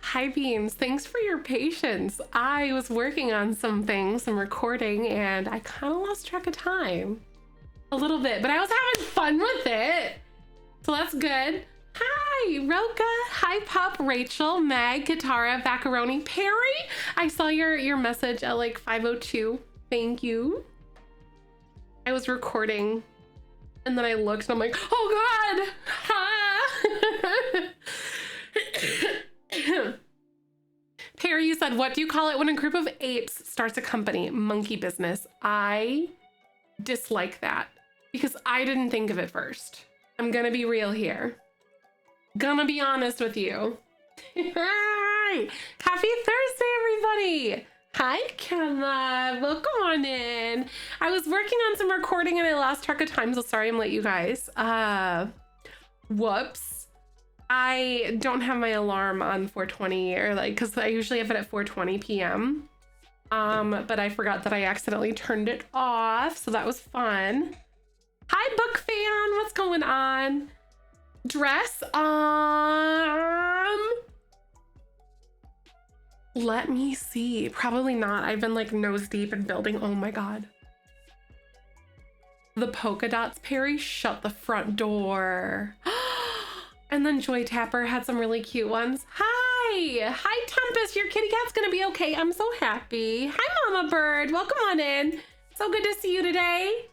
Hi Beams, thanks for your patience. I was working on some things, some recording, and I kind of lost track of time a little bit, but I was having fun with it. So that's good. Hi, Roka. Hi, Pup, Rachel, Meg, Katara, Macaroni, Perry. I saw your message at like 5:02. Thank you. I was recording and then I looked and I'm like, oh God. Ha. Perry, you said, what do you call it when a group of apes starts a company? Monkey business. I dislike that because I didn't think of it first. I'm gonna be real here. Gonna be honest with you. Hi! Happy Thursday, everybody! Hi, Kemma. Welcome on in. I was working on some recording and I lost track of time, so sorry I'm late, you guys. Whoops. I don't have my alarm on 4:20 or like, cause I usually have it at 4:20 p.m. But I forgot that I accidentally turned it off, so that was fun. Hi, book fan, what's going on? Dress, let me see, probably not. I've been like nose deep in building. Oh my God. The polka dots, Perry, shut the front door. And then Joy Tapper had some really cute ones. Hi, hi Tempest, your kitty cat's gonna be okay. I'm so happy. Hi Mama Bird, welcome on in. So good to see you today.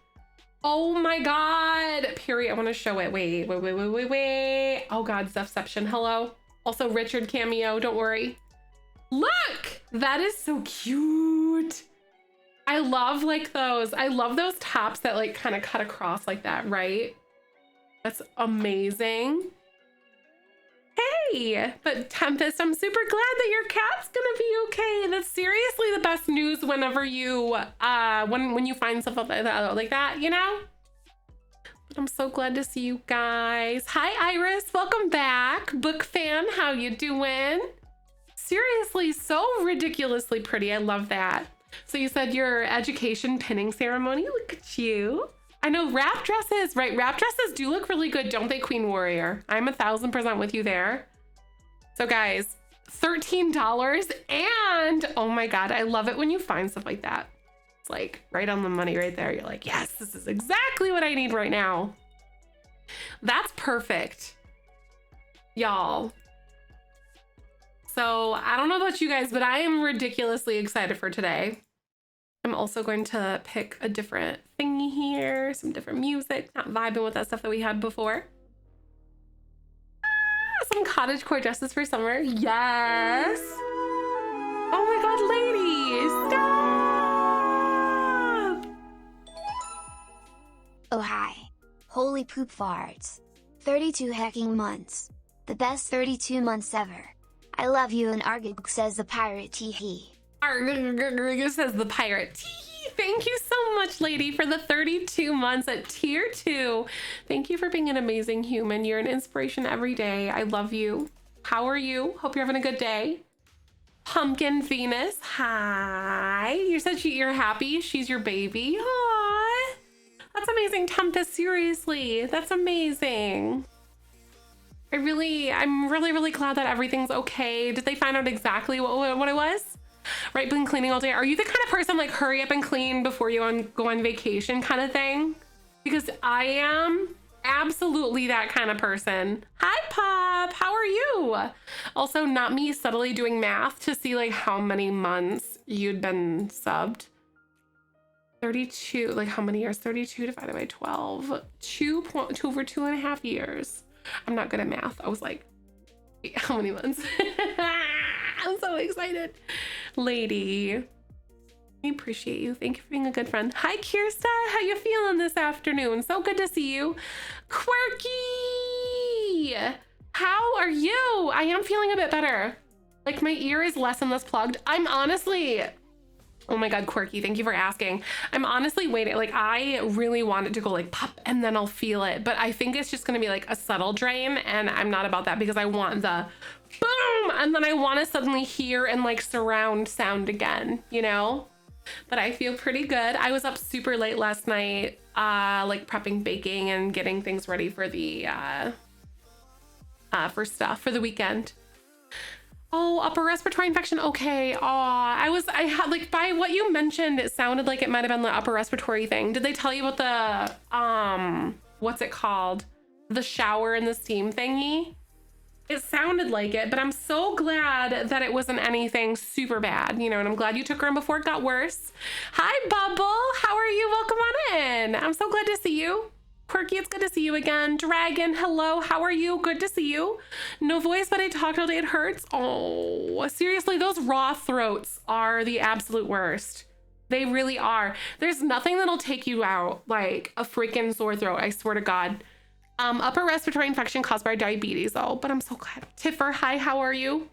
Oh my God, Perry, I wanna show it. Wait. Oh God, Zefception, hello. Also Richard cameo, don't worry. Look, that is so cute. I love like those, I love those tops that like kind of cut across like that, right? That's amazing. Hey, but Tempest, I'm super glad that your cat's gonna be okay. That's seriously the best news whenever you, when you find stuff like that, you know? But I'm so glad to see you guys. Hi, Iris, welcome back. Book fan, how you doing? Seriously, so ridiculously pretty. I love that. So you said your education pinning ceremony. Look at you. I know wrap dresses, right? Wrap dresses do look really good, don't they, Queen Warrior? I'm 1000% with you there. So guys, $13 and oh my God, I love it when you find stuff like that. It's like right on the money right there. You're like, yes, this is exactly what I need right now. That's perfect, y'all. So I don't know about you guys, but I am ridiculously excited for today. I'm also going to pick a different thingy here, some different music, not vibing with that stuff that we had before. Some cottagecore dresses for summer. Yes. Oh my God, ladies, stop. Oh hi. Holy poop farts. 32 hecking months. The best 32 months ever. I love you and Argig says the pirate teehee. Argig says the pirate teehee. Thank you so so much, lady, for the 32 months at tier 2. Thank you for being an amazing human. You're an inspiration every day. I love you. How are you? Hope you're having a good day. Pumpkin Venus, hi. You said you're happy. She's your baby. Aww. That's amazing, Tempest. Seriously, that's amazing. I'm really glad that everything's okay. Did they find out exactly what it was? Right, been cleaning all day. Are you the kind of person like hurry up and clean before you go on vacation kind of thing? Because I am absolutely that kind of person. Hi, Pop. How are you? Also, not me subtly doing math to see like how many months you'd been subbed. 32, like how many years? 32 divided by 12. Over 2.5 years. I'm not good at math. I was like, wait, how many months? I'm so excited. Lady, I appreciate you. Thank you for being a good friend. Hi, Kirsta. How you feeling this afternoon? So good to see you. Quirky, how are you? I am feeling a bit better. Like my ear is less and less plugged. I'm honestly, oh my God, Quirky, thank you for asking. I'm honestly waiting. Like I really want it to go like pop and then I'll feel it. But I think it's just gonna be like a subtle drain and I'm not about that because I want the boom and then I want to suddenly hear and like surround sound again, you know? But I feel pretty good. I was up super late last night, like prepping baking and getting things ready for the for the weekend. Oh, upper respiratory infection. Okay. I had like by what you mentioned, it sounded like it might have been the upper respiratory thing. Did they tell you about the what's it called? The shower and the steam thingy? It sounded like it, but I'm so glad that it wasn't anything super bad, you know, and I'm glad you took her in before it got worse. Hi, Bubble. How are you? Welcome on in. I'm so glad to see you. Quirky, it's good to see you again. Dragon, hello. How are you? Good to see you. No voice, but I talked all day. It hurts. Oh, seriously, those raw throats are the absolute worst. They really are. There's nothing that'll take you out like a freaking sore throat. I swear to God. Upper respiratory infection caused by diabetes, though, but I'm so glad. Tiffer, hi, how are you?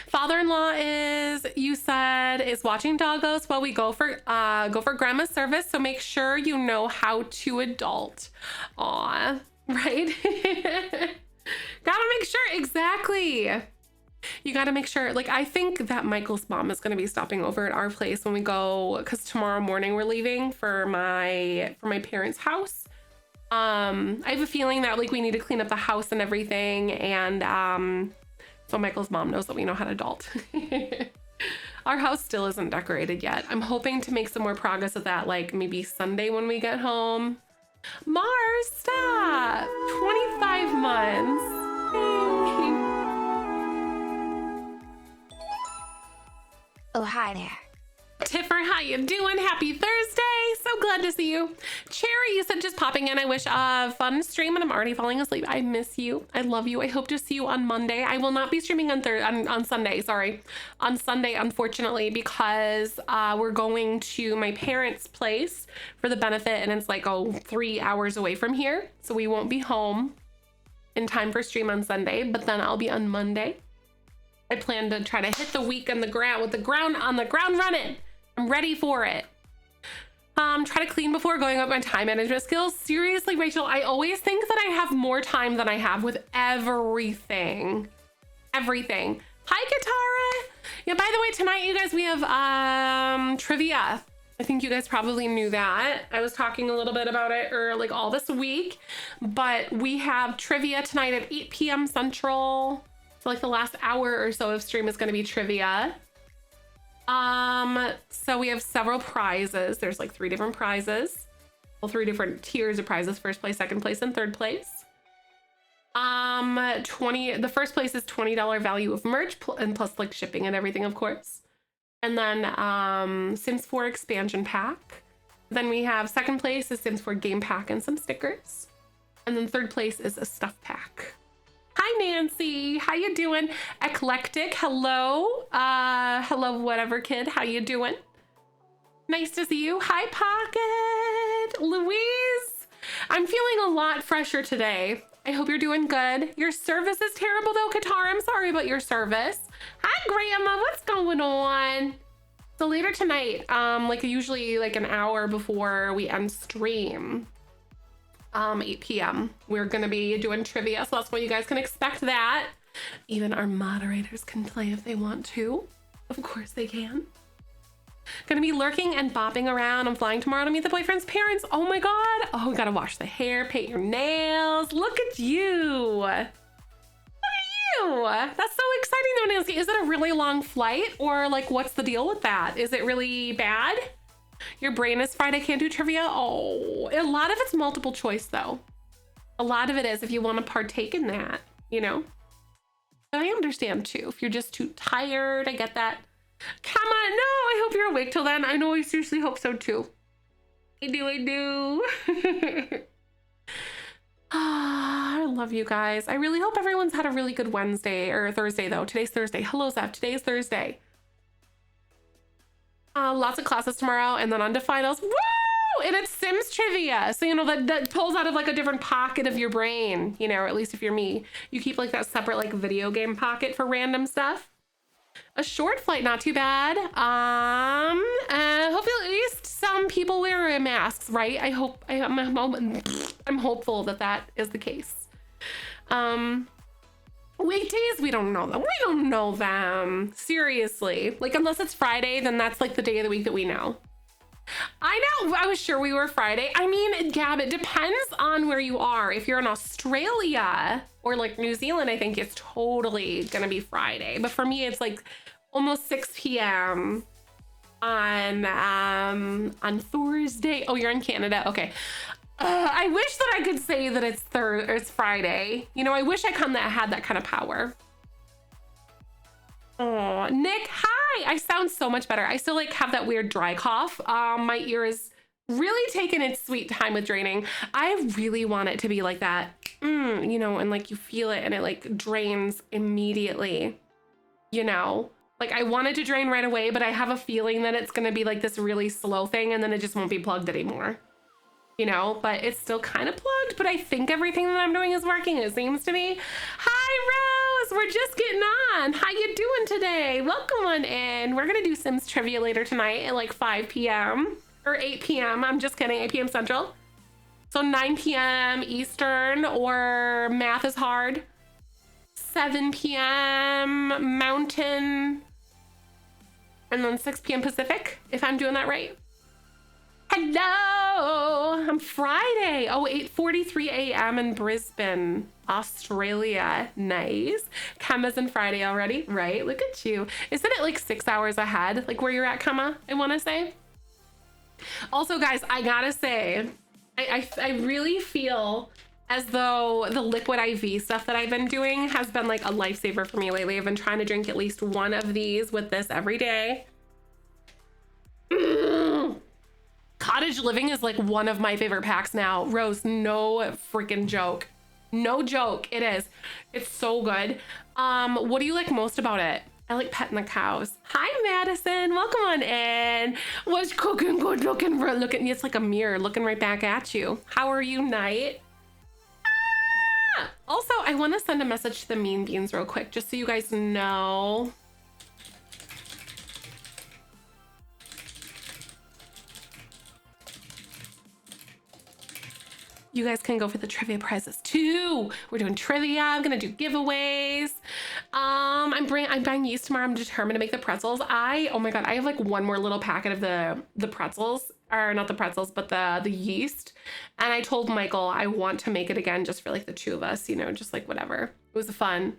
Father-in-law you said, is watching doggos while we go for grandma's service, so make sure you know how to adult. Aw, right? Gotta make sure, exactly. You gotta make sure, like, I think that Michael's mom is gonna be stopping over at our place when we go, because tomorrow morning we're leaving for my parents' house. I have a feeling that like we need to clean up the house and everything, and so Michael's mom knows that we know how to adult. Our house still isn't decorated yet. I'm hoping to make some more progress with that, like maybe Sunday when we get home. Mars, stop! 25 months. Oh, hi there. Tiffer, how you doing? Happy Thursday. So glad to see you. Cherry, you said just popping in. I wish a fun stream and I'm already falling asleep. I miss you. I love you. I hope to see you on Monday. I will not be streaming on Sunday, sorry. On Sunday, unfortunately, because we're going to my parents' place for the benefit and it's like 3 hours away from here. So we won't be home in time for stream on Sunday, but then I'll be on Monday. I plan to try to hit the week on the ground running. I'm ready for it. Try to clean before going up my time management skills. Seriously, Rachel, I always think that I have more time than I have with everything. Everything. Hi, Katara. Yeah, by the way, tonight, you guys, we have trivia. I think you guys probably knew that. I was talking a little bit about it like all this week, but we have trivia tonight at 8 p.m. Central. So like the last hour or so of stream is going to be trivia. So we have several prizes. There's like 3 different prizes. Well, 3 different tiers of prizes: first place, second place, and third place. The first place is $20 value of merch and plus like shipping and everything, of course. And then Sims 4 expansion pack. Then we have second place is Sims 4 game pack and some stickers. And then third place is a stuff pack. Hi, Nancy. How you doing? Eclectic. Hello. Hello, whatever kid. How you doing? Nice to see you. Hi, Pocket. Louise. I'm feeling a lot fresher today. I hope you're doing good. Your service is terrible though, Qatar. I'm sorry about your service. Hi, Grandma. What's going on? So later tonight, like usually like an hour before we end stream, 8 p.m. we're gonna be doing trivia, so that's what you guys can expect. That even our moderators can play if they want to. Of course they can. Gonna be lurking and bopping around. I'm flying tomorrow to meet the boyfriend's parents. Oh my god. Oh, we gotta wash the hair, paint your nails. Look at you. Look at you. That's so exciting though, Nancy. Is it a really long flight, or like what's the deal with that? Is it really bad? Your brain is fried, I can't do trivia. Oh, a lot of it's multiple choice though. A lot of it is if you want to partake in that, you know? But I understand too. If you're just too tired, I get that. Come on, no, I hope you're awake till then. I know, I seriously hope so too. I do. I love you guys. I really hope everyone's had a really good Wednesday or Thursday though. Today's Thursday. Hello, Zef. Today's Thursday. Lots of classes tomorrow and then on to finals. Woo! And it's Sims trivia. So, you know, that pulls out of like a different pocket of your brain, you know, or at least if you're me, you keep like that separate like video game pocket for random stuff. A short flight, not too bad. Hopefully at least some people wear masks, right? I'm hopeful that that is the case. Weekdays, we don't know them. We don't know them. Seriously. Like, unless it's Friday, then that's like the day of the week that we know. I know, I was sure we were Friday. I mean, Gab, it depends on where you are. If you're in Australia or like New Zealand, I think it's totally gonna be Friday. But for me, it's like almost 6 p.m. on Thursday. Oh, you're in Canada, okay. I wish that I could say that it's Friday. You know, I wish I had that kind of power. Oh, Nick, hi. I sound so much better. I still like have that weird dry cough. My ear is really taking its sweet time with draining. I really want it to be like that, you know, and like you feel it and it like drains immediately, you know? Like I want it to drain right away, but I have a feeling that it's gonna be like this really slow thing and then it just won't be plugged anymore. You know, but it's still kind of plugged, but I think everything that I'm doing is working, it seems to me. Hi, Rose, we're just getting on. How you doing today? Welcome on in. We're gonna do Sims trivia later tonight at like 5 p.m. or 8 p.m. I'm just kidding, 8 p.m. Central. So 9 p.m. Eastern, or math is hard. 7 p.m. Mountain, and then 6 p.m. Pacific, if I'm doing that right. Hello, I'm Friday. Oh, 8:43 a.m. in Brisbane, Australia. Nice. Kema's in Friday already, right? Look at you. Isn't it like 6 hours ahead, like where you're at, Kema, I want to say? Also, guys, I gotta say, I really feel as though the liquid IV stuff that I've been doing has been like a lifesaver for me lately. I've been trying to drink at least one of these with this every day. Cottage living is like one of my favorite packs now. Rose, no freaking joke. No joke, it is. It's so good. What do you like most about it? I like petting the cows. Hi, Madison, welcome on in. What's cooking good looking? It's like a mirror looking right back at you. How are you, Knight? Ah! Also, I want to send a message to the Mean Beans real quick, just so you guys know. You guys can go for the trivia prizes too. We're doing trivia. I'm gonna do giveaways. I'm buying yeast tomorrow. I'm determined to make the pretzels. Oh my god, I have like one more little packet of the pretzels, or not the pretzels, but the yeast. And I told Michael I want to make it again just for like the two of us, you know, just like whatever. It was fun.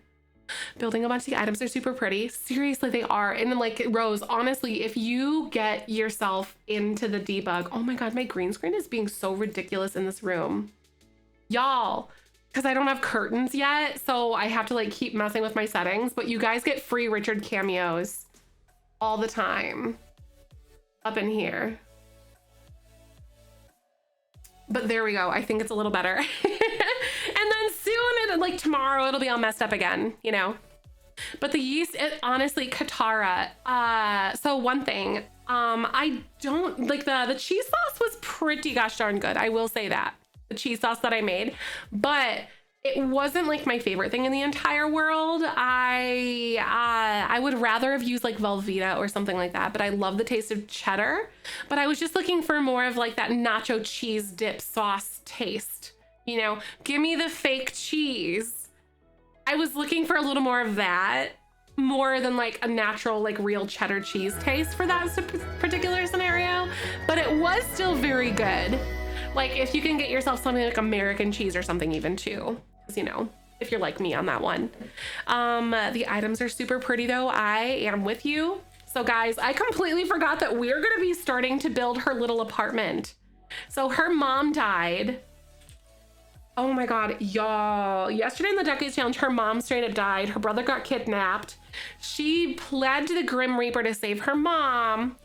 Building a bunch of the items are super pretty. Seriously, they are. And then like Rose, honestly, if you get yourself into the debug, oh my god, my green screen is being so ridiculous in this room, y'all, because I don't have curtains yet, so I have to like keep messing with my settings. But you guys get free Richard cameos all the time up in here. But there we go. I think it's a little better. And then soon, like tomorrow, it'll be all messed up again, you know? But the yeast, honestly, Katara. So one thing, I don't, like the cheese sauce was pretty gosh darn good. I will say that. The cheese sauce that I made. But it wasn't like my favorite thing in the entire world. I I would rather have used like Velveeta or something like that, but I love the taste of cheddar. But I was just looking for more of like that nacho cheese dip sauce taste. You know, give me the fake cheese. I was looking for a little more of that, more than like a natural, like real cheddar cheese taste for that particular scenario. But it was still very good. Like if you can get yourself something like American cheese or something even too, because you know, if you're like me on that one. The items are super pretty though. I am with you. So guys, I completely forgot that we're gonna be starting to build her little apartment. So her mom died. Oh my God, y'all. Yesterday in the Decades Challenge, her mom straight up died. Her brother got kidnapped. She pled to the Grim Reaper to save her mom.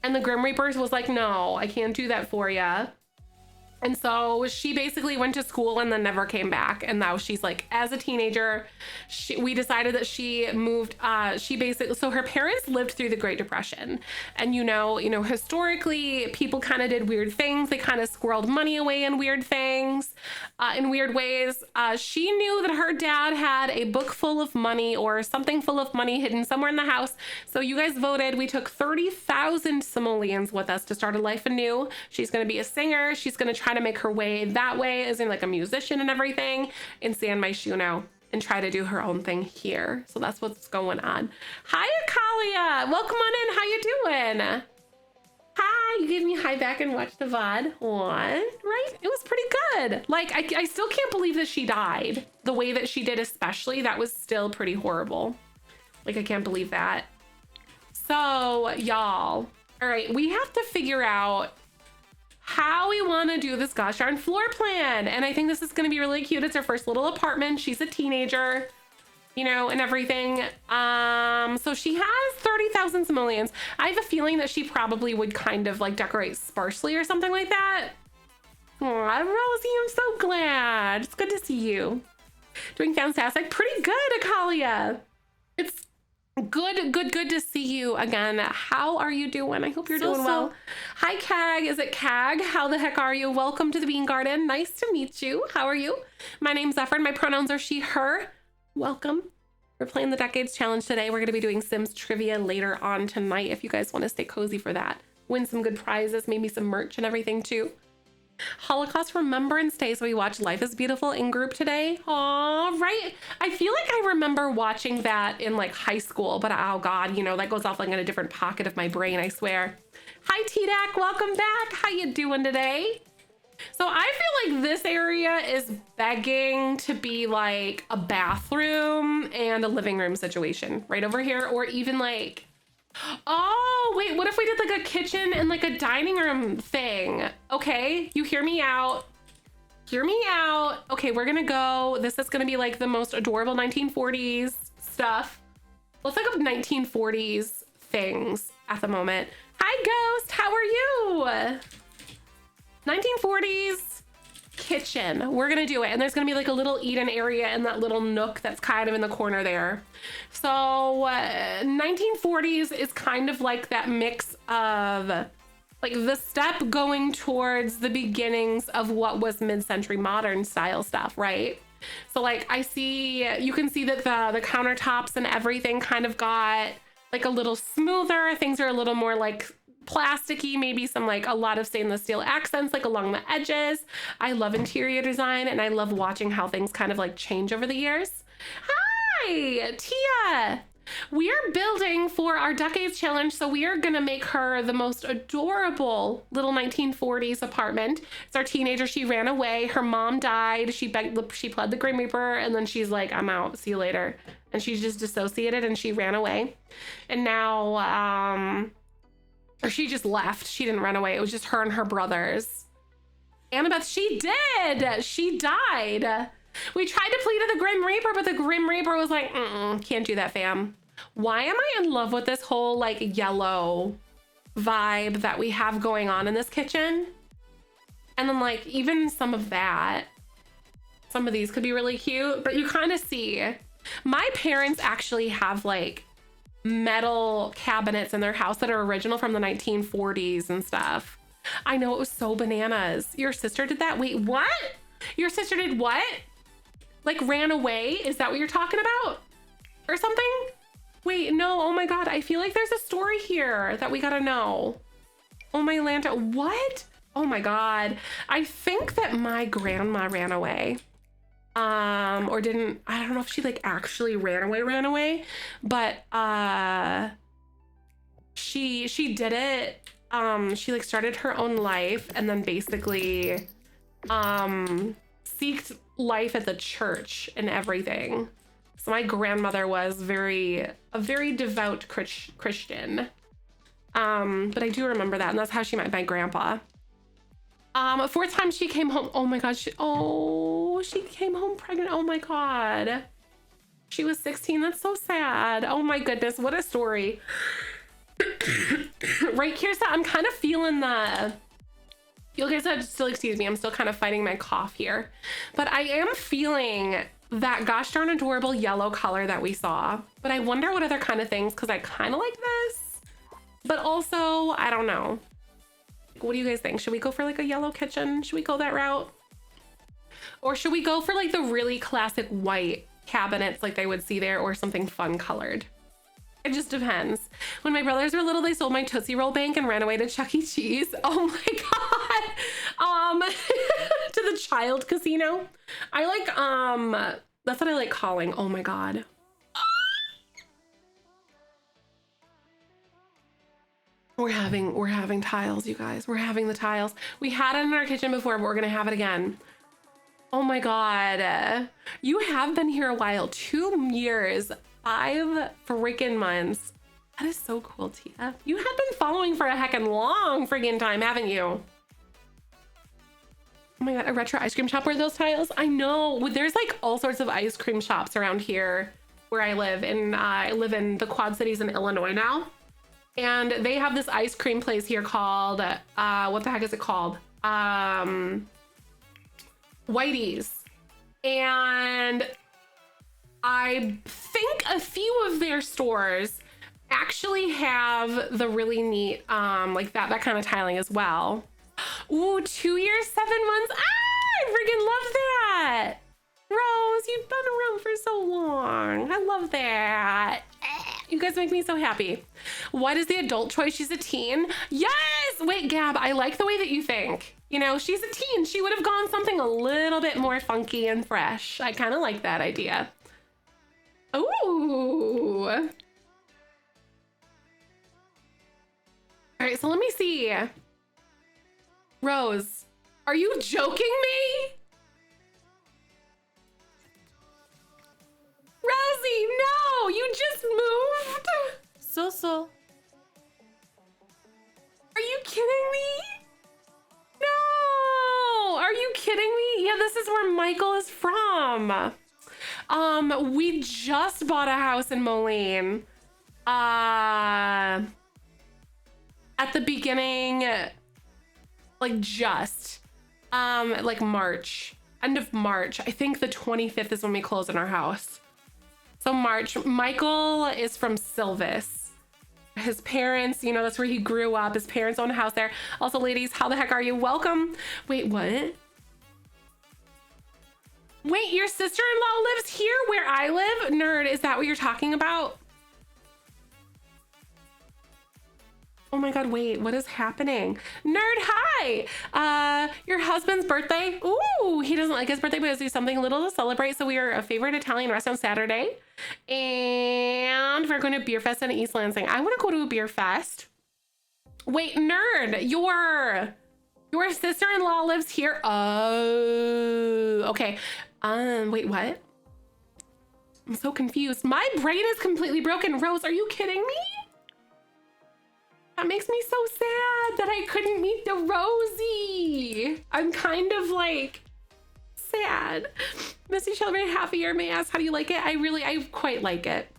And the Grim Reaper was like, no, I can't do that for you. And so she basically went to school and then never came back. And now she's like, as a teenager, we decided that she moved, so her parents lived through the Great Depression. And you know, historically people kind of did weird things. They kind of squirreled money away in weird things, in weird ways. She knew that her dad had a book full of money or something full of money hidden somewhere in the house. So you guys voted. We took 30,000 simoleons with us to start a life anew. She's going to be a singer. She's going to try to make her way that way, as in like a musician and everything, in San Myshuno, and try to do her own thing here. So that's what's going on. Hi, Akalia. Welcome on in. How you doing? Hi. You gave me hi back and watched the VOD. What? Right? It was pretty good. Like, I still can't believe that she died the way that she did, especially. That was still pretty horrible. Like, I can't believe that. So, y'all. All right. We have to figure out how we want to do this gosh darn floor plan. And I think this is going to be really cute. It's her first little apartment. She's a teenager, you know, and everything. So she has 30,000 simoleons. I have a feeling that she probably would kind of like decorate sparsely or something like that. Aw, Rosie, I'm so glad. It's good to see you. Doing fantastic. Pretty good, Akalia. It's good to see you again. How are you doing? I hope you're doing well. Hi, Cag. Is it Cag? How the heck are you? Welcome to the Bean Garden. Nice to meet you. How are you? My name's Zefrine. My pronouns are she, her. Welcome. We're playing the Decades Challenge today. We're going to be doing Sims trivia later on tonight if you guys want to stay cozy for that. Win some good prizes, maybe some merch and everything too. Holocaust Remembrance Day, so we watched Life is Beautiful in group today. Aw, right? I feel like I remember watching that in like high school, but oh God, you know, that goes off like in a different pocket of my brain, I swear. Hi, T-Dac, welcome back. How you doing today? So I feel like this area is begging to be like a bathroom and a living room situation right over here, or even like, oh, wait, what if we did like a kitchen and like a dining room thing? Okay, you hear me out. Hear me out. Okay, we're gonna go. This is gonna be like the most adorable 1940s stuff. Let's look up 1940s things at the moment. Hi, Ghost, how are you? 1940s kitchen. We're gonna do it. And there's gonna be like a little eat-in area in that little nook that's kind of in the corner there. So 1940s is kind of like that mix of like the step going towards the beginnings of what was mid-century modern style stuff, right? So like you can see that the countertops and everything kind of got like a little smoother. Things are a little more like plasticky, maybe some like a lot of stainless steel accents like along the edges. I love interior design and I love watching how things kind of like change over the years. Hi, Tia. We are building for our Decades Challenge, so we are gonna make her the most adorable little 1940s apartment. It's our teenager. She ran away. Her mom died. She pled the Grim Reaper, and then she's like, I'm out. See you later. And she's just dissociated and she ran away. And now, or she just left. She didn't run away. It was just her and her brothers. Annabeth, she did. She died. We tried to plead to the Grim Reaper, but the Grim Reaper was like, can't do that, fam. Why am I in love with this whole like yellow vibe that we have going on in this kitchen? And then like even some of that, some of these could be really cute, but you kind of see my parents actually have like metal cabinets in their house that are original from the 1940s and stuff. I know, it was so bananas. Your sister did that? Wait, what? Your sister did what? Like ran away? Is that what you're talking about? Or something? wait, no, oh my God. I feel like there's a story here that we gotta know. Oh my Lanta, what? Oh my God. I think that my grandma ran away. Or didn't, I don't know if she like actually ran away, but she did it. She like started her own life and then basically seeked life at the church and everything. So my grandmother was a very devout Christian. But I do remember that, and that's how she met my grandpa. Fourth time she came home. Oh my God. She came home pregnant. Oh my God. She was 16. That's so sad. Oh my goodness. What a story. Right, Kirsta? I'm kind of feeling you guys have to still excuse me. I'm still kind of fighting my cough here, but I am feeling that gosh darn adorable yellow color that we saw, but I wonder what other kind of things, because I kind of like this, but also, I don't know. What do you guys think? Should we go for like a yellow kitchen? Should we go that route? Or should we go for like the really classic white cabinets like they would see there, or something fun colored? It just depends. When my brothers were little, they sold my Tootsie Roll bank and ran away to Chuck E. Cheese. Oh my God. To the child casino. I like, that's what I like calling. Oh my God. We're having tiles, you guys. We're having the tiles. We had it in our kitchen before, but we're gonna have it again. Oh my God. You have been here a while. 2 years, 5 freaking months. That is so cool, Tia. You have been following for a heckin' long friggin' time, haven't you? Oh my God, a retro ice cream shop where those tiles? I know. There's like all sorts of ice cream shops around here where I live. And I live in the Quad Cities in Illinois now. And they have this ice cream place here called, what the heck is it called? Whitey's. And I think a few of their stores actually have the really neat, like that kind of tiling as well. Ooh, 2 years, 7 months. Ah, I freaking love that. Rose, you've been around for so long. I love that. You guys make me so happy. What is the adult choice? She's a teen. Yes. Wait, Gab, I like the way that you think. You know, she's a teen. She would have gone something a little bit more funky and fresh. I kind of like that idea. Ooh. All right, so let me see. Rose, are you joking me? Rosie, no, you just moved. So. Are you kidding me? No, are you kidding me? Yeah, this is where Michael is from. We just bought a house in Moline. At the beginning, like just, like March, end of March. I think the 25th is when we close on our house. So March. Michael is from Silvis. His parents, you know, that's where he grew up. His parents own a house there. Also, ladies, how the heck are you? Welcome. Wait, what? Wait, your sister-in-law lives here where I live? Nerd, is that what you're talking about? Oh my God, wait, what is happening? Nerd, hi! Your husband's birthday? Ooh, he doesn't like his birthday, but let's do something little to celebrate. So we are a favorite Italian restaurant Saturday. And we're going to Beer Fest in East Lansing. I want to go to a beer fest. Wait, Nerd, your sister-in-law lives here? Oh, okay. Wait, what? I'm so confused. My brain is completely broken. Rose, are you kidding me? That makes me so sad that I couldn't meet the Rosie. I'm kind of like sad. Missy celebrate half a year. May I ask, how do you like it? I quite like it.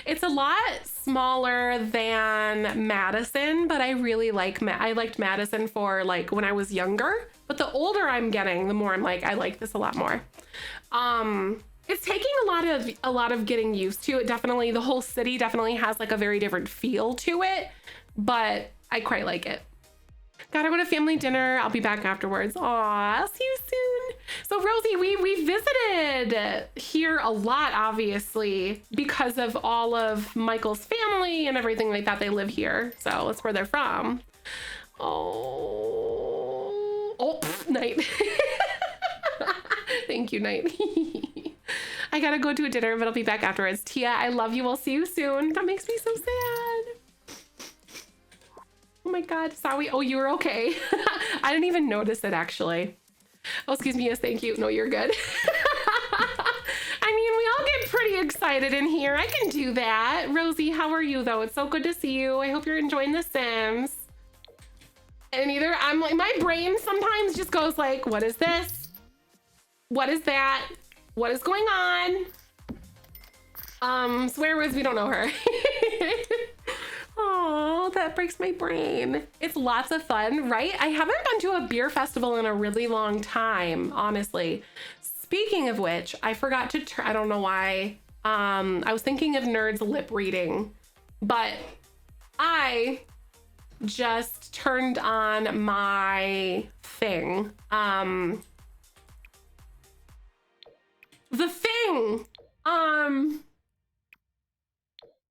It's a lot smaller than Madison, but I really like, I liked Madison for like when I was younger, but the older I'm getting, the more I'm like, I like this a lot more. It's taking a lot of getting used to it. Definitely the whole city definitely has like a very different feel to it, but I quite like it. Gotta go to family dinner. I'll be back afterwards. Aw, I'll see you soon. So Rosie, we visited here a lot, obviously, because of all of Michael's family and everything like that. They live here, so that's where they're from. Oh, Night. Thank you, Night. I gotta go to a dinner, but I'll be back afterwards. Tia, I love you. We'll see you soon. That makes me so sad. Oh my God, Sawi. Oh, you were okay. I didn't even notice it, actually. Oh, excuse me. Yes, thank you. No, you're good. I mean, we all get pretty excited in here. I can do that. Rosie, how are you, though? It's so good to see you. I hope you're enjoying The Sims. And either I'm like, my brain sometimes just goes like, what is this? What is that? What is going on? Swear words, we don't know her. Oh, that breaks my brain. It's lots of fun, right? I haven't been to a beer festival in a really long time, honestly. Speaking of which, I forgot to, I don't know why. I was thinking of Nerd's lip reading, but I just turned on my thing. The thing,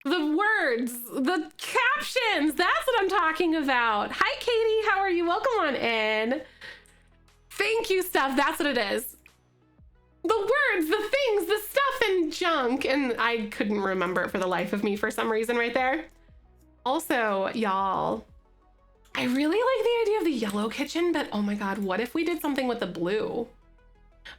the words, the captions, that's what I'm talking about. Hi, Katie, how are you? Welcome on in. Thank you, Steph, that's what it is. The words, the things, the stuff and junk, and I couldn't remember it for the life of me for some reason right there. Also, y'all, I really like the idea of the yellow kitchen, but oh my God, what if we did something with the blue?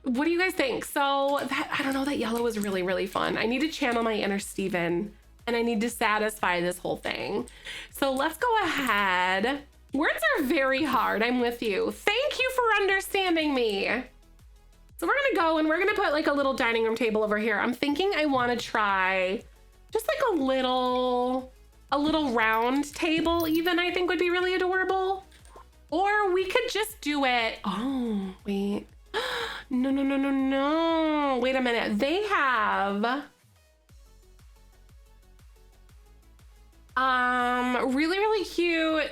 What do you guys think? So that, I don't know, that yellow was really, really fun. I need to channel my inner Steven and I need to satisfy this whole thing. So let's go ahead. Words are very hard. I'm with you. Thank you for understanding me. So we're gonna go and we're gonna put like a little dining room table over here. I'm thinking I wanna try just like a little round table even, I think would be really adorable. Or we could just do it. Oh, wait. No. Wait a minute. They have really, really cute.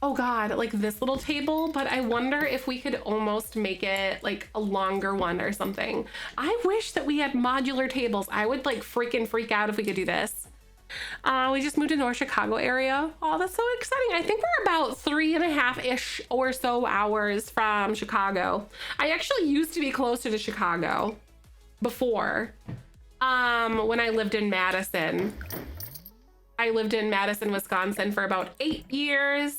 Oh God, like this little table, but I wonder if we could almost make it like a longer one or something. I wish that we had modular tables. I would like freaking freak out if we could do this. We just moved to North Chicago area. Oh, that's so exciting. I think we're about 3.5-ish or so hours from Chicago. I actually used to be closer to Chicago before, when I lived in Madison. I lived in Madison, Wisconsin for about 8 years.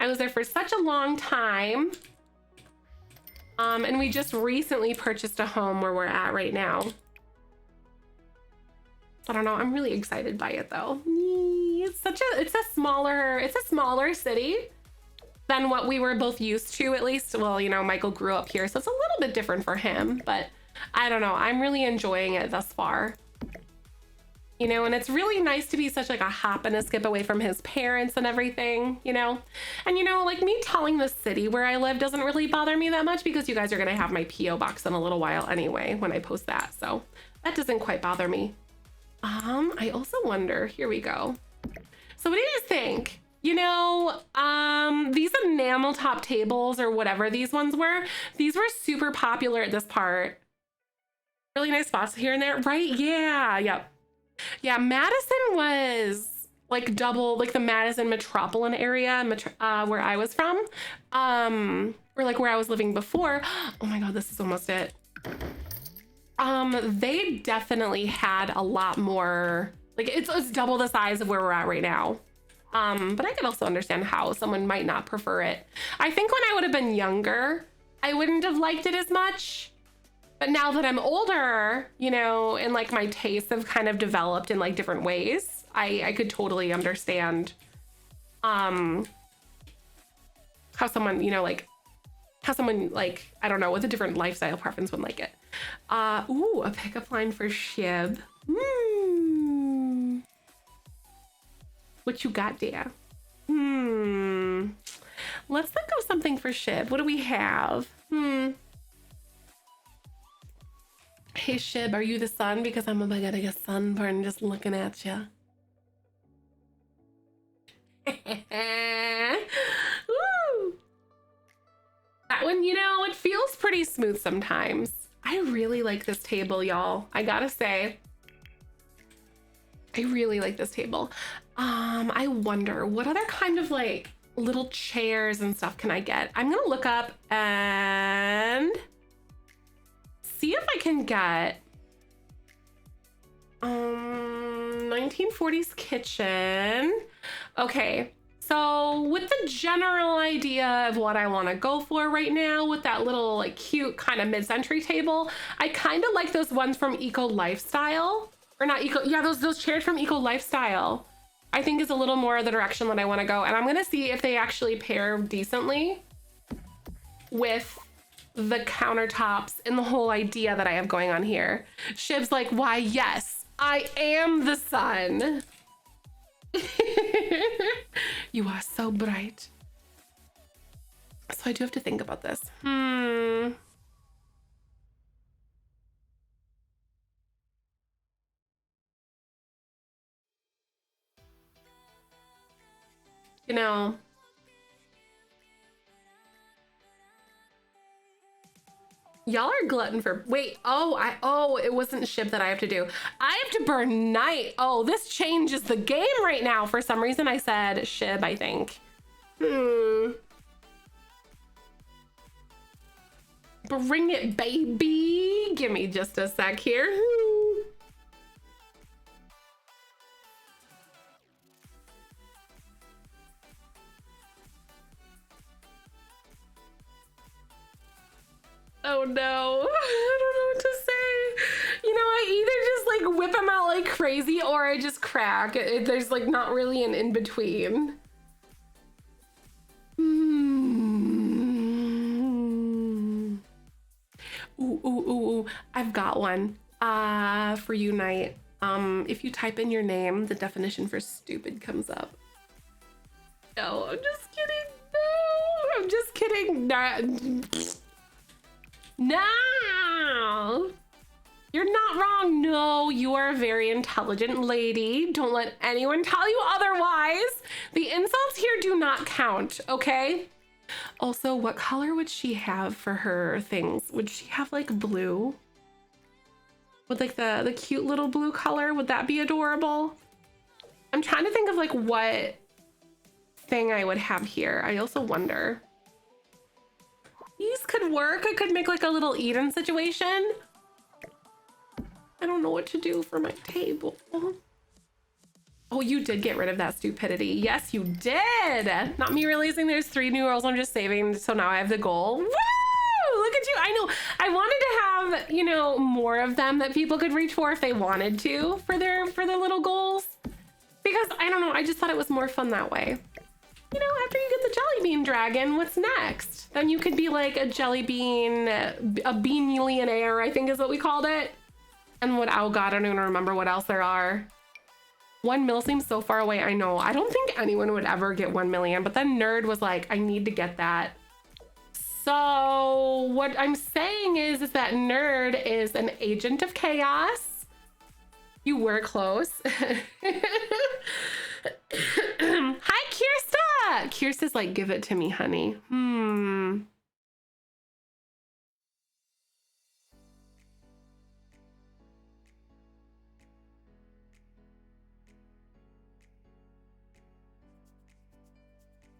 I was there for such a long time. And we just recently purchased a home where we're at right now. I don't know. I'm really excited by it though. It's a smaller city than what we were both used to, at least. Well, you know, Michael grew up here, so it's a little bit different for him, but I don't know. I'm really enjoying it thus far. You know, and it's really nice to be such like a hop and a skip away from his parents and everything, you know? And you know, like me telling the city where I live doesn't really bother me that much because you guys are gonna have my PO box in a little while anyway when I post that. So that doesn't quite bother me. I also wonder, here we go. So what do you guys think? You know, these enamel top tables or whatever these ones were, these were super popular at this part. Really nice spots here and there, right? Yeah, yep. Yeah, Madison was like double, like the Madison metropolitan area, where I was from, or like where I was living before. Oh my God, this is almost it. They definitely had a lot more, like it's double the size of where we're at right now. But I can also understand how someone might not prefer it. I think when I would have been younger, I wouldn't have liked it as much. But now that I'm older, you know, and like my tastes have kind of developed in like different ways, I could totally understand how someone, you know, like how someone like, I don't know, with a different lifestyle preference would like it. Ooh, a pickup line for Shib. What you got there? Let's think of something for Shib. What do we have? Hey Shib, are you the sun? Because I'm about to get sunburned just looking at you. that one, you know, it feels pretty smooth sometimes. I really like this table, y'all. I gotta say, I really like this table. I wonder what other kind of like little chairs and stuff can I get? I'm gonna look up and see if I can get 1940s kitchen. Okay, so with the general idea of what I want to go for right now with that little like cute kind of mid-century table, I kind of like those ones from Eco Lifestyle, or not Eco, yeah, those chairs from Eco Lifestyle. I think is a little more the direction that I want to go, and I'm gonna see if they actually pair decently with the countertops and the whole idea that I have going on here. Shiv's like, why, yes, I am the sun. You are so bright. So I do have to think about this. You know, y'all are glutton for, wait, oh, it wasn't ship that I have to do. I have to burn night. Oh, this changes the game right now. For some reason I said shib, I think. Bring it, baby. Give me just a sec here. Oh no, I don't know what to say. You know, I either just like whip them out like crazy or I just crack. There's like not really an in between. Ooh, I've got one for you, Knight. If you type in your name, the definition for stupid comes up. No, I'm just kidding. No, I'm just kidding. No, you're not wrong. No, you are a very intelligent lady. Don't let anyone tell you otherwise. The insults here do not count, okay? Also, what color would she have for her things? Would she have like blue? With like the cute little blue color? Would that be adorable? I'm trying to think of like what thing I would have here. I also wonder. These could work. I could make like a little Eden situation. I don't know what to do for my table. Oh, you did get rid of that stupidity. Yes, you did. Not me realizing there's 3 new roles I'm just saving. So now I have the goal. Woo! Look at you. I know. I wanted to have, you know, more of them that people could reach for if they wanted to for their little goals. Because I don't know. I just thought it was more fun that way. You know, after you get the jelly bean dragon, what's next? Then you could be like a jelly bean, a bean-millionaire, I think is what we called it. And what, oh God, I don't even remember what else there are. 1 mil seems so far away, I know. I don't think anyone would ever get 1 million, but then Nerd was like, I need to get that. So what I'm saying is that Nerd is an agent of chaos. You were close. Hi, Kirsta! Kirsta's like, give it to me, honey.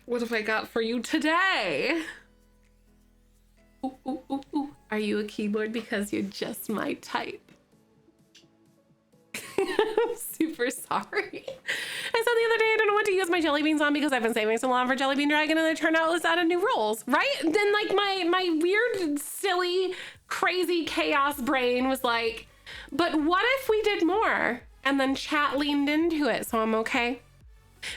What have I got for you today? Ooh. Are you a keyboard because you're just my type? I'm super sorry. I said the other day I don't know what to use my jelly beans on because I've been saving so long for Jelly Bean Dragon, and it turned out let's add a new rolls, right? Then like my weird, silly, crazy chaos brain was like, but what if we did more? And then chat leaned into it, so I'm okay.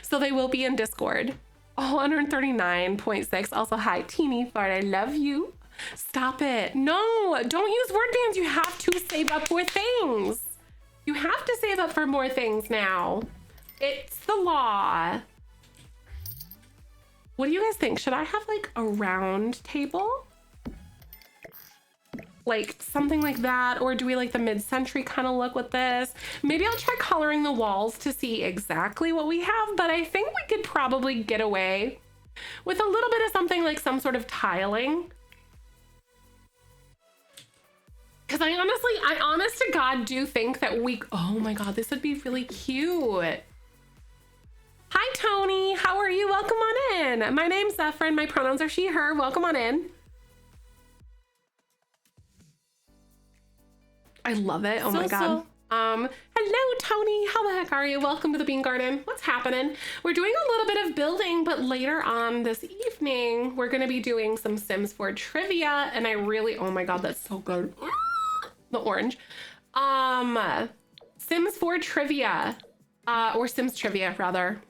So they will be in Discord. 139.6. Also, hi, Teeny Fart, I love you. Stop it. No, don't use word bands. You have to save up for things. You have to save up for more things now. It's the law. What do you guys think? Should I have like a round table? Like something like that? Or do we like the mid-century kind of look with this? Maybe I'll try coloring the walls to see exactly what we have, but I think we could probably get away with a little bit of something like some sort of tiling Because I honest to God do think that oh my God, this would be really cute. Hi, Tony. How are you? Welcome on in. My name's Zefrine. My pronouns are she, her. Welcome on in. I love it. Oh my God. Hello, Tony. How the heck are you? Welcome to the Bean Garden. What's happening? We're doing a little bit of building, but later on this evening, we're going to be doing some Sims 4 trivia. And oh my God, that's so good. The orange. Sims 4 trivia, or Sims trivia rather,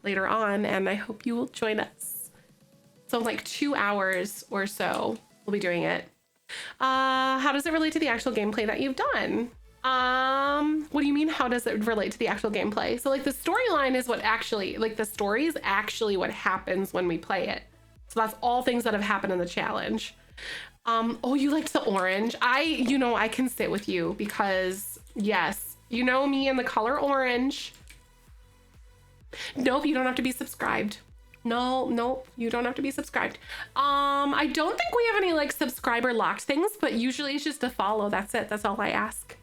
later on. And I hope you will join us. So like 2 hours or so, we'll be doing it. How does it relate to the actual gameplay that you've done? What do you mean? How does it relate to the actual gameplay? So like the storyline is what actually, like the story is actually what happens when we play it. So that's all things that have happened in the challenge. Oh, you liked the orange. I can sit with you because yes, you know me and the color orange. Nope, you don't have to be subscribed. No, you don't have to be subscribed. I don't think we have any like subscriber locked things, but usually it's just a follow. That's it. That's all I ask.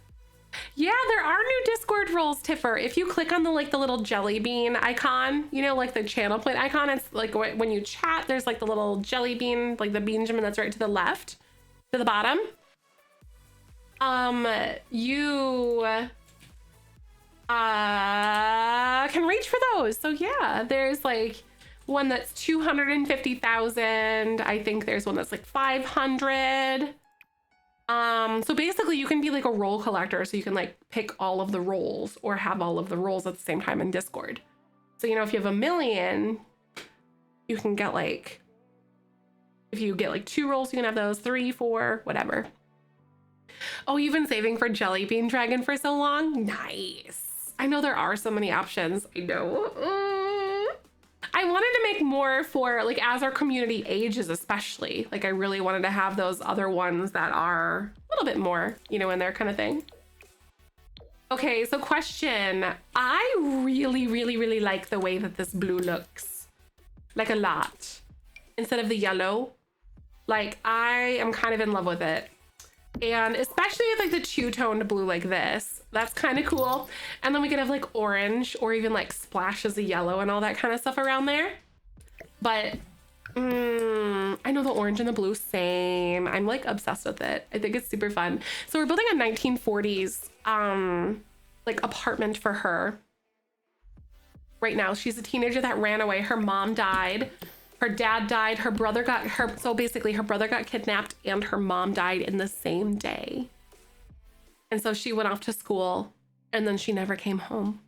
Yeah, there are new Discord roles, Tiffer. If you click on the little jelly bean icon, you know, like the channel plate icon, it's like when you chat, there's like the little jelly bean, like the bean gem that's right to the left, to the bottom. You can reach for those. So yeah, there's like one that's 250,000. I think there's one that's like 500. So basically you can be like a role collector, so you can like pick all of the roles or have all of the roles at the same time in Discord. So, you know, if you have 1 million, you can get like, if you get like 2 roles, you can have those, 3, 4, whatever. Oh, you've been saving for Jelly Bean Dragon for so long? Nice. I know there are so many options. I know. I wanted to make more for like as our community ages, especially like I really wanted to have those other ones that are a little bit more, you know, in there kind of thing. Okay, so question. I really like the way that this blue looks, like a lot, instead of the yellow. Like I am kind of in love with it. And especially with like the two-toned blue like this, that's kind of cool. And then we could have like orange or even like splashes of yellow and all that kind of stuff around there. But I know the orange and the blue, same. I'm like obsessed with it. I think it's super fun. So we're building a 1940s like apartment for her. Right now, she's a teenager that ran away. Her mom died. Her dad died, her brother got her, so basically her brother got kidnapped and her mom died in the same day. And so she went off to school and then she never came home.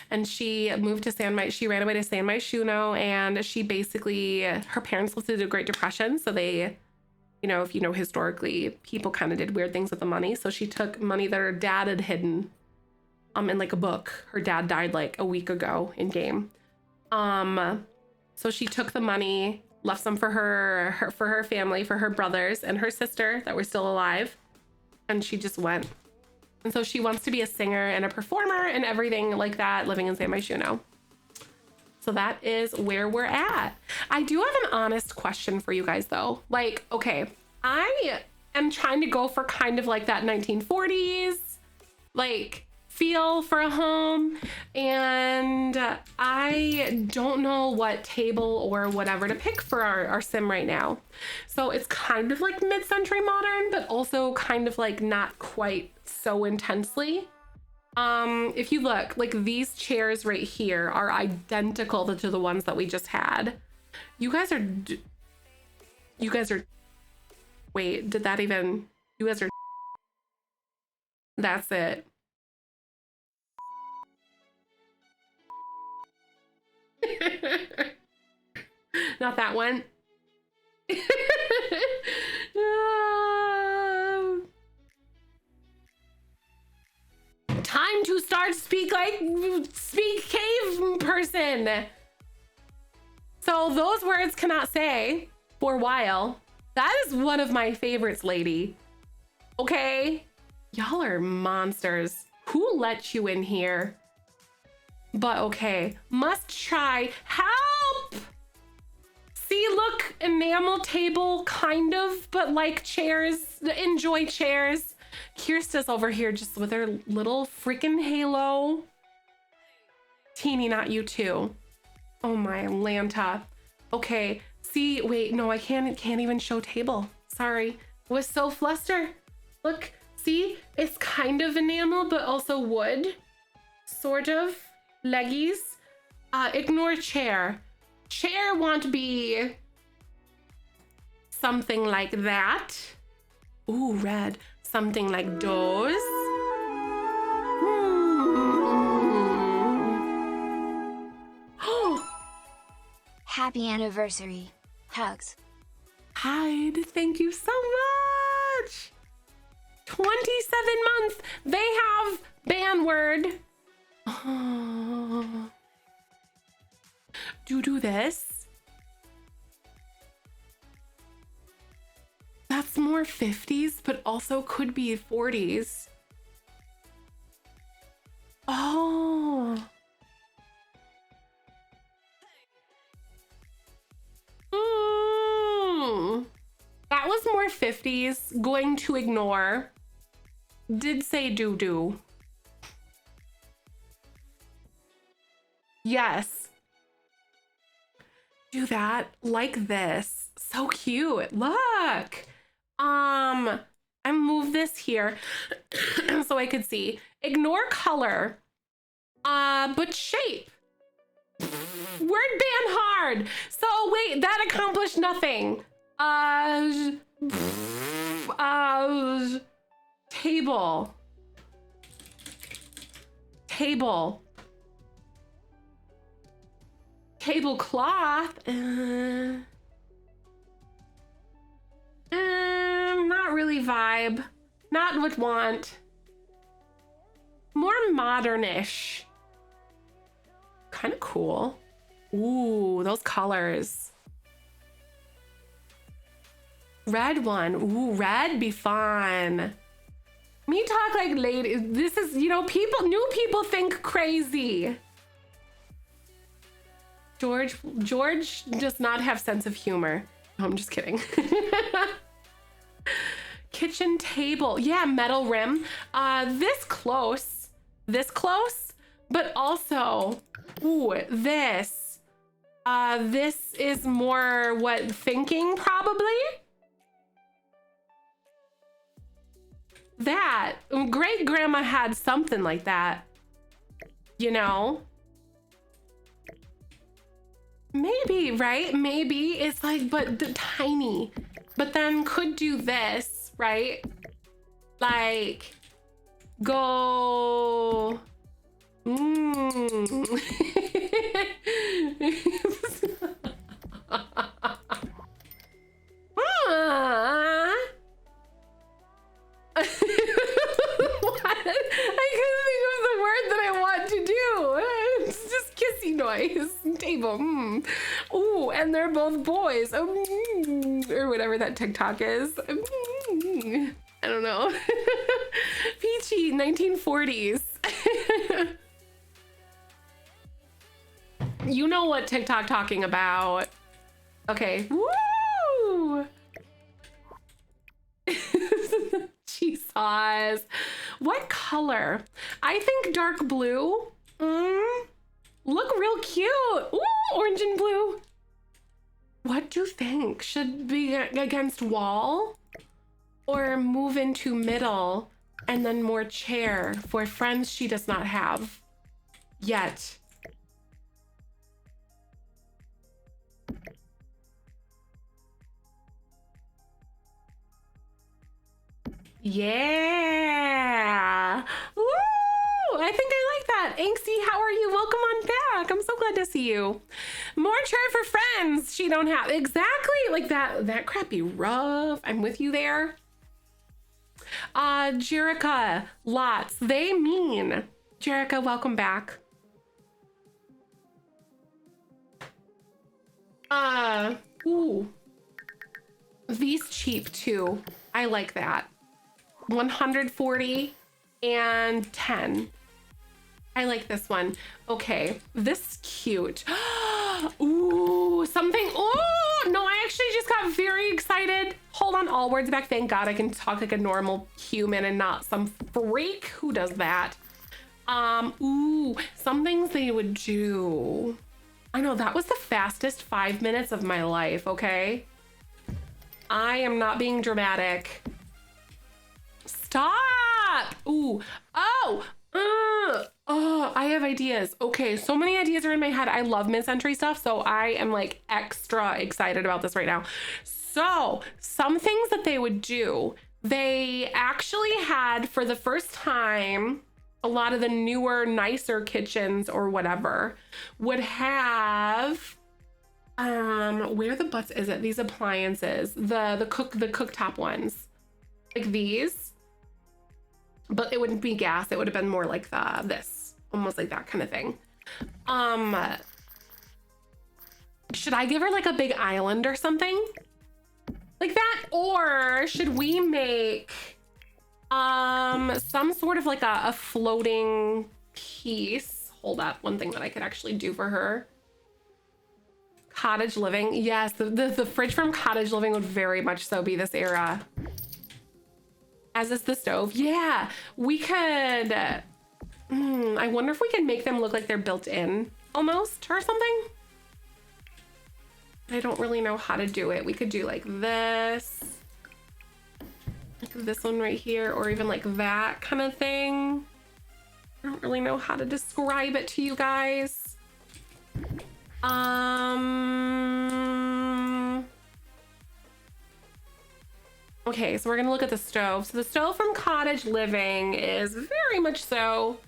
And she moved to she ran away to San Myshuno, and she basically, her parents lived through the Great Depression. So they, you know, if you know, historically, people kind of did weird things with the money. So she took money that her dad had hidden in like a book. Her dad died like a week ago in game. So she took the money, left some for her family, for her brothers and her sister that were still alive, and she just went. And so she wants to be a singer and a performer and everything like that, living in San Myshuno. So that is where we're at. I do have an honest question for you guys though. Like, okay, I am trying to go for kind of like that 1940s, like feel for a home, and I don't know what table or whatever to pick for our sim right now. So it's kind of like mid-century modern, but also kind of like not quite so intensely. If you look, like these chairs right here are identical to the ones that we just had. You guys are, wait, did that even, you guys are, that's it. Not that one. Time to start speak cave person. So those words cannot say for a while. That is one of my favorites, lady. Okay, y'all are monsters. Who let you in here? But okay, must try. Help! See, look, enamel table, kind of, but like chairs, enjoy chairs. Kirsta's over here just with her little freaking halo. Teeny, not you too. Oh my Lanta. Okay, see, wait, no, I can't even show table. Sorry, was so flustered. Look, see, it's kind of enamel, but also wood. Sort of. Leggies. Ignore chair. Chair won't be something like that. Ooh, red. Something like those. Oh. Happy anniversary. Hugs. Hide, thank you so much. 27 months. They have ban word. Oh. Do this. That's more 50s, but also could be 40s. Oh. That was more 50s. Going to ignore. Did say do. Yes. Do that like this. So cute. Look. I move this here so I could see. Ignore color. But shape. Word ban hard. So wait, that accomplished nothing. Table. Tablecloth. Not really vibe. Not what want. More modernish. Kind of cool. Ooh, those colors. Red one. Ooh, red be fun. Me talk like lady. This is, you know, new people think crazy. George does not have sense of humor. No, I'm just kidding. Kitchen table. Yeah, metal rim. This close, but also, ooh, this. This is more what thinking probably. That great grandma had something like that, you know. Maybe, right? Maybe it's like, but tiny, but then could do this, right? Like go. What? I couldn't think of the word that I want to do. It's just kissy noise. Table. Ooh, and they're both boys. Or whatever that TikTok is. I don't know. Peachy, 1940s. You know what TikTok talking about. Okay. Woo! Jesus. What color? I think dark blue. Look real cute. Ooh, orange and blue. What do you think? Should be against wall? Or move into middle and then more chair for friends she does not have yet. Yeah. Woo! I think I like that. Inksy, how are you? Welcome on back. I'm so glad to see you. More chair for friends she don't have. Exactly. Like that crap be rough. I'm with you there. Jerica, lots. They mean. Jerica, welcome back. Ooh. These cheap too. I like that. 140 and 10. I like this one. Okay, this cute. Ooh, something. Oh, no, I actually just got very excited. Hold hold on all words back. Thank God I can talk like a normal human and not some freak who does that. Ooh, some things they would do. I know that was the fastest 5 minutes of my life, okay? I am not being dramatic. Stop! Ooh, oh, I have ideas. Okay, so many ideas are in my head. I love mid-century stuff, so I am like extra excited about this right now. So, some things that they would do, they actually had for the first time, a lot of the newer, nicer kitchens or whatever would have, where the butts is it? These appliances, the cooktop ones, like these, but it wouldn't be gas. It would have been more like this, almost like that kind of thing. Should I give her like a big island or something like that? Or should we make some sort of like a floating piece? Hold up, one thing that I could actually do for her. Cottage living. Yes, the fridge from cottage living would very much so be this era. As is the stove. Yeah, we could, I wonder if we can make them look like they're built in almost or something. I don't really know how to do it. We could do like this. Like this one right here, or even like that kind of thing. I don't really know how to describe it to you guys. Okay, so we're gonna look at the stove. So the stove from cottage living is very much so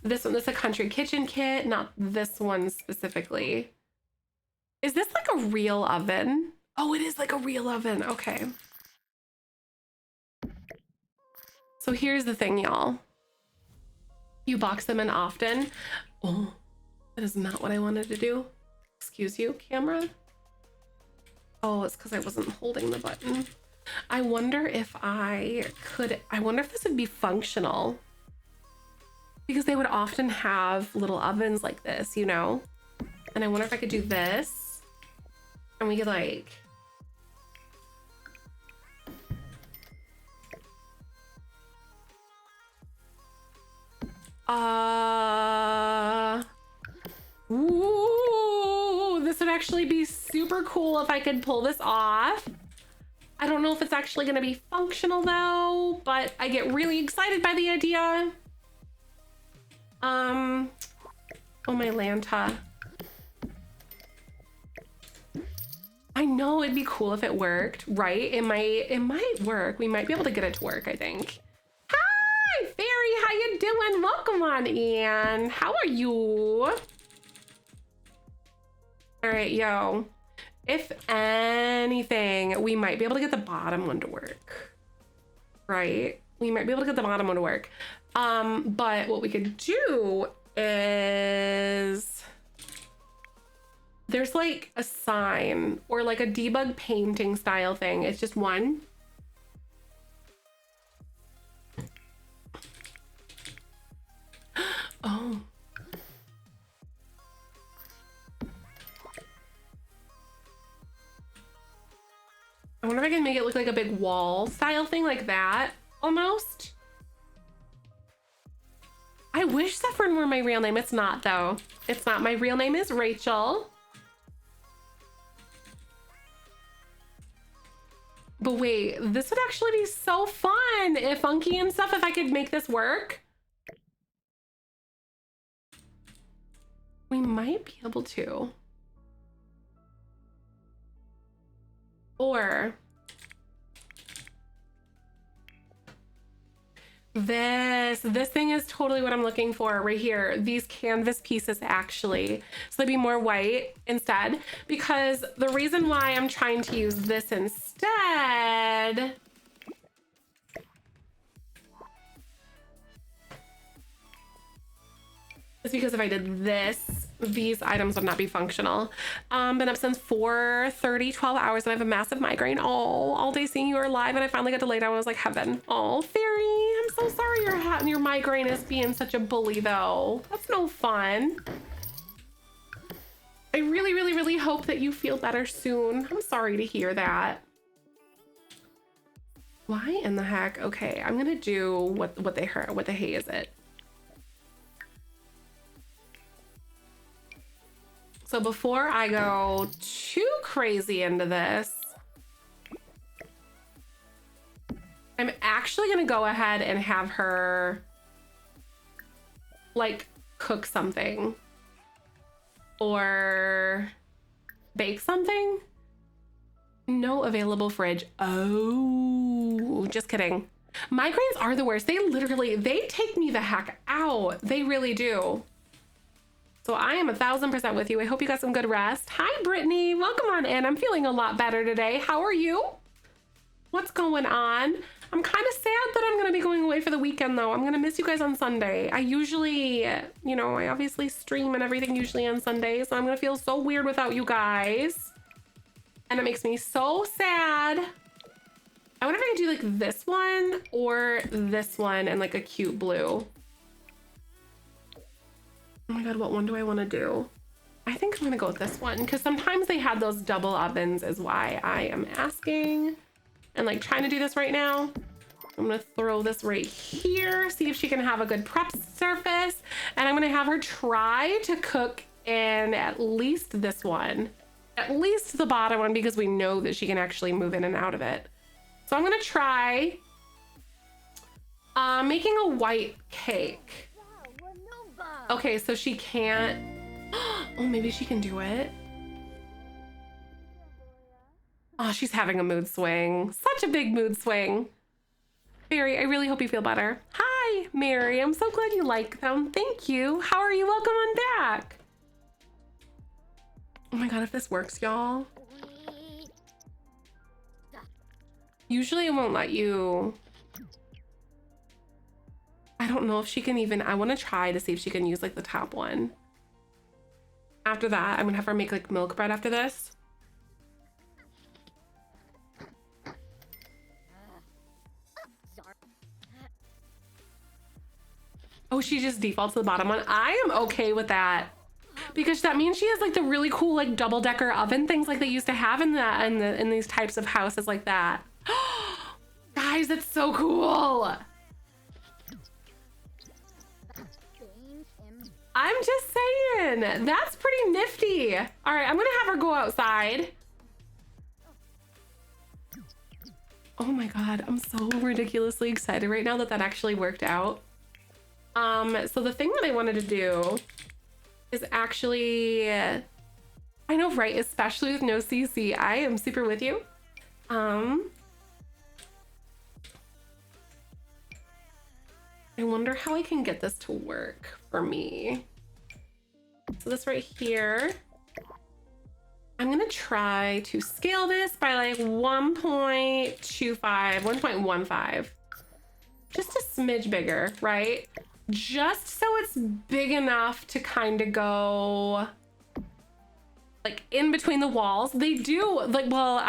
this one. This is a country kitchen kit, not this one specifically. Is this like a real oven? Oh, it is like a real oven. Okay. So here's the thing, y'all. You box them in often. Oh, that is not what I wanted to do. Excuse you, camera. Oh, it's because I wasn't holding the button. I wonder if I wonder if this would be functional. Because they would often have little ovens like this, you know? And I wonder if I could do this. And we could like, ooh, this would actually be super cool if I could pull this off. I don't know if it's actually gonna be functional though, but I get really excited by the idea. Oh my Lanta. I know it'd be cool if it worked, right? It might work. We might be able to get it to work, I think. Hi, Fairy, how you doing? Welcome on in. How are you? All right, yo. If anything, we might be able to get the bottom one to work, right? We might be able to get the bottom one to work. But what we could do is there's like a sign or like a debug painting style thing. It's just one. Oh. I wonder if I can make it look like a big wall style thing like that almost. I wish Zefrine were my real name. It's not though. It's not. My real name is Rachel. But wait, this would actually be so fun if funky and stuff if I could make this work. We might be able to. Or this thing is totally what I'm looking for right here. These canvas pieces actually. So they'd be more white instead, because the reason why I'm trying to use this instead is because if I did this, these items would not be functional. Been up since 4:30, 12 hours, and I have a massive migraine. Oh, all day seeing you are live, and I finally got to lay down. I was like, heaven. Oh, Fairy, I'm so sorry your migraine is being such a bully, though. That's no fun. I really, really, really hope that you feel better soon. I'm sorry to hear that. Why in the heck? Okay, I'm gonna do what the hey is it. So before I go too crazy into this, I'm actually gonna go ahead and have her like cook something or bake something. No available fridge. Oh, just kidding. Migraines are the worst. They take me the heck out. They really do. So I am 1000% with you. I hope you got some good rest. Hi, Brittany. Welcome on in. I'm feeling a lot better today. How are you? What's going on? I'm kind of sad that I'm going to be going away for the weekend, though. I'm going to miss you guys on Sunday. I usually, you know, I obviously stream and everything usually on Sunday, so I'm going to feel so weird without you guys. And it makes me so sad. I wonder if I could do like this one or this one and like a cute blue. Oh my God, what one do I want to do? I think I'm going to go with this one because sometimes they had those double ovens is why I am asking. And like trying to do this right now. I'm gonna throw this right here, see if she can have a good prep surface. And I'm gonna have her try to cook in at least this one. At least the bottom one because we know that she can actually move in and out of it. So I'm gonna try making a white cake. Okay, so she can't, oh, maybe she can do it. Oh, she's having a mood swing. Such a big mood swing. Mary, I really hope you feel better. Hi, Mary. I'm so glad you like them. Thank you. How are you? Welcome on back. Oh my God, if this works, y'all. Usually it won't let you. I don't know if she can even, I want to try to see if she can use like the top one. After that, I'm gonna have her make like milk bread after this. Oh, she just defaults to the bottom one. I am okay with that because that means she has like the really cool like double-decker oven things like they used to have in these types of houses like that. Guys, that's so cool. I'm just saying, that's pretty nifty. All right, I'm gonna have her go outside. Oh my God, I'm so ridiculously excited right now that that actually worked out. So the thing that I wanted to do is actually, I know, right? Especially with no CC, I am super with you. I wonder how I can get this to work for me. So this right here, I'm gonna try to scale this by like 1.25, 1.15, just a smidge bigger, right? Just so it's big enough to kind of go like in between the walls. They do like, well,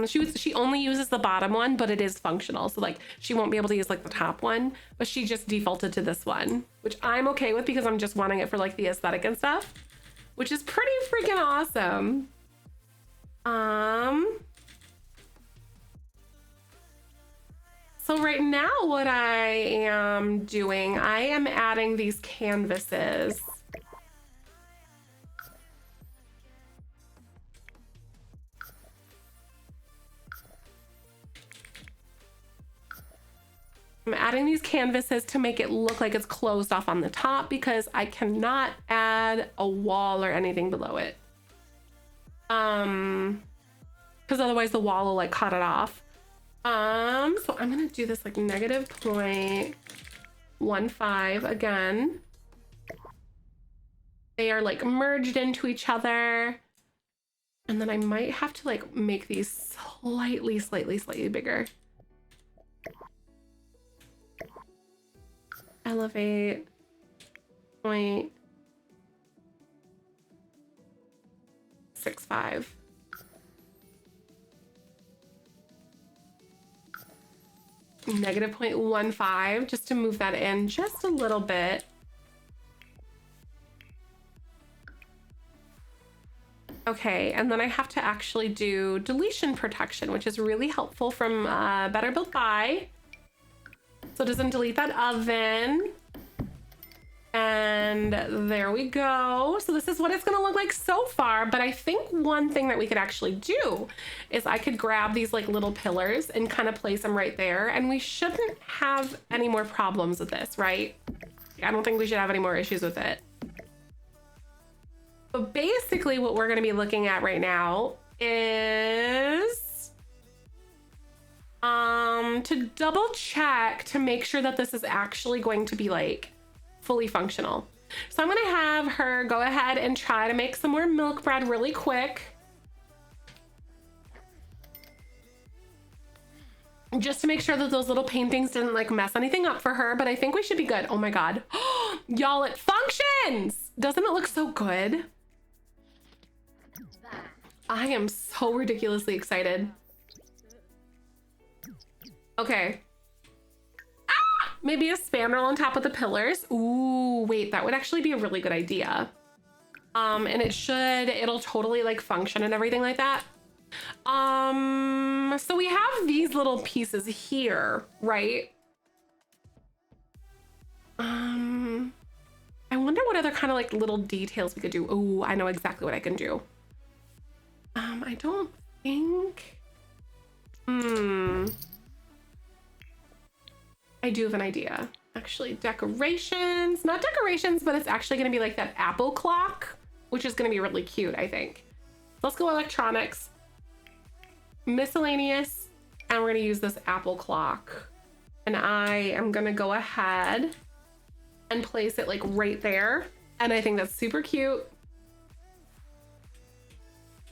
she only uses the bottom one, but it is functional. So like she won't be able to use like the top one, but she just defaulted to this one, which I'm okay with because I'm just wanting it for like the aesthetic and stuff, which is pretty freaking awesome. So right now what I am doing, I am adding these canvases. I'm adding these canvases to make it look like it's closed off on the top because I cannot add a wall or anything below it. Because otherwise the wall will like cut it off. So I'm gonna do this like -0.15 again. They are like merged into each other. And then I might have to like make these slightly bigger. Elevate 0.65. -0.15 just to move that in just a little bit. Okay, and then I have to actually do deletion protection, which is really helpful from Better Built By. So it doesn't delete that oven. And there we go. So this is what it's gonna look like so far. But I think one thing that we could actually do is I could grab these like little pillars and kind of place them right there. And we shouldn't have any more problems with this, right? I don't think we should have any more issues with it. But basically what we're gonna be looking at right now is to double check to make sure that this is actually going to be like fully functional. So I'm gonna have her go ahead and try to make some more milk bread really quick. Just to make sure that those little paintings didn't like mess anything up for her, but I think we should be good. Oh my God. Y'all, it functions! Doesn't it look so good? I am so ridiculously excited. Okay. Ah! Maybe a spandrel on top of the pillars. Ooh, wait, that would actually be a really good idea. And it'll totally like function and everything like that. So we have these little pieces here, right? I wonder what other kind of like little details we could do. Oh, I know exactly what I can do. I don't think, I do have an idea. Actually, decorations, not decorations, but it's actually gonna be like that apple clock, which is gonna be really cute, I think. Let's go electronics, miscellaneous, and we're gonna use this apple clock. And I am gonna go ahead and place it like right there. And I think that's super cute.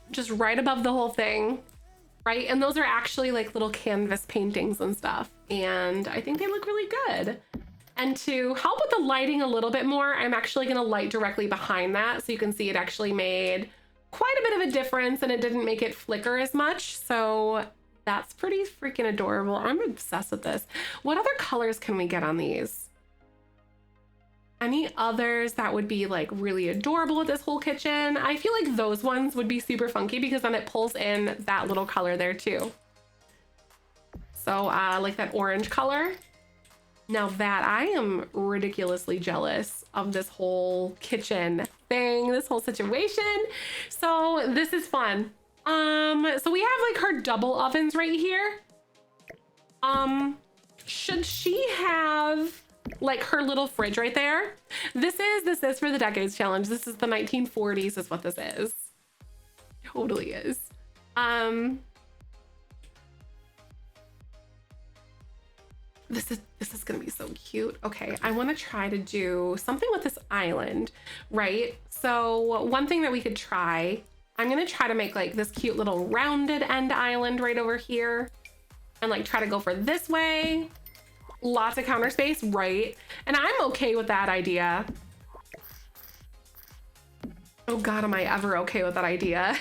Just right above the whole thing, right? And those are actually like little canvas paintings and stuff. And I think they look really good. And to help with the lighting a little bit more, I'm actually gonna light directly behind that. So you can see it actually made quite a bit of a difference and it didn't make it flicker as much. So that's pretty freaking adorable. I'm obsessed with this. What other colors can we get on these? Any others that would be like really adorable with this whole kitchen? I feel like those ones would be super funky because then it pulls in that little color there too. So like that orange color. Now that I am ridiculously jealous of this whole kitchen thing, this whole situation. So this is fun. So we have like her double ovens right here. Should she have like her little fridge right there? This is for the decades challenge. This is the 1940s is what this is. Totally is. This is gonna be so cute. Okay, I want to try to do something with this island, right? So one thing that we could try, I'm gonna try to make like this cute little rounded end island right over here and like try to go for this way. Lots of counter space, right? And I'm okay with that idea. Oh God, am I ever okay with that idea?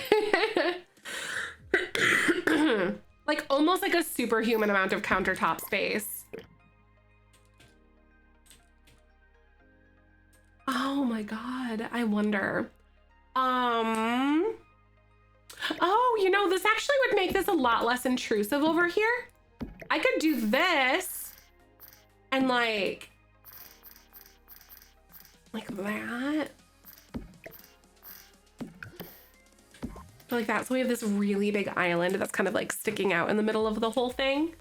Like almost like a superhuman amount of countertop space. Oh my God, I wonder. Oh, you know, this actually would make this a lot less intrusive over here. I could do this and like that. Like that. So we have this really big island that's kind of like sticking out in the middle of the whole thing.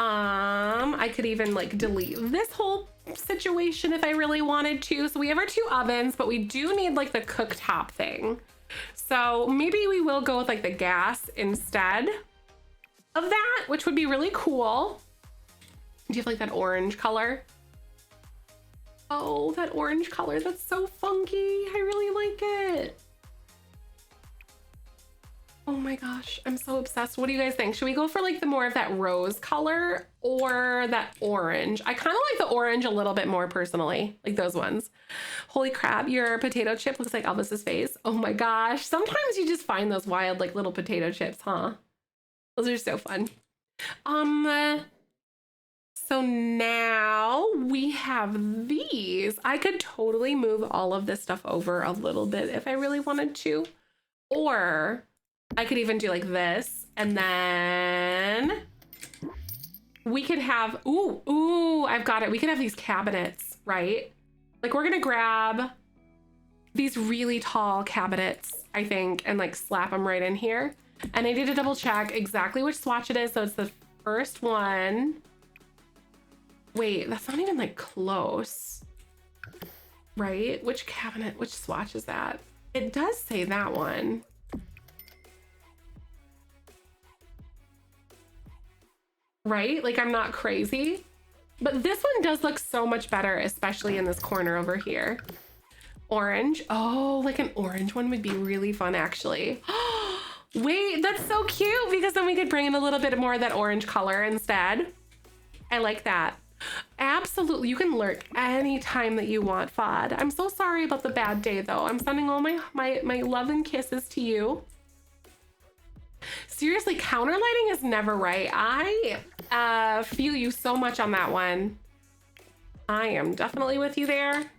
I could even like delete this whole situation if I really wanted to. So we have our two ovens, but we do need like the cooktop thing. So maybe we will go with like the gas instead of that, which would be really cool. Do you have like that orange color? Oh, that orange color, that's so funky. I really like it. Oh my gosh, I'm so obsessed. What do you guys think? Should we go for like the more of that rose color or that orange? I kind of like the orange a little bit more personally, like those ones. Holy crap, your potato chip looks like Elvis's face. Oh my gosh, sometimes you just find those wild like little potato chips, huh? Those are so fun. So now we have these. I could totally move all of this stuff over a little bit if I really wanted to. Or I could even do like this, and then we could have, ooh, I've got it. We could have these cabinets, right? Like we're gonna grab these really tall cabinets, I think, and like slap them right in here. And I need to double check exactly which swatch it is. So it's the first one. Wait, that's not even like close, right? Which cabinet, which swatch is that? It does say that one. Right? Like I'm not crazy, but this one does look so much better, especially in this corner over here. Orange. Oh, like an orange one would be really fun actually. Wait, that's so cute because then we could bring in a little bit more of that orange color instead. I like that. Absolutely. You can lurk anytime that you want, VOD. I'm so sorry about the bad day though. I'm sending all my love and kisses to you. Seriously, counter lighting is never right. I feel you so much on that one. I am definitely with you there.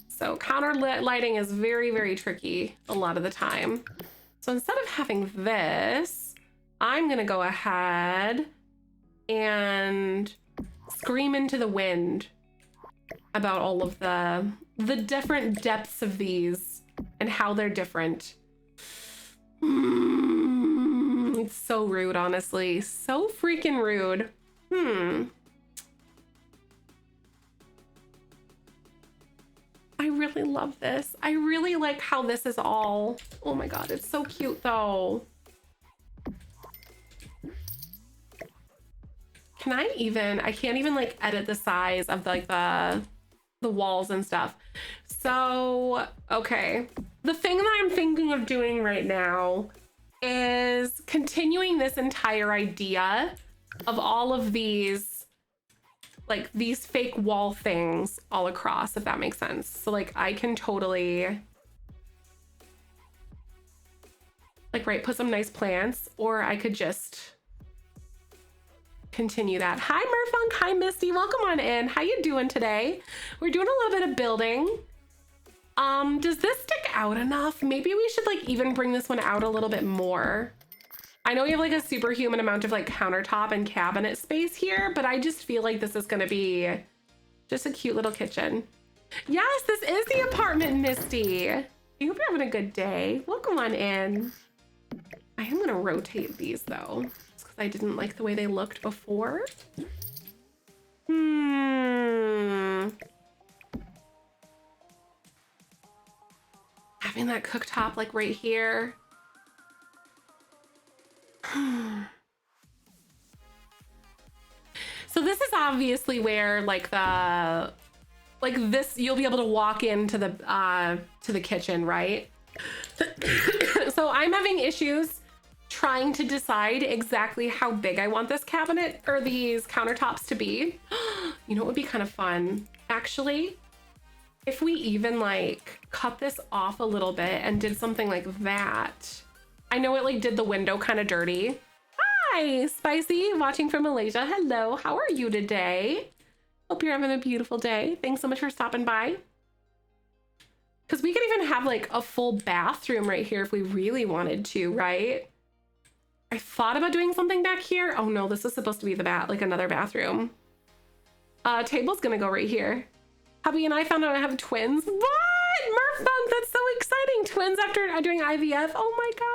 So counter lighting is very, very tricky a lot of the time. So instead of having this, I'm gonna go ahead and scream into the wind about all of the different depths of these and how they're different. It's so rude, honestly. So freaking rude. I really love this. I really like how this is all, oh my God, it's so cute though. Can I can't even like edit the size of like the walls and stuff. So, okay. The thing that I'm thinking of doing right now is continuing this entire idea of all of these, like these fake wall things all across, if that makes sense. So like I can totally like, right, put some nice plants, or I could just continue that. Hi Merfunk, hi Misty, welcome on in. How you doing today? We're doing a little bit of building. Does this stick out enough? Maybe we should like even bring this one out a little bit more. I know we have like a superhuman amount of like countertop and cabinet space here, but I just feel like this is gonna be just a cute little kitchen. Yes, this is the apartment, Misty. I hope you're having a good day. Welcome on in. I am gonna rotate these though, just because I didn't like the way they looked before. Having that cooktop like right here. So this is obviously where like this, you'll be able to walk into the kitchen, right? So I'm having issues trying to decide exactly how big I want this cabinet or these countertops to be. You know what would be kind of fun? Actually, if we even like cut this off a little bit and did something like that. I know it like did the window kind of dirty. Hi, Spicy, watching from Malaysia. Hello, how are you today? Hope you're having a beautiful day. Thanks so much for stopping by. Because we could even have like a full bathroom right here if we really wanted to, right? I thought about doing something back here. Oh no, this is supposed to be the like another bathroom. Table's gonna go right here. Hubby and I found out I have twins. What? Murfunk, that's so exciting. Twins after doing IVF. Oh my God.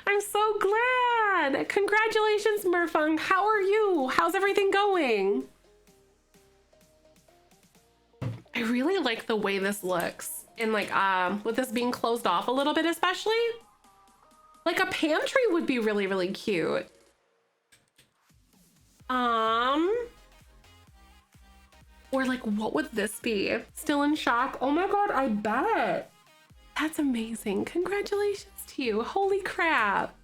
I'm so glad. Congratulations, Murfunk. How are you? How's everything going? I really like the way this looks. And like, with this being closed off a little bit, especially. Like a pantry would be really, really cute. Or like, what would this be? Still in shock? Oh my God, I bet. That's amazing. Congratulations to you. Holy crap.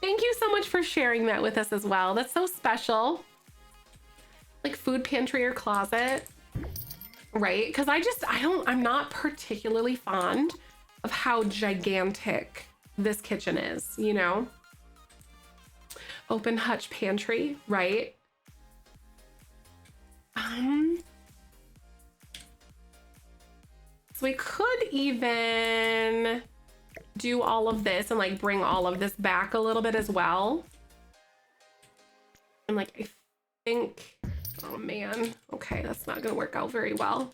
Thank you so much for sharing that with us as well. That's so special. Like food pantry or closet, right? Because I'm not particularly fond of how gigantic this kitchen is, you know? Open hutch pantry, right? So we could even do all of this and like bring all of this back a little bit as well. And like, I think, oh man, okay, that's not gonna work out very well.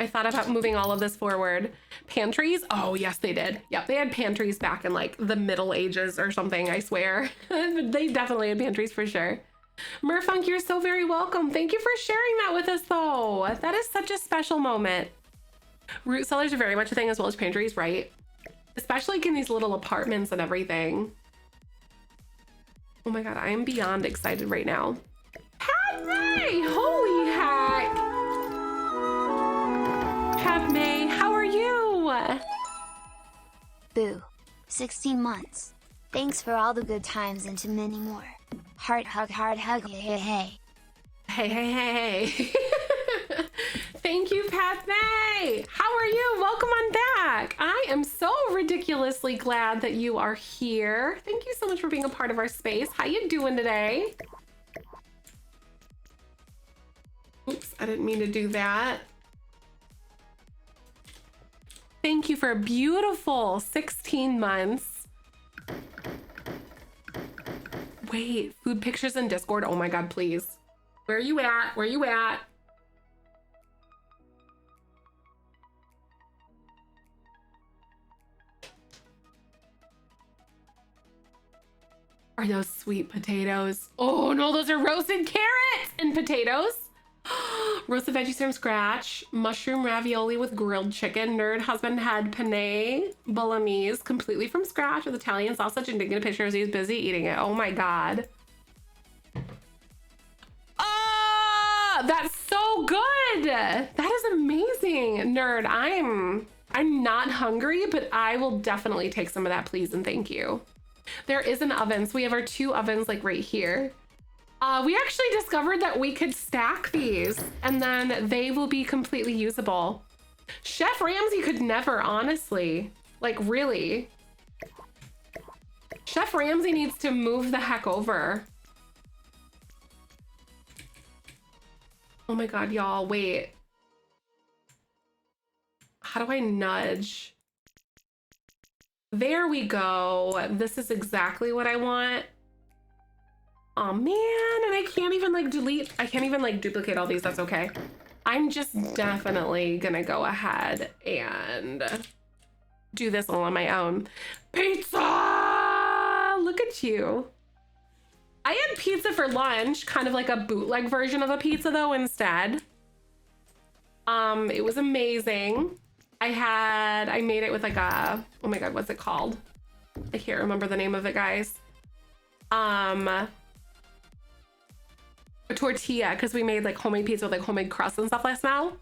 I thought about moving all of this forward. Pantries? Oh, yes, they did. Yep, they had pantries back in like the Middle Ages or something, I swear. They definitely had pantries for sure. Merfunk, you're so very welcome. Thank you for sharing that with us, though. That is such a special moment. Root cellars are very much a thing, as well as pantries, right? Especially like in these little apartments and everything. Oh my God, I am beyond excited right now. Padme! Holy heck! Padme, how are you? Boo. 16 months. Thanks for all the good times and to many more. Heart hug, hey, hey, hey. Hey, hey, hey. Thank you, Padme. How are you? Welcome on back. I am so ridiculously glad that you are here. Thank you so much for being a part of our space. How you doing today? Oops, I didn't mean to do that. Thank you for a beautiful 16 months. Wait, food pictures in Discord. Oh my God, please. Where are you at? Where are you at? Are those sweet potatoes? Oh no, those are roasted carrots and potatoes. Roasted veggies from scratch, mushroom ravioli with grilled chicken, nerd husband had penne bolognese completely from scratch with Italian sausage and taking pictures. He was busy eating it. Oh my God. Ah, that's so good. That is amazing. Nerd, I'm not hungry, but I will definitely take some of that, please and thank you. There is an oven, so we have our 2 ovens like right here. We actually discovered that we could stack these and then they will be completely usable. Chef Ramsay could never, honestly. Like, really. Chef Ramsay needs to move the heck over. Oh my God, y'all, wait. How do I nudge? There we go. This is exactly what I want. Oh man, and I can't even like delete, I can't even like duplicate all these, that's okay. I'm just definitely gonna go ahead and do this all on my own. Pizza! Look at you. I had pizza for lunch, kind of like a bootleg version of a pizza though instead. It was amazing. I made it with like a, oh my God, what's it called? I can't remember the name of it, guys. A tortilla, because we made like homemade pizza with like homemade crust and stuff last now.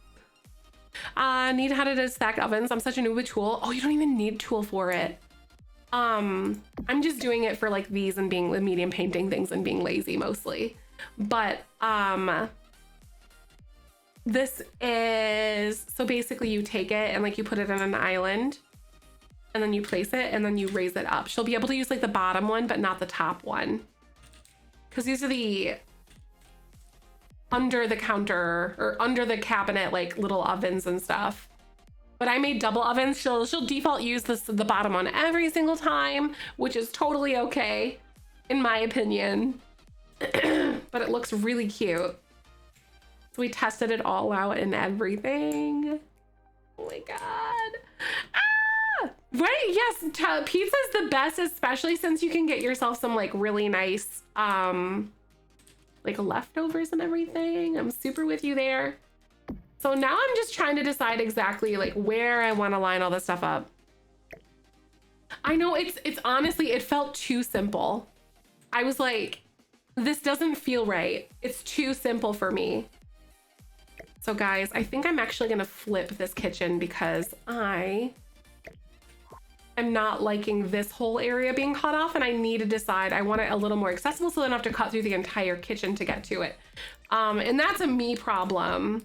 Need how to stack ovens. I'm such a noob with tool. Oh, you don't even need tool for it. I'm just doing it for like these and being with medium painting things and being lazy mostly. But this is, so basically you take it and like you put it on an island and then you place it and then you raise it up. She'll be able to use like the bottom one, but not the top one. Because these are the under the counter or under the cabinet, like little ovens and stuff. But I made double ovens. She'll default use the bottom one every single time, which is totally okay, in my opinion. But it looks really cute. So we tested it all out and everything. Oh my God. Ah! Right, yes, pizza's the best, especially since you can get yourself some like really nice, like leftovers and everything. I'm super with you there. So now I'm just trying to decide exactly like where I want to line all this stuff up. I know it's honestly, it felt too simple. I was like, this doesn't feel right. It's too simple for me. So guys, I think I'm actually gonna flip this kitchen because I am not liking this whole area being cut off and I need to decide, I want it a little more accessible so I don't have to cut through the entire kitchen to get to it. And that's a me problem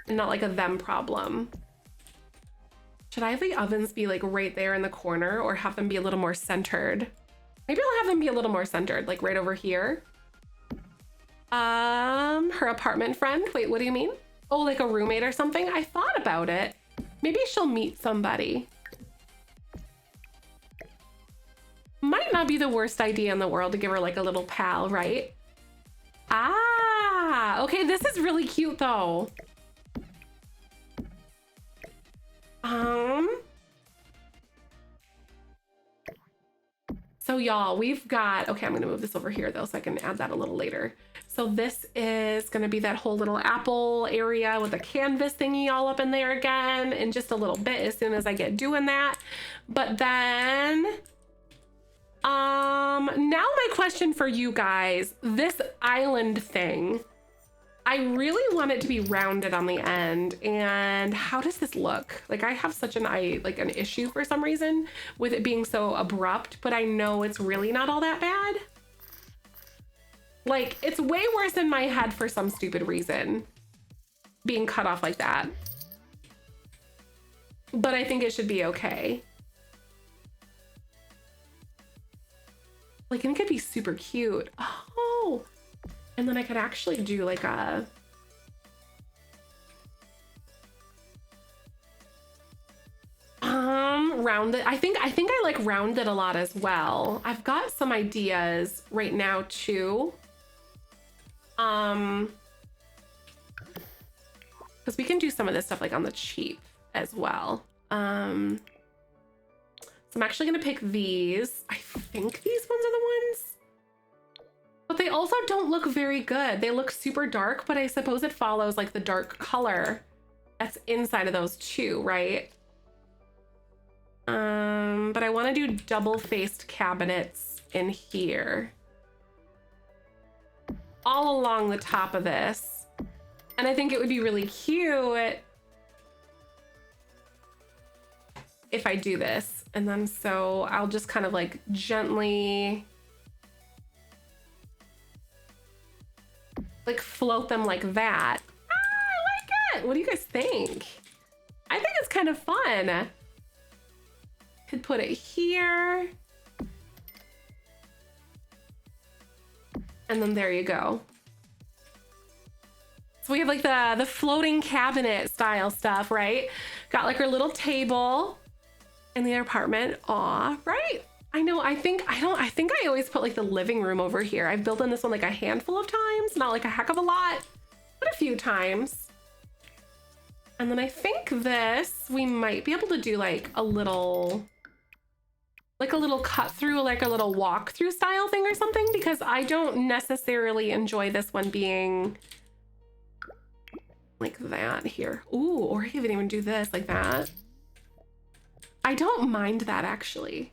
and not like a them problem. Should I have the ovens be like right there in the corner or have them be a little more centered? Maybe I'll have them be a little more centered, like right over here. Her apartment friend. Wait, what do you mean? Oh, like a roommate or something? I thought about it. Maybe she'll meet somebody. Might not be the worst idea in the world to give her like a little pal, right? Ah, okay, this is really cute though. So y'all, we've got, okay, I'm gonna move this over here though so I can add that a little later. So this is gonna be that whole little apple area with the canvas thingy all up in there again in just a little bit as soon as I get doing that. But then, now my question for you guys, this island thing, I really want it to be rounded on the end. And how does this look? Like I have such an issue for some reason with it being so abrupt, but I know it's really not all that bad. Like it's way worse in my head for some stupid reason being cut off like that. But I think it should be okay. Like, and it could be super cute. Oh, and then I could actually do like a rounded. I think I like rounded a lot as well. I've got some ideas right now too. Because we can do some of this stuff like on the cheap as well. So I'm actually gonna pick these. I think these ones are the ones. But they also don't look very good. They look super dark, but I suppose it follows like the dark color that's inside of those too, right? But I want to do double-faced cabinets in here. All along the top of this. And I think it would be really cute if I do this. And then so I'll just kind of like gently like float them like that. Ah, I like it. What do you guys think? I think it's kind of fun. Could put it here. And then there you go. So we have like the floating cabinet style stuff, right? Got like our little table in the apartment. Aw, right? I know, I think I always put like the living room over here. I've built in this one like a handful of times, not like a heck of a lot, but a few times. And then I think this, we might be able to do like a little cut through, like a little walk through style thing or something, because I don't necessarily enjoy this one being like that here. Ooh, or I can even do this like that. I don't mind that actually.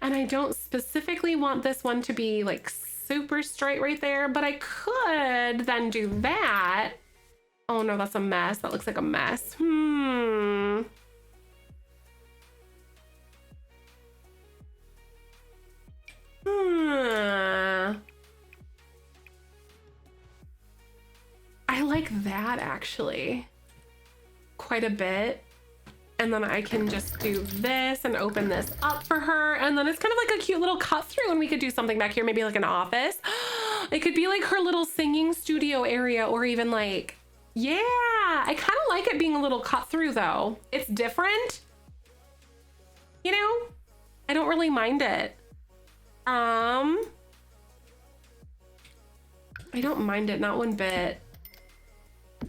And I don't specifically want this one to be like super straight right there, but I could then do that. Oh no, that's a mess. That looks like a mess. I like that actually quite a bit. And then I can just do this and open this up for her. And then it's kind of like a cute little cut through, and we could do something back here, maybe like an office. It could be like her little singing studio area, or even like, yeah, I kind of like it being a little cut through though. It's different, you know? I don't really mind it. I don't mind it, not one bit.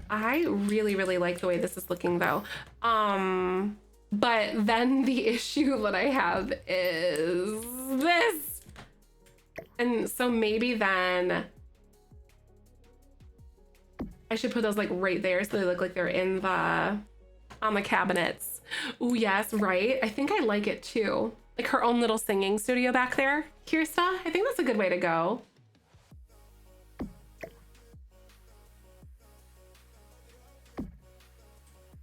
I really, really like the way this is looking though. But then the issue that I have is this. And so maybe then I should put those like right there so they look like they're in the, on the cabinets. Ooh, yes, right? I think I like it too. Like her own little singing studio back there. Kirsta, I think that's a good way to go.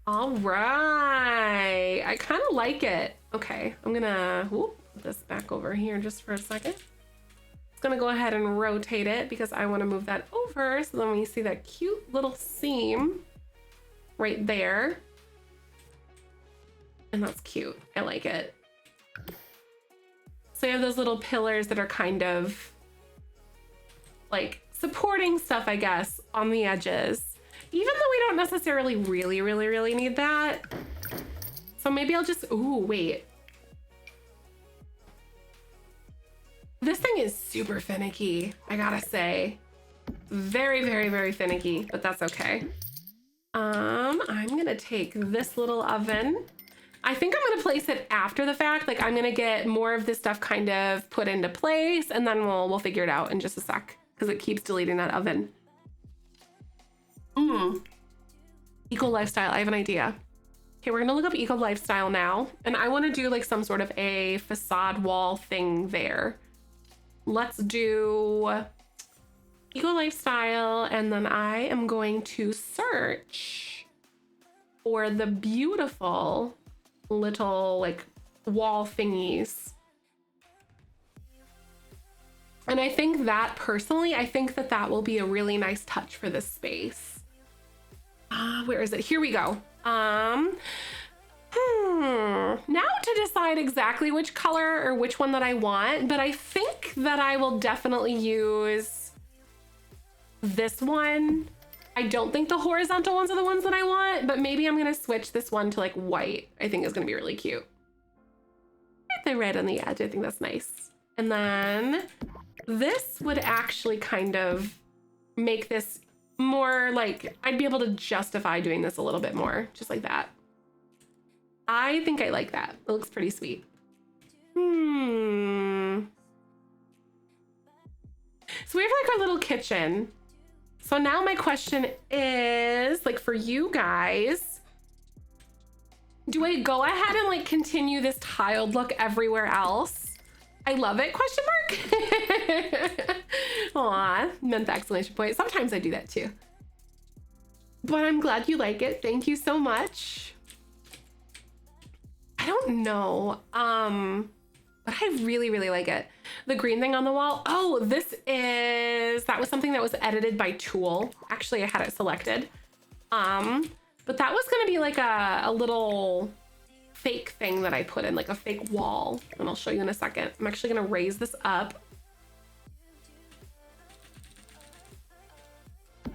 All right, I kind of like it. Okay, I'm gonna put this back over here just for a second. It's gonna go ahead and rotate it because I want to move that over, so then we see that cute little seam right there. And that's cute, I like it. So you have those little pillars that are kind of like supporting stuff, I guess, on the edges, even though we don't necessarily really need that. So maybe I'll just, ooh, wait. This thing is super finicky, I gotta say. Very finicky, but that's okay. I'm gonna take this little oven. I think I'm gonna place it after the fact. Like I'm gonna get more of this stuff kind of put into place and then we'll figure it out in just a sec because it keeps deleting that oven. Eco lifestyle, I have an idea. Okay, we're gonna look up eco lifestyle now. And I wanna do like some sort of a facade wall thing there. Let's do eco lifestyle, and then I am going to search for the beautiful little like wall thingies. And I think that personally, I think that that will be a really nice touch for this space. Where is it? Here we go. Now to decide exactly which color or which one that I want, but I think that I will definitely use this one. I don't think the horizontal ones are the ones that I want, but maybe I'm gonna switch this one to like white. I think it's gonna be really cute. The red on the edge, I think that's nice. And then this would actually kind of make this more like, I'd be able to justify doing this a little bit more, just like that. I think I like that. It looks pretty sweet. So we have like our little kitchen. So now my question is, like for you guys, do I go ahead and like continue this tiled look everywhere else? I love it, question mark. Aw, meant the exclamation point. Sometimes I do that too. But I'm glad you like it. Thank you so much. I don't know, but I really like it. The green thing on the wall. Oh, that was something that was edited by Tool. Actually, I had it selected. But that was gonna be like a little fake thing that I put in, like a fake wall. And I'll show you in a second. I'm actually gonna raise this up. I'm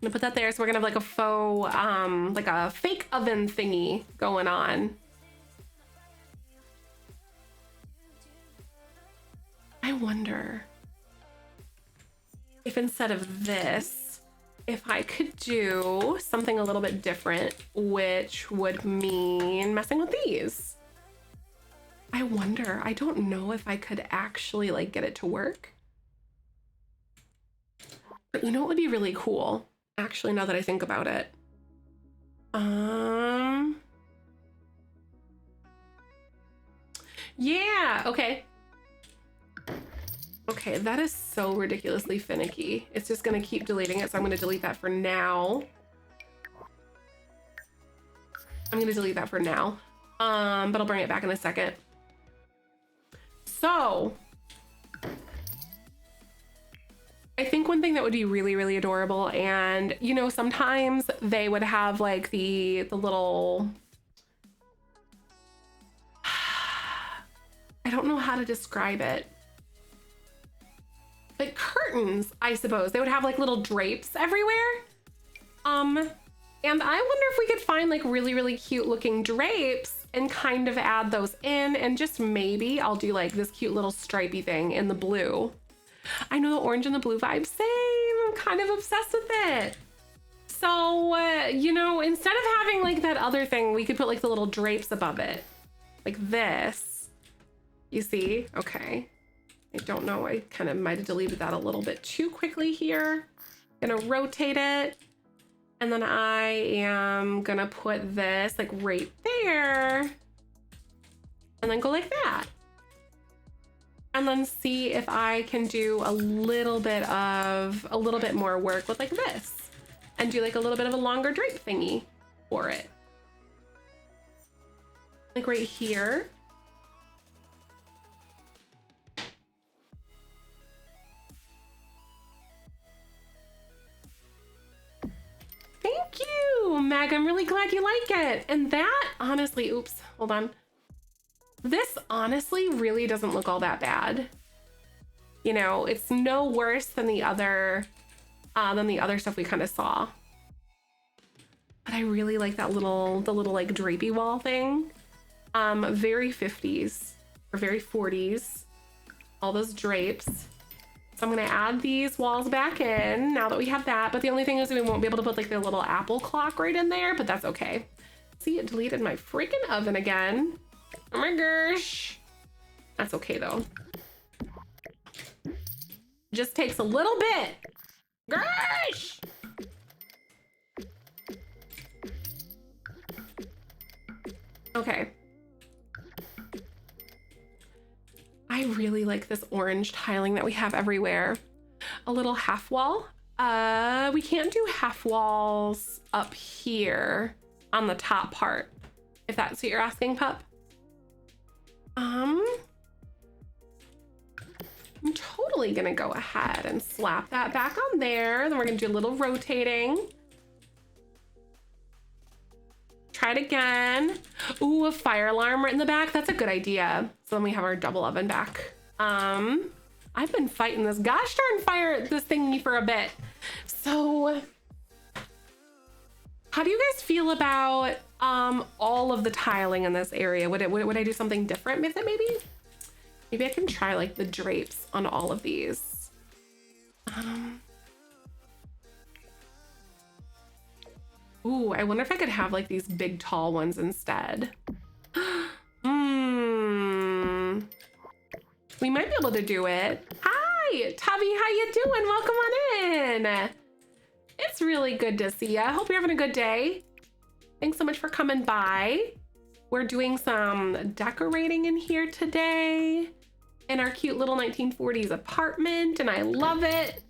gonna put that there. So we're gonna have like a faux, like a fake oven thingy going on. I wonder if instead of this, if I could do something a little bit different, which would mean messing with these. I wonder, I don't know if I could actually like get it to work. But you know what would be really cool? Actually, now that I think about it. Yeah, okay. Okay, that is so ridiculously finicky. It's just gonna keep deleting it, so I'm gonna delete that for now. I'm gonna delete that for now, but I'll bring it back in a second. So, I think one thing that would be really adorable, and you know, sometimes they would have like the little, I don't know how to describe it. Like curtains, I suppose. They would have like little drapes everywhere. And I wonder if we could find like really cute looking drapes and kind of add those in, and just maybe I'll do like this cute little stripey thing in the blue. I know the orange and the blue vibe, same. I'm kind of obsessed with it. So, you know, instead of having like that other thing, we could put like the little drapes above it. Like this. You see? Okay. I don't know, I kind of might have deleted that a little bit too quickly here. Gonna rotate it. And then I am gonna put this like right there. And then go like that. And then see if I can do a little bit more work with like this. And do like a little bit of a longer drape thingy for it. Like right here. Thank you, Meg. I'm really glad you like it. And that honestly, oops, hold on. This honestly really doesn't look all that bad. You know, it's no worse than the other stuff we kind of saw. But I really like that the little like drapey wall thing. Very 50s or very 40s. All those drapes. So I'm gonna add these walls back in now that we have that. But the only thing is we won't be able to put like the little Apple clock right in there, but that's okay. See, it deleted my freaking oven again. Oh my gosh. That's okay though. Just takes a little bit. Gosh. Okay. I really like this orange tiling that we have everywhere. A little half wall. We can't do half walls up here on the top part, if that's what you're asking, pup. I'm totally gonna go ahead and slap that back on there. Then we're gonna do a little rotating. Try it again. Ooh, a fire alarm right in the back. That's a good idea. So then we have our double oven back. I've been fighting this gosh darn this thingy for a bit. So how do you guys feel about all of the tiling in this area? Would I do something different with it maybe? Maybe I can try like the drapes on all of these. Ooh, I wonder if I could have like these big tall ones instead. We might be able to do it. Hi, Tavi, how you doing? Welcome on in. It's really good to see ya. Hope you're having a good day. Thanks so much for coming by. We're doing some decorating in here today in our cute little 1940s apartment, and I love it.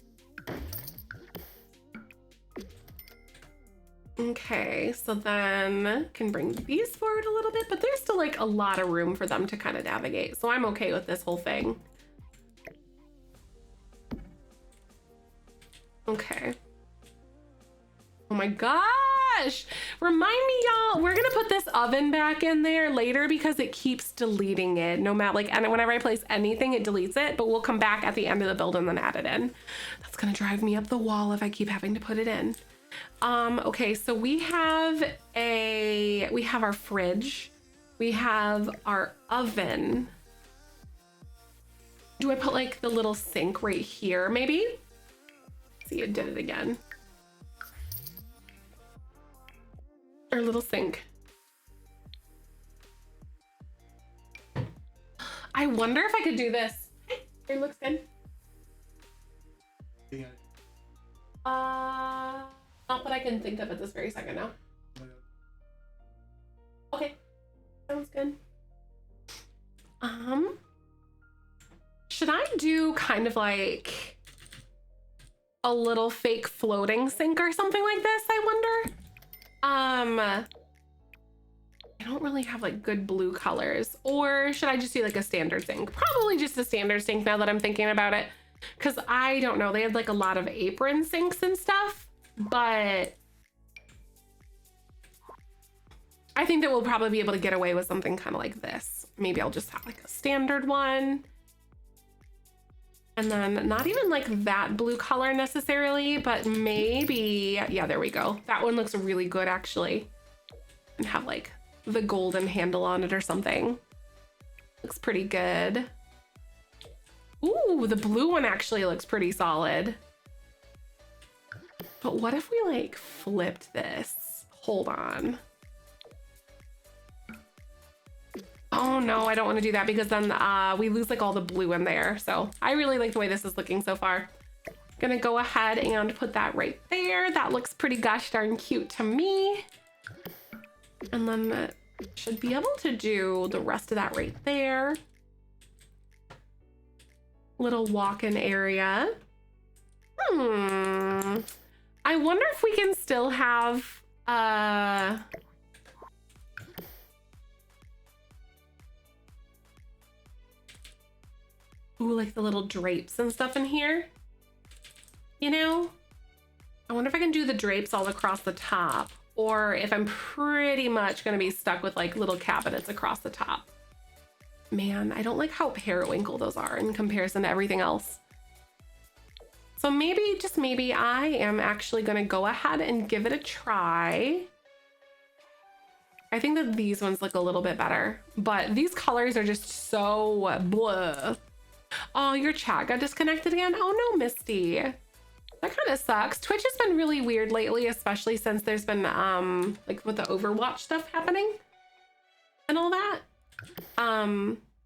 Okay, so then can bring these forward a little bit, but there's still like a lot of room for them to kind of navigate. So I'm okay with this whole thing. Okay. Oh my gosh. Remind me, y'all, we're gonna put this oven back in there later because it keeps deleting it. No matter, like, and whenever I place anything, it deletes it, but we'll come back at the end of the build and then add it in. That's gonna drive me up the wall if I keep having to put it in. Okay, so we have our fridge, we have our oven. Do I put like the little sink right here maybe? See, it did it again. Our little sink. I wonder if I could do this. It looks good. Not that I can think of at this very second now. Okay, sounds good. Should I do kind of like a little fake floating sink or something like this, I wonder? I don't really have like good blue colors, or should I just do like a standard sink? Probably just a standard sink now that I'm thinking about it, because I don't know, they had like a lot of apron sinks and stuff, but I think that we'll probably be able to get away with something kind of like this. Maybe I'll just have like a standard one. And then not even like that blue color necessarily, but maybe, yeah, there we go. That one looks really good actually. And have like the golden handle on it or something. Looks pretty good. Ooh, the blue one actually looks pretty solid. But what if we like flipped this? Hold on. Oh no, I don't want to do that because then we lose like all the blue in there. So I really like the way this is looking so far. Gonna go ahead and put that right there. That looks pretty gosh darn cute to me. And then should be able to do the rest of that right there. Little walk-in area. I wonder if we can still have ooh, like the little drapes and stuff in here. You know? I wonder if I can do the drapes all across the top, or if I'm pretty much gonna be stuck with like little cabinets across the top. Man, I don't like how periwinkle those are in comparison to everything else. So maybe, just maybe, I am actually gonna go ahead and give it a try. I think that these ones look a little bit better, but these colors are just so blah. Oh, your chat got disconnected again? Oh no, Misty. That kind of sucks. Twitch has been really weird lately, especially since there's been like with the Overwatch stuff happening and all that.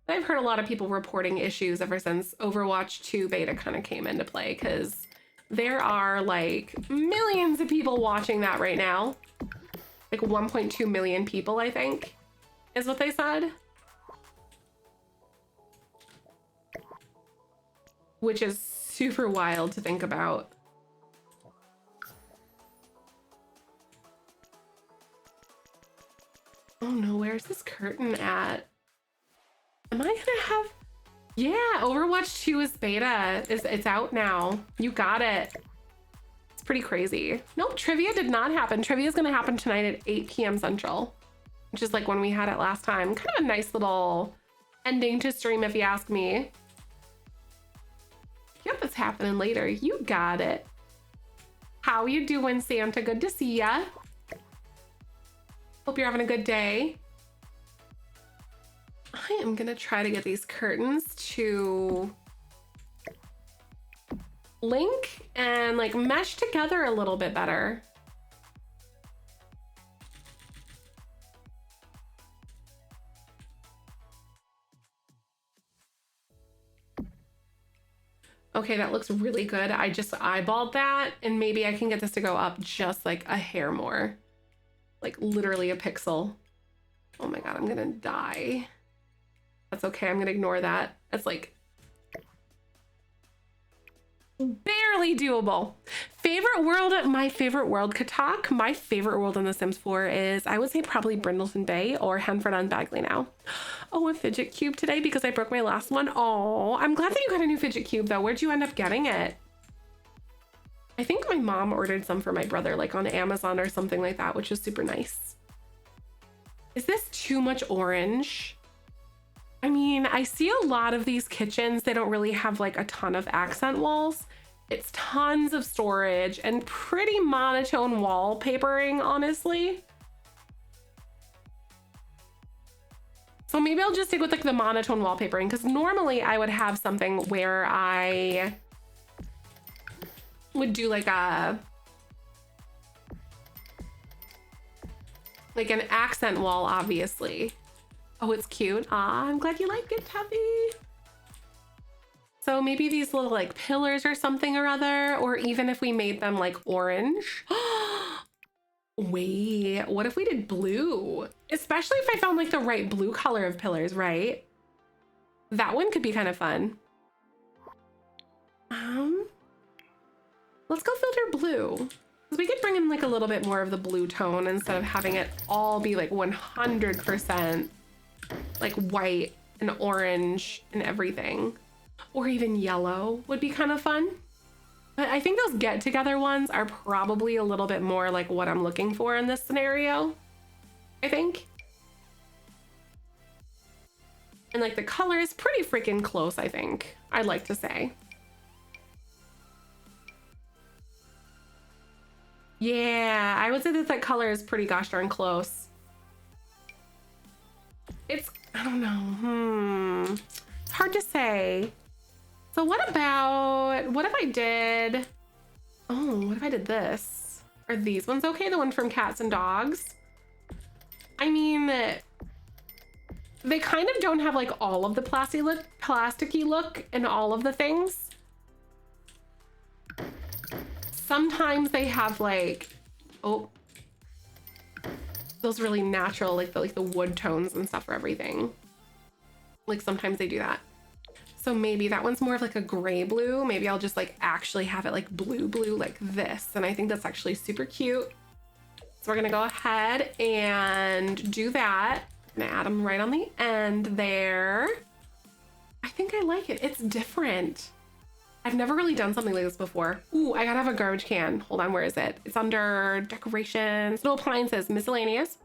I've heard a lot of people reporting issues ever since Overwatch 2 beta kind of came into play, because there are like millions of people watching that right now. Like 1.2 million people, I think, is what they said. Which is super wild to think about. Oh no, where's this curtain at? Am I gonna have... Yeah, Overwatch 2 is beta. It's out now. You got it. It's pretty crazy. Nope, trivia did not happen. Trivia is gonna happen tonight at 8 p.m. Central, which is like when we had it last time. Kind of a nice little ending to stream, if you ask me. Yep, it's happening later. You got it. How you doing, Santa? Good to see ya. Hope you're having a good day. I am gonna try to get these curtains to link and like mesh together a little bit better. Okay, that looks really good. I just eyeballed that, and maybe I can get this to go up just like a hair more. Like literally a pixel. Oh my God, I'm gonna die. That's okay, I'm gonna ignore that. That's like barely doable. Favorite world, my favorite world, Katak. My favorite world in The Sims 4 is, I would say probably Brindleton Bay or Henford on Bagley now. Oh, a fidget cube today because I broke my last one. Oh, I'm glad that you got a new fidget cube though. Where'd you end up getting it? I think my mom ordered some for my brother, like on Amazon or something like that, which was super nice. Is this too much orange? I mean, I see a lot of these kitchens, they don't really have like a ton of accent walls. It's tons of storage and pretty monotone wallpapering, honestly. So maybe I'll just stick with like the monotone wallpapering, because normally I would have something where I would do like an accent wall, obviously. Oh, it's cute. Ah, I'm glad you like it, Tuffy. So maybe these little like pillars or something or other, or even if we made them like orange. Wait, what if we did blue? Especially if I found like the right blue color of pillars, right? That one could be kind of fun. Let's go filter blue. Because we could bring in like a little bit more of the blue tone instead of having it all be like 100% like white and orange and everything. Or even yellow would be kind of fun. But I think those get together ones are probably a little bit more like what I'm looking for in this scenario, I think. And like the color is pretty freaking close, I think, I'd like to say. Yeah, I would say that that color is pretty gosh darn close. It's, I don't know, it's hard to say. So what if I did, what if I did this? Are these ones okay? The one from cats and dogs? I mean, they kind of don't have like all of the plasticky look and all of the things. Sometimes they have like, those really natural, like the wood tones and stuff for everything. Like sometimes they do that. So maybe that one's more of like a gray blue. Maybe I'll just like actually have it like blue like this. And I think that's actually super cute. So we're gonna go ahead and do that. I'm gonna add them right on the end there. I think I like it. It's different. I've never really done something like this before. Ooh, I gotta have a garbage can. Hold on, where is it? It's under decorations, no appliances, miscellaneous.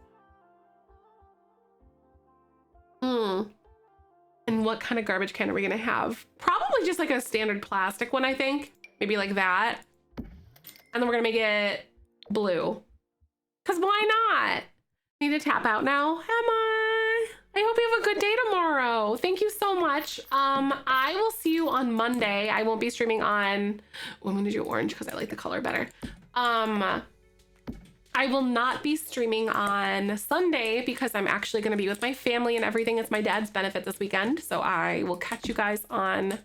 And what kind of garbage can are we gonna have? Probably just like a standard plastic one, I think. maybe like that. And then we're gonna make it blue. Cause why not? Need to tap out now. Emma, I hope you have a good day tomorrow. Thank you so much. I will see you on Monday. I won't be streaming on, well, I'm gonna do orange because I like the color better. I will not be streaming on Sunday because I'm actually gonna be with my family and everything. It's my dad's benefit this weekend. So I will catch you guys on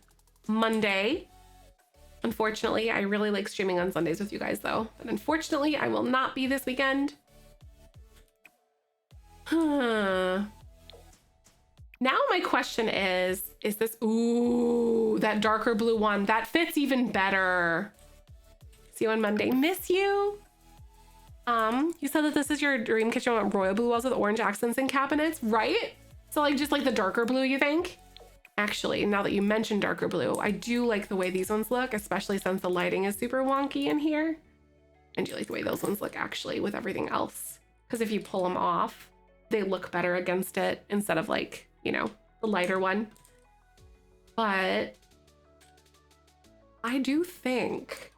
Monday. Unfortunately, I really like streaming on Sundays with you guys though. But unfortunately, I will not be this weekend. Now my question is this, ooh, that darker blue one, that fits even better. See you on Monday. Miss you. You said that this is your dream kitchen with royal blue walls with orange accents and cabinets, right? So like just like the darker blue, you think? Actually, now that you mentioned darker blue, I do like the way these ones look, especially since the lighting is super wonky in here. And do you like the way those ones look actually with everything else? Because if you pull them off, they look better against it instead of like, you know, the lighter one. But I do think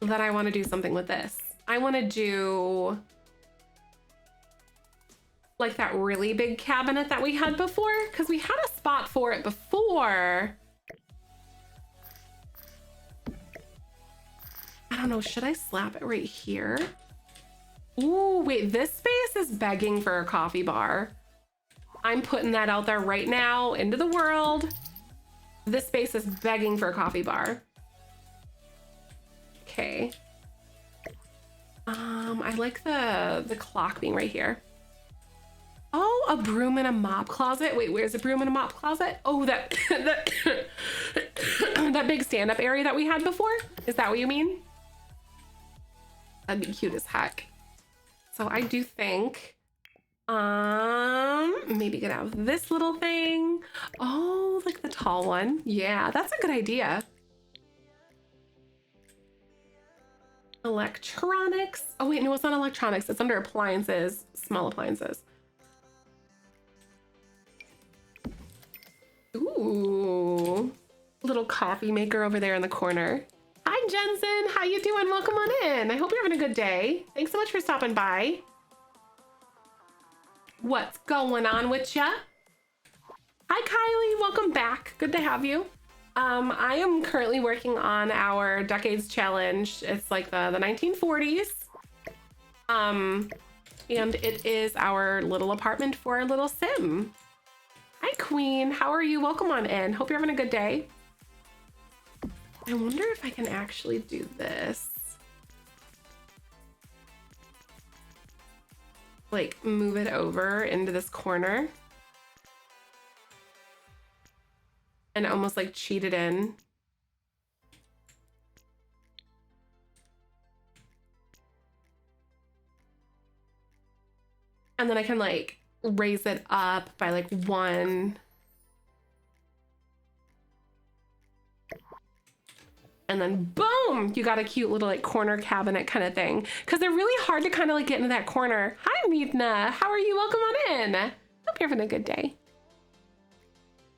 that I want to do something with this. I want to do like that really big cabinet that we had before, because we had a spot for it before. I don't know, should I slap it right here? Ooh, wait, this space is begging for a coffee bar. I'm putting that out there right now into the world. This space is begging for a coffee bar. Okay. I like the clock being right here. Oh, a broom and a mop closet. Wait, where's a broom and a mop closet? Oh, that that big stand-up area that we had before? Is that what you mean? That'd be cute as heck. So I do think, maybe get out of this little thing. Oh, like the tall one. Yeah, that's a good idea. Electronics. Oh wait, no, it's not electronics. It's under appliances, small appliances. Ooh, little coffee maker over there in the corner. Hi, Jensen. How you doing? Welcome on in. I hope you're having a good day. Thanks so much for stopping by. What's going on with ya? Hi, Kylie. Welcome back. Good to have you. I am currently working on our Decades Challenge. It's like the 1940s. And it is our little apartment for our little sim. Hi, Queen. How are you? Welcome on in. Hope you're having a good day. I wonder if I can actually do this. Like move it over into this corner. And almost like cheat it in. And then I can like raise it up by like 1. And then boom, you got a cute little like corner cabinet kind of thing. Cause they're really hard to kind of like get into that corner. Hi, Meetna. How are you? Welcome on in. Hope you're having a good day.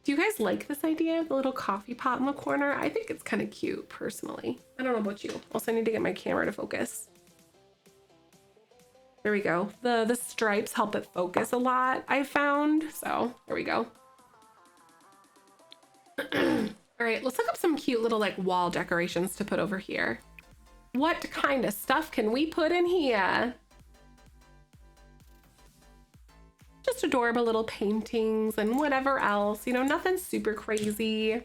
Do you guys like this idea of the little coffee pot in the corner? I think it's kind of cute personally. I don't know about you. Also, I need to get my camera to focus. There we go. The stripes help it focus a lot, I found. So there we go. All right, let's look up some cute little like wall decorations to put over here. What kind of stuff can we put in here? Just adorable little paintings and whatever else, you know, nothing super crazy.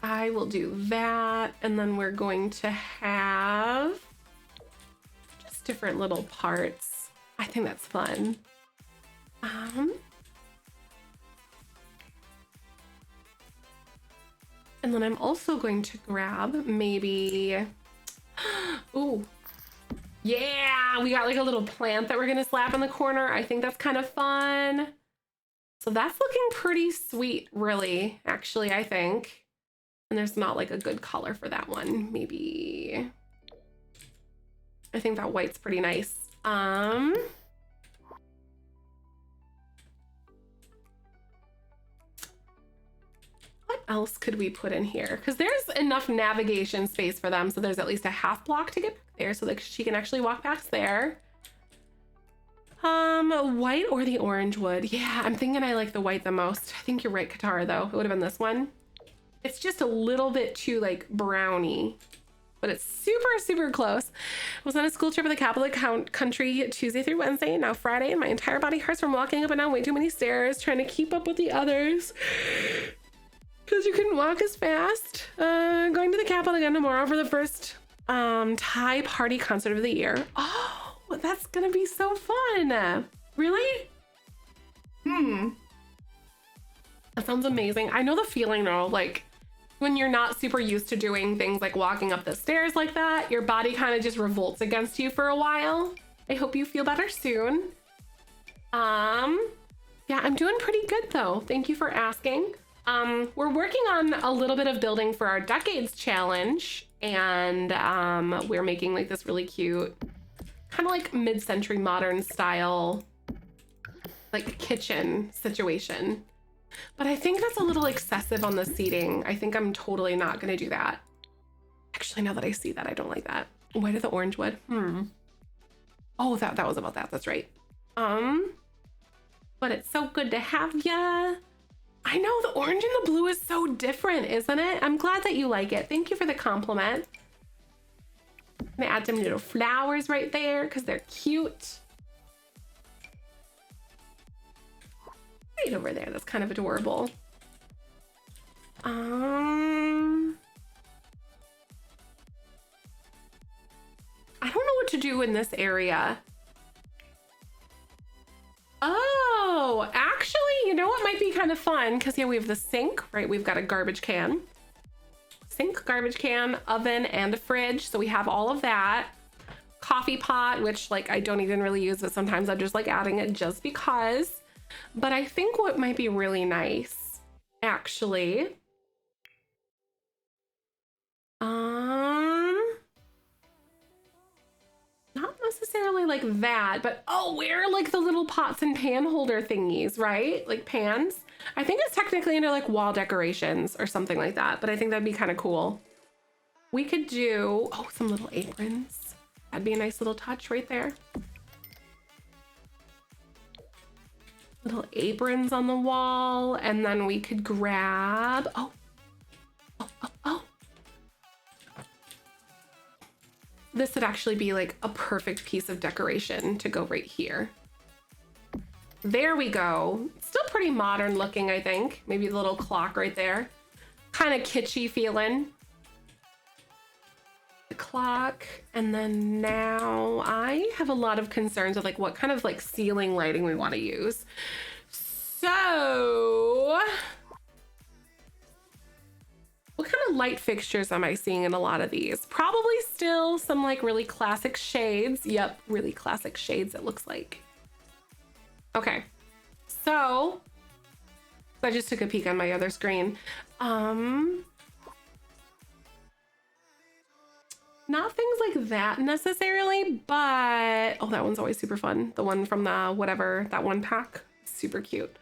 I will do that. And then we're going to have just different little parts. I think that's fun. And then I'm also going to grab maybe, ooh, yeah, we got like a little plant that we're gonna slap in the corner. I think that's kind of fun. So that's looking pretty sweet, really, actually, I think. And there's not like a good color for that one. Maybe, I think that white's pretty nice. else could we put in here? Because there's enough navigation space for them. So there's at least a half block to get back there so that she can actually walk past there. White or the orange wood? Yeah, I'm thinking I like the white the most. I think you're right, Katara, though. It would have been this one. It's just a little bit too like browny, but it's super, super close. I was on a school trip in the capital country Tuesday through Wednesday, now Friday, and my entire body hurts from walking up and down way too many stairs, trying to keep up with the others because you couldn't walk as fast. Going to the capital again tomorrow for the first Thai party concert of the year. Oh, that's gonna be so fun. Really? That sounds amazing. I know the feeling though, like when you're not super used to doing things like walking up the stairs like that, your body kind of just revolts against you for a while. I hope you feel better soon. Yeah, I'm doing pretty good though. Thank you for asking. We're working on a little bit of building for our Decades Challenge, and we're making like this really cute, kind of like mid-century modern style, like kitchen situation. But I think that's a little excessive on the seating. I think I'm totally not gonna do that. Actually, now that I see that, I don't like that. Why did the orange wood? Oh, that was about that, that's right. But it's so good to have ya. I know the orange and the blue is so different, isn't it? I'm glad that you like it. Thank you for the compliment. I'm gonna add some little flowers right there because they're cute. Right over there, that's kind of adorable. I don't know what to do in this area. Oh, actually, you know what might be kind of fun? Because yeah, we have the sink, right? We've got a garbage can. Sink, garbage can, oven, and a fridge. So we have all of that. Coffee pot, which like I don't even really use, but sometimes I'm just like adding it just because. But I think what might be really nice, actually, not necessarily like that, but oh, where are like the little pots and pan holder thingies, right? Like pans. I think it's technically under like wall decorations or something like that, but I think that'd be kind of cool. We could do, oh, some little aprons. That'd be a nice little touch right there. Little aprons on the wall, and then we could grab, oh. This would actually be like a perfect piece of decoration to go right here. There we go. Still pretty modern looking, I think. Maybe the little clock right there. Kind of kitschy feeling. The clock, and then now I have a lot of concerns with like what kind of like ceiling lighting we want to use. So what kind of light fixtures am I seeing in a lot of these? Probably still some like really classic shades. Yep, really classic shades it looks like. Okay, so I just took a peek on my other screen. Not things like that necessarily, but oh, that one's always super fun. The one from the whatever, that one pack, super cute.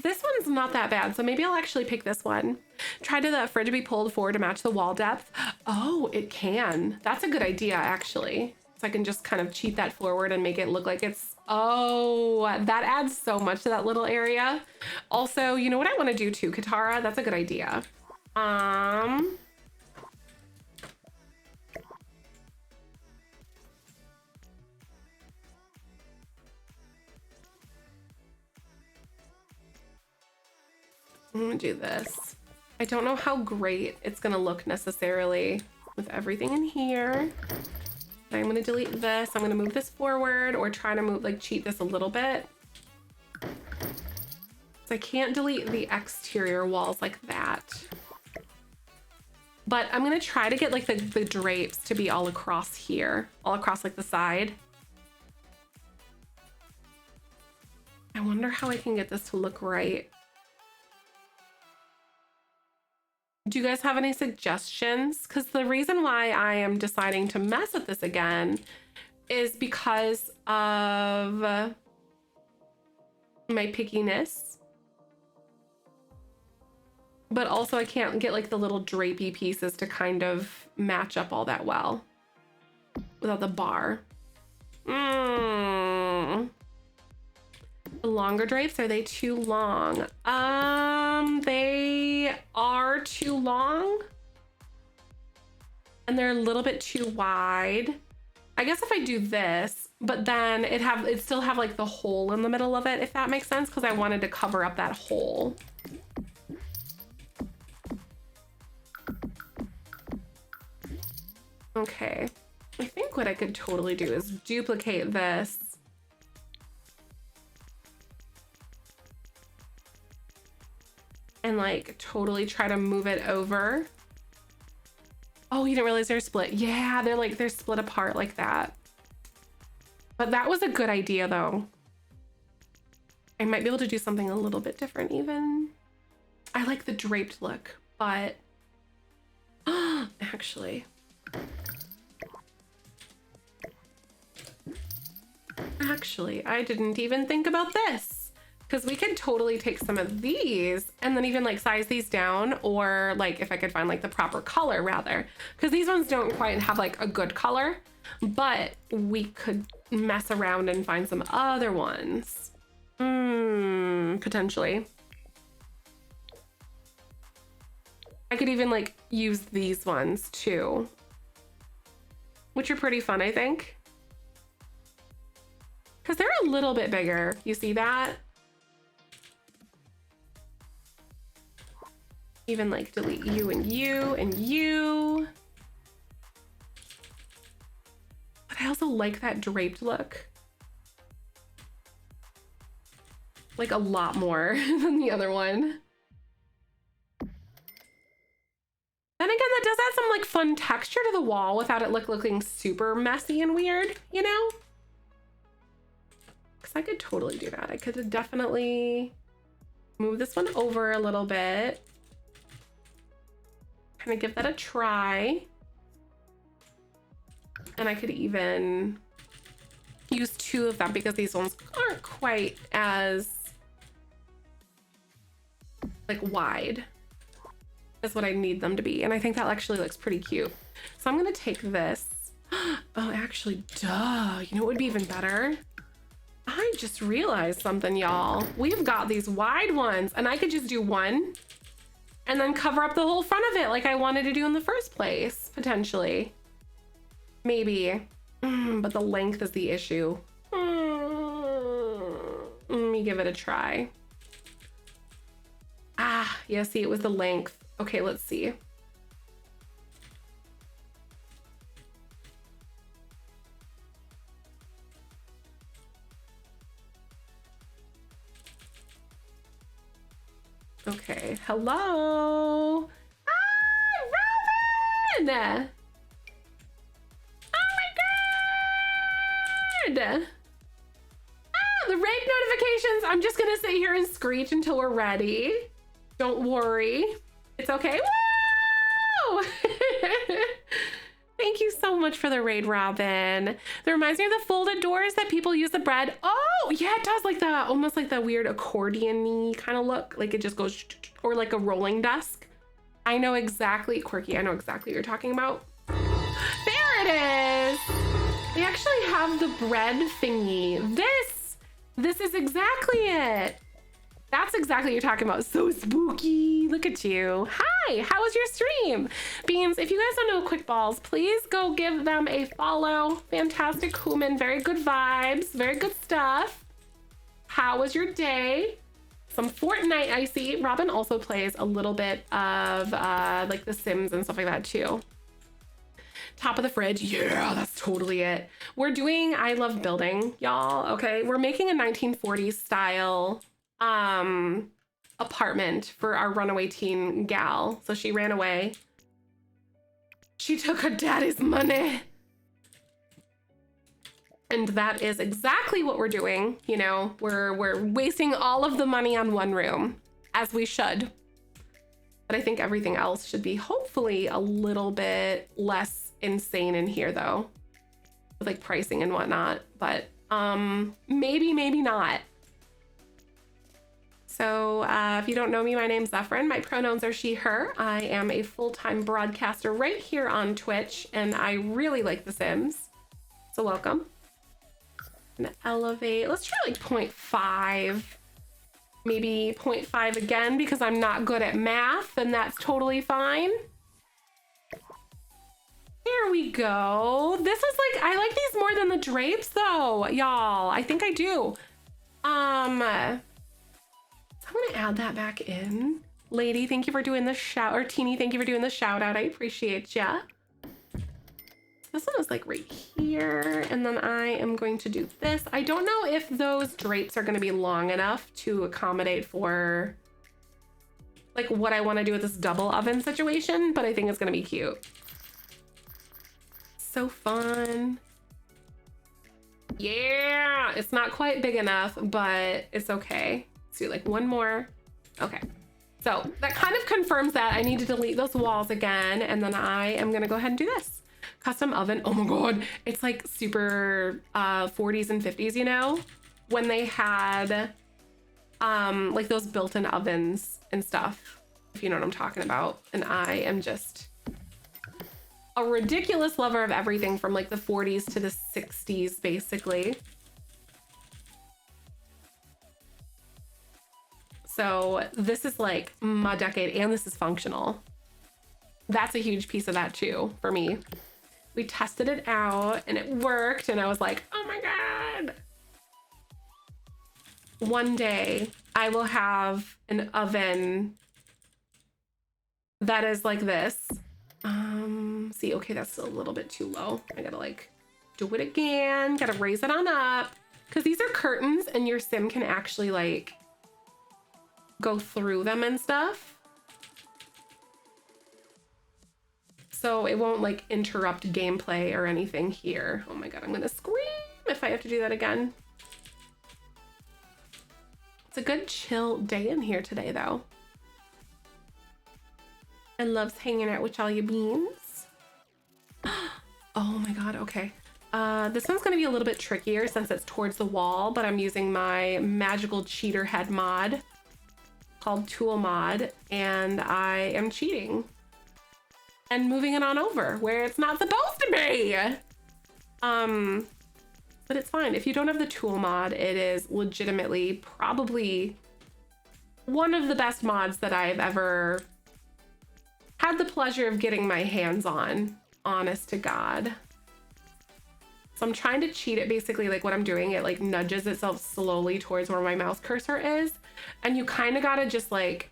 This one's not that bad, so maybe I'll actually pick this one. Try to the fridge be pulled forward to match the wall depth. Oh, it can. That's a good idea, actually. So I can just kind of cheat that forward and make it look like it's, oh, that adds so much to that little area. Also, you know what I want to do too, Katara? That's a good idea. I'm gonna do this. I don't know how great it's gonna look necessarily with everything in here. I'm gonna delete this. I'm gonna move this forward or try to move, like cheat this a little bit. So I can't delete the exterior walls like that. But I'm gonna try to get like the drapes to be all across here, all across like the side. I wonder how I can get this to look right. Do you guys have any suggestions? Because the reason why I am deciding to mess with this again is because of my pickiness. But also I can't get like the little drapey pieces to kind of match up all that well without the bar. The longer drapes, are they too long? They are too long. And they're a little bit too wide. I guess if I do this, but then it still have like the hole in the middle of it, if that makes sense, because I wanted to cover up that hole. Okay, I think what I could totally do is duplicate this. And like totally try to move it over. Oh, you didn't realize they're split. Yeah, they're split apart like that. But that was a good idea though. I might be able to do something a little bit different even. I like the draped look, but actually, I didn't even think about this, because we could totally take some of these and then even like size these down, or like if I could find like the proper color rather, because these ones don't quite have like a good color, but we could mess around and find some other ones. Potentially. I could even like use these ones too, which are pretty fun, I think. Because they're a little bit bigger. You see that? Even like delete you and you and you. But I also like that draped look. Like a lot more than the other one. Then again, that does add some like fun texture to the wall without it looking super messy and weird, you know? Because I could totally do that. I could definitely move this one over a little bit. Kind of give that a try. And I could even use two of them because these ones aren't quite as like wide is what I need them to be. And I think that actually looks pretty cute. So I'm gonna take this. Oh, actually, duh. You know what would be even better? I just realized something, y'all. We've got these wide ones and I could just do one and then cover up the whole front of it like I wanted to do in the first place, potentially. Maybe, but the length is the issue. Let me give it a try. Ah, yeah, see, it was the length. Okay, let's see. Okay, hello. Hi, Robin! Oh my God! Ah, the raid notifications. I'm just gonna sit here and screech until we're ready. Don't worry. It's okay. Woo! Thank you so much for the raid, Robin. That reminds me of the folded doors that people use the bread. Oh, yeah, it does, like the almost like the weird accordion-y kind of look. Like it just goes, or like a rolling desk. I know exactly, Quirky, I know exactly what you're talking about. There it is. They actually have the bread thingy. This is exactly it. That's exactly what you're talking about. So spooky. Look at you. Hi, how was your stream? Beans, if you guys don't know Quick Balls, please go give them a follow. Fantastic human, very good vibes, very good stuff. How was your day? Some Fortnite I see. Robin also plays a little bit of like The Sims and stuff like that too. Top of the fridge. Yeah, that's totally it. We're doing I Love Building, y'all. Okay, we're making a 1940s style apartment for our runaway teen gal. So she ran away. She took her daddy's money. And that is exactly what we're doing. You know, we're wasting all of the money on one room, as we should. But I think everything else should be hopefully a little bit less insane in here though, with like pricing and whatnot. But maybe not. So if you don't know me, my name's Zefrine. My pronouns are she, her. I am a full-time broadcaster right here on Twitch, and I really like The Sims. So welcome. I'm gonna elevate. Let's try like 0.5. Maybe 0.5 again because I'm not good at math, and that's totally fine. Here we go. This is like, I like these more than the drapes though, y'all. I think I do. So I'm gonna add that back in. Lady, thank you for doing the shout, or Teeny, thank you for doing the shout out. I appreciate ya. This one is like right here, and then I am going to do this. I don't know if those drapes are gonna be long enough to accommodate for like what I wanna do with this double oven situation, but I think it's gonna be cute. So fun. Yeah, it's not quite big enough, but it's okay. Let's do like one more. Okay. So that kind of confirms that I need to delete those walls again, and then I am gonna go ahead and do this. Custom oven. Oh my God. It's like super 40s and 50s, you know, when they had like those built-in ovens and stuff, if you know what I'm talking about. And I am just a ridiculous lover of everything from like the 40s to the 60s, basically. So this is like my decade, and this is functional. That's a huge piece of that too, for me. We tested it out and it worked, and I was like, oh my God. One day I will have an oven that is like this. See, okay, that's still a little bit too low. I gotta like do it again, gotta raise it on up, because these are curtains and your sim can actually like go through them and stuff. So it won't like interrupt gameplay or anything here. Oh my God, I'm gonna scream if I have to do that again. It's a good chill day in here today though. And loves hanging out with all your beans. Oh my God, okay. This one's gonna be a little bit trickier since it's towards the wall, but I'm using my magical cheater head mod called Tool Mod, and I am cheating and moving it on over where it's not supposed to be. But it's fine. If you don't have the Tool Mod, it is legitimately probably one of the best mods that I've ever had the pleasure of getting my hands on, honest to God. So I'm trying to cheat it. Basically, like what I'm doing, it like nudges itself slowly towards where my mouse cursor is. And you kind of gotta just like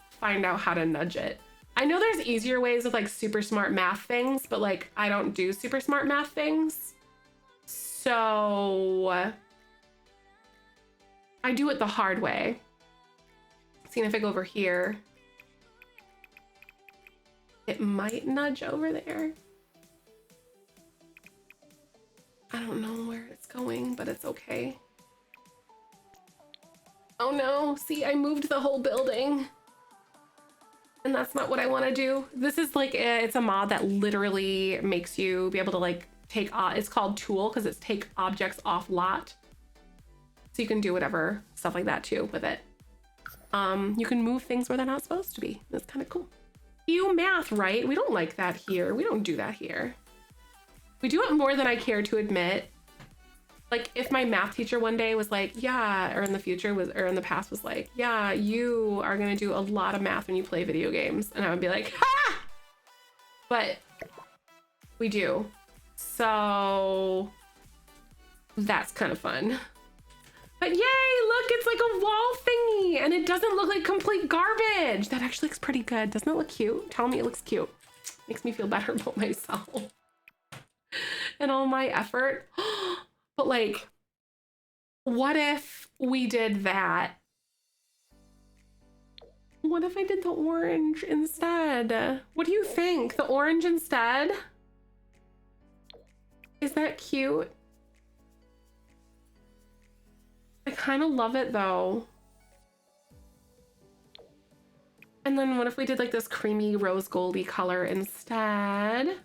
find out how to nudge it. I know there's easier ways with like super smart math things, but like I don't do super smart math things. So I do it the hard way. Seeing if I go over here, it might nudge over there. I don't know where it's going, but it's okay. Oh no, see, I moved the whole building. And that's not what I want to do. This is like, it's a mod that literally makes you be able to like take, it's called Tool because it's take objects off lot. So you can do whatever, stuff like that too with it. You can move things where they're not supposed to be. That's kind of cool. You math, right? We don't like that here. We don't do that here. We do it more than I care to admit. Like if my math teacher one day was like, yeah, or in the future was, or in the past was like, yeah, you are gonna do a lot of math when you play video games. And I would be like, ha! But we do. So that's kind of fun. But yay, look, it's like a wall thingy and it doesn't look like complete garbage. That actually looks pretty good. Doesn't it look cute? Tell me it looks cute. Makes me feel better about myself and all my effort. But like, what if we did that? What if I did the orange instead? What do you think? The orange instead? Is that cute? I kind of love it though. And then what if we did like this creamy rose goldy color instead?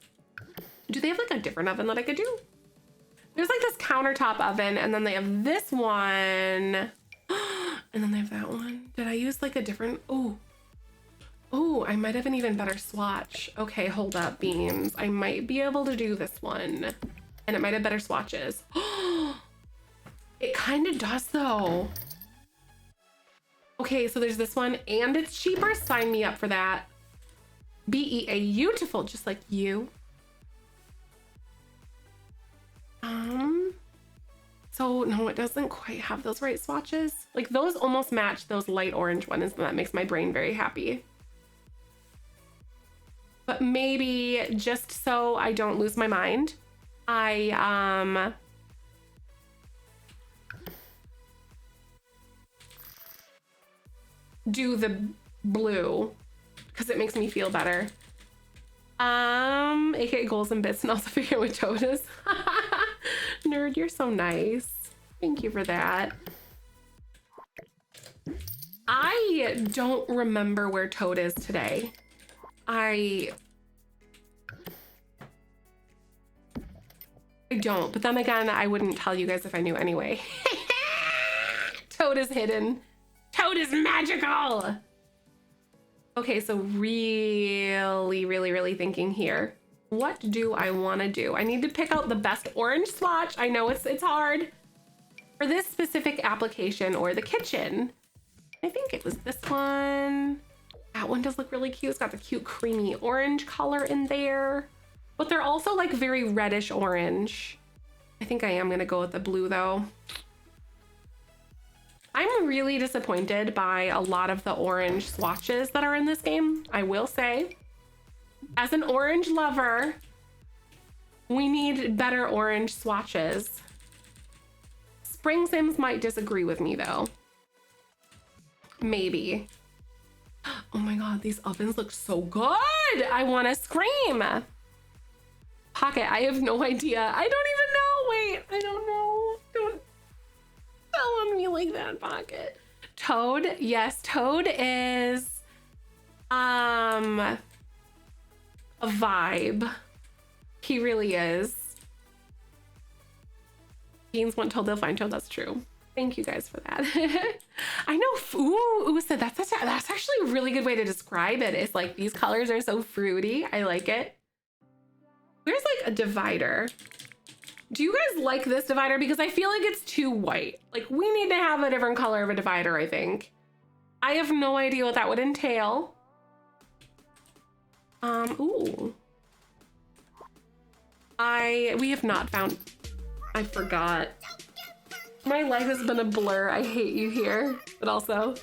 Do they have like a different oven that I could do? There's like this countertop oven, and then they have this one. And then they have that one. Did I use like a different, oh, I might have an even better swatch. Okay, hold up, beans. I might be able to do this one. And it might have better swatches. It kind of does though. Okay, so there's this one and it's cheaper. Sign me up for that. Beautiful, just like you. So no, it doesn't quite have those right swatches. Like those almost match those light orange ones, and that makes my brain very happy. But maybe just so I don't lose my mind, I do the blue because it makes me feel better. AKA goals and bits, and also figure out what Toad is. Nerd, you're so nice. Thank you for that. I don't remember where Toad is today. I don't, but then again, I wouldn't tell you guys if I knew anyway. Toad is hidden. Toad is magical. Okay, so really thinking here. What do I want to do? I need to pick out the best orange swatch. I know it's hard for this specific application or the kitchen. I think it was this one. That one does look really cute. It's got the cute creamy orange color in there, but they're also like very reddish orange. I think I am gonna go with the blue though. I'm really disappointed by a lot of the orange swatches that are in this game, I will say. As an orange lover, we need better orange swatches. Spring Sims might disagree with me though. Maybe. Oh my God, these ovens look so good. I want to scream. Pocket, I have no idea. I don't even know. Wait, I don't know. Don't tell on me like that, Pocket. Toad, yes, Toad is a vibe. He really is. Beans want Toad, they'll find Toad. That's true. Thank you guys for that. I know. Ooh, so that's actually a really good way to describe it. It's like these colors are so fruity. I like it. There's like a divider. Do you guys like this divider? Because I feel like it's too white. Like we need to have a different color of a divider, I think. I have no idea what that would entail. Ooh. We have not found, I forgot. My life has been a blur. I hate you here, but also.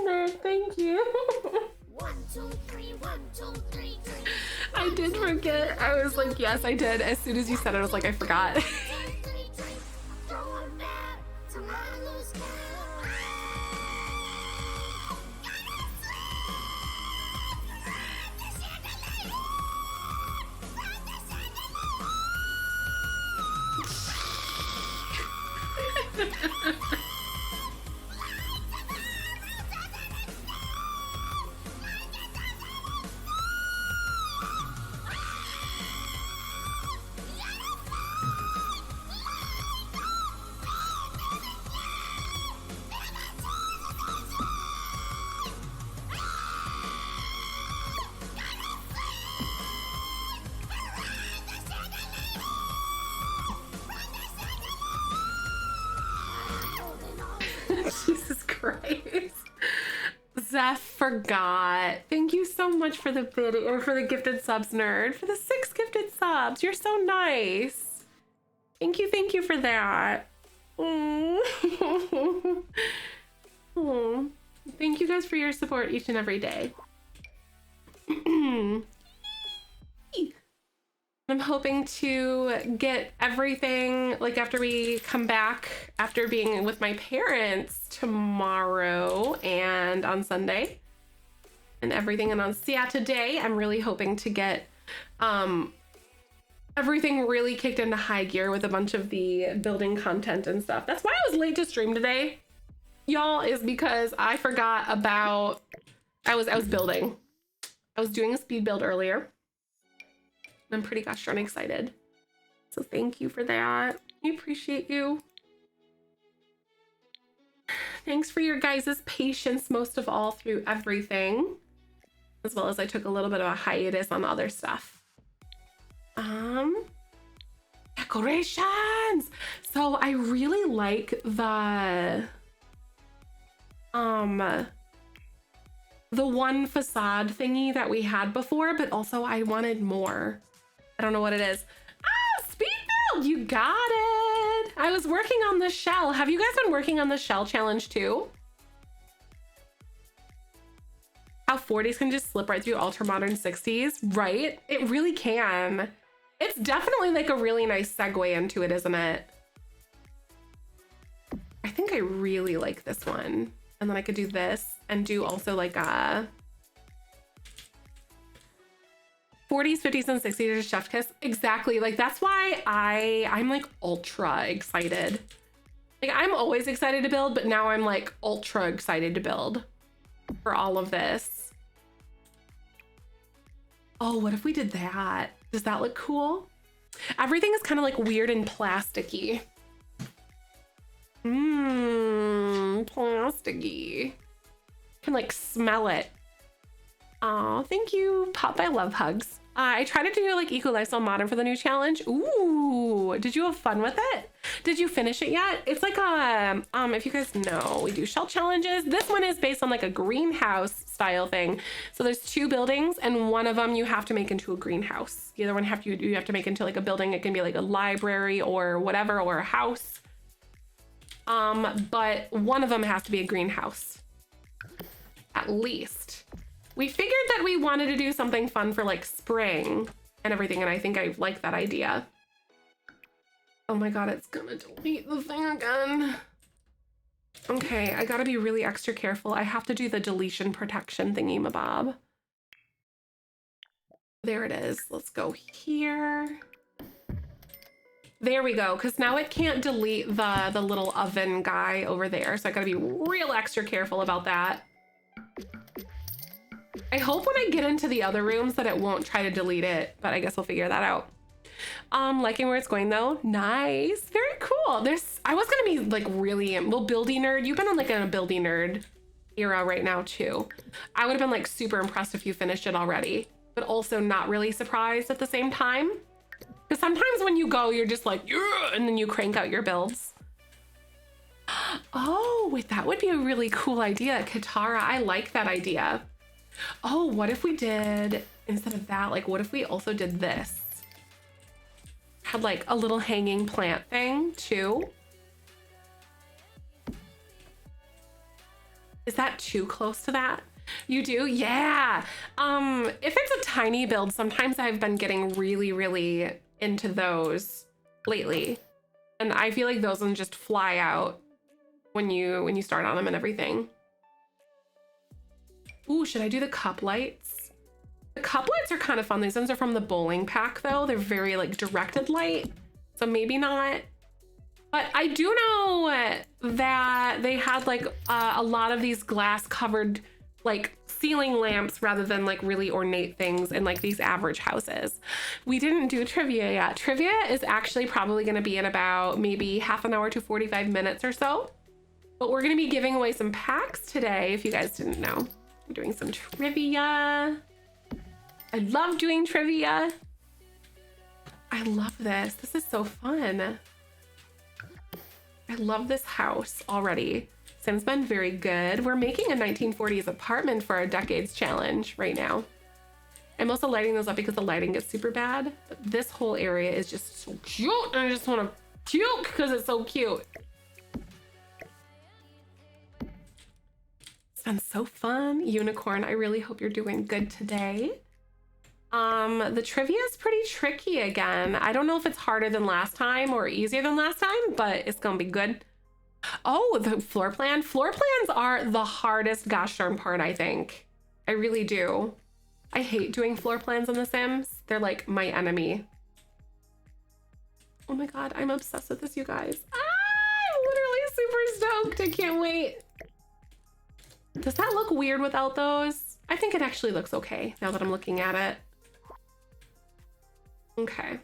No, thank you. 1, 2, 3, 1, 2, 3, 3. I did forget. I was like, yes, I did. As soon as you said it, I was like, I forgot. Jesus Christ. Zef forgot. Thank you so much for the video, or for the gifted subs, Nerd. For the 6 gifted subs. You're so nice. Thank you for that. Oh. Oh. Thank you guys for your support each and every day. I'm hoping to get everything, like after we come back, after being with my parents tomorrow and on Sunday and everything. And on Saturday, I'm really hoping to get everything really kicked into high gear with a bunch of the building content and stuff. That's why I was late to stream today. y'all, is because I forgot about, I was building. I was doing a speed build earlier. I'm pretty gosh darn excited. So thank you for that. I appreciate you. Thanks for your guys' patience most of all through everything. As well as I took a little bit of a hiatus on other stuff. Decorations! So I really like the one facade thingy that we had before, but also I wanted more. I don't know what it is. Ah, speed build! You got it! I was working on the shell. Have you guys been working on the shell challenge too? How 40s can just slip right through ultra modern 60s, right? It really can. It's definitely like a really nice segue into it, isn't it? I think I really like this one. And then I could do this and do also like a 40s, 50s, and 60s to chef kiss. Exactly. Like that's why I'm like ultra excited. Like I'm always excited to build, but now I'm like ultra excited to build for all of this. Oh, what if we did that? Does that look cool? Everything is kind of like weird and plasticky. Plasticky. Can like smell it. Oh, thank you, Pop. I love hugs. I tried to do like Eco Lifestyle Modern for the new challenge. Ooh, did you have fun with it? Did you finish it yet? It's like a, if you guys know, we do shell challenges. This one is based on like a greenhouse style thing. So there's 2 buildings and one of them you have to make into a greenhouse. The other one you have to make into like a building. It can be like a library or whatever, or a house. But one of them has to be a greenhouse, at least. We figured that we wanted to do something fun for like spring and everything, and I think I like that idea. Oh my god, it's gonna delete the thing again. Okay, I gotta be really extra careful. I have to do the deletion protection thingy mabob. There it is. Let's go here. There we go, because now it can't delete the little oven guy over there, so I gotta be real extra careful about that. I hope when I get into the other rooms that it won't try to delete it, but I guess we'll figure that out. Liking where it's going though. Nice, very cool. I was gonna be like really, well, building nerd. You've been on like a building nerd era right now too. I would have been like super impressed if you finished it already, but also not really surprised at the same time. Because sometimes when you go, you're just like, yeah, and then you crank out your builds. Oh, wait, that would be a really cool idea, Katara. I like that idea. Oh, what if we did, instead of that, like what if we also did this? Had like a little hanging plant thing too. Is that too close to that? You do? Yeah. If it's a tiny build, sometimes I've been getting really, really into those lately. And I feel like those ones just fly out when you start on them and everything. Ooh, should I do the cup lights? The cup lights are kind of fun. These ones are from the bowling pack though. They're very like directed light, so maybe not. But I do know that they had like a lot of these glass covered like ceiling lamps rather than like really ornate things in like these average houses. We didn't do trivia yet. Trivia is actually probably going to be in about maybe half an hour to 45 minutes or so. But we're going to be giving away some packs today, if you guys didn't know. We're doing some trivia. I love doing trivia. I love this. This is so fun. I love this house already. Sim's been very good. We're making a 1940s apartment for our decades challenge right now. I'm also lighting those up because the lighting gets super bad. But this whole area is just so cute. And I just want to puke because it's so cute. It's been so fun. Unicorn, I really hope you're doing good today. The trivia is pretty tricky again. I don't know if it's harder than last time or easier than last time, but it's gonna be good. Oh, the floor plan. Floor plans are the hardest gosh darn part, I think. I really do. I hate doing floor plans in The Sims. They're like my enemy. Oh my god, I'm obsessed with this, you guys. Ah, I'm literally super stoked. I can't wait. Does that look weird without those? I think it actually looks okay now that I'm looking at it. Okay.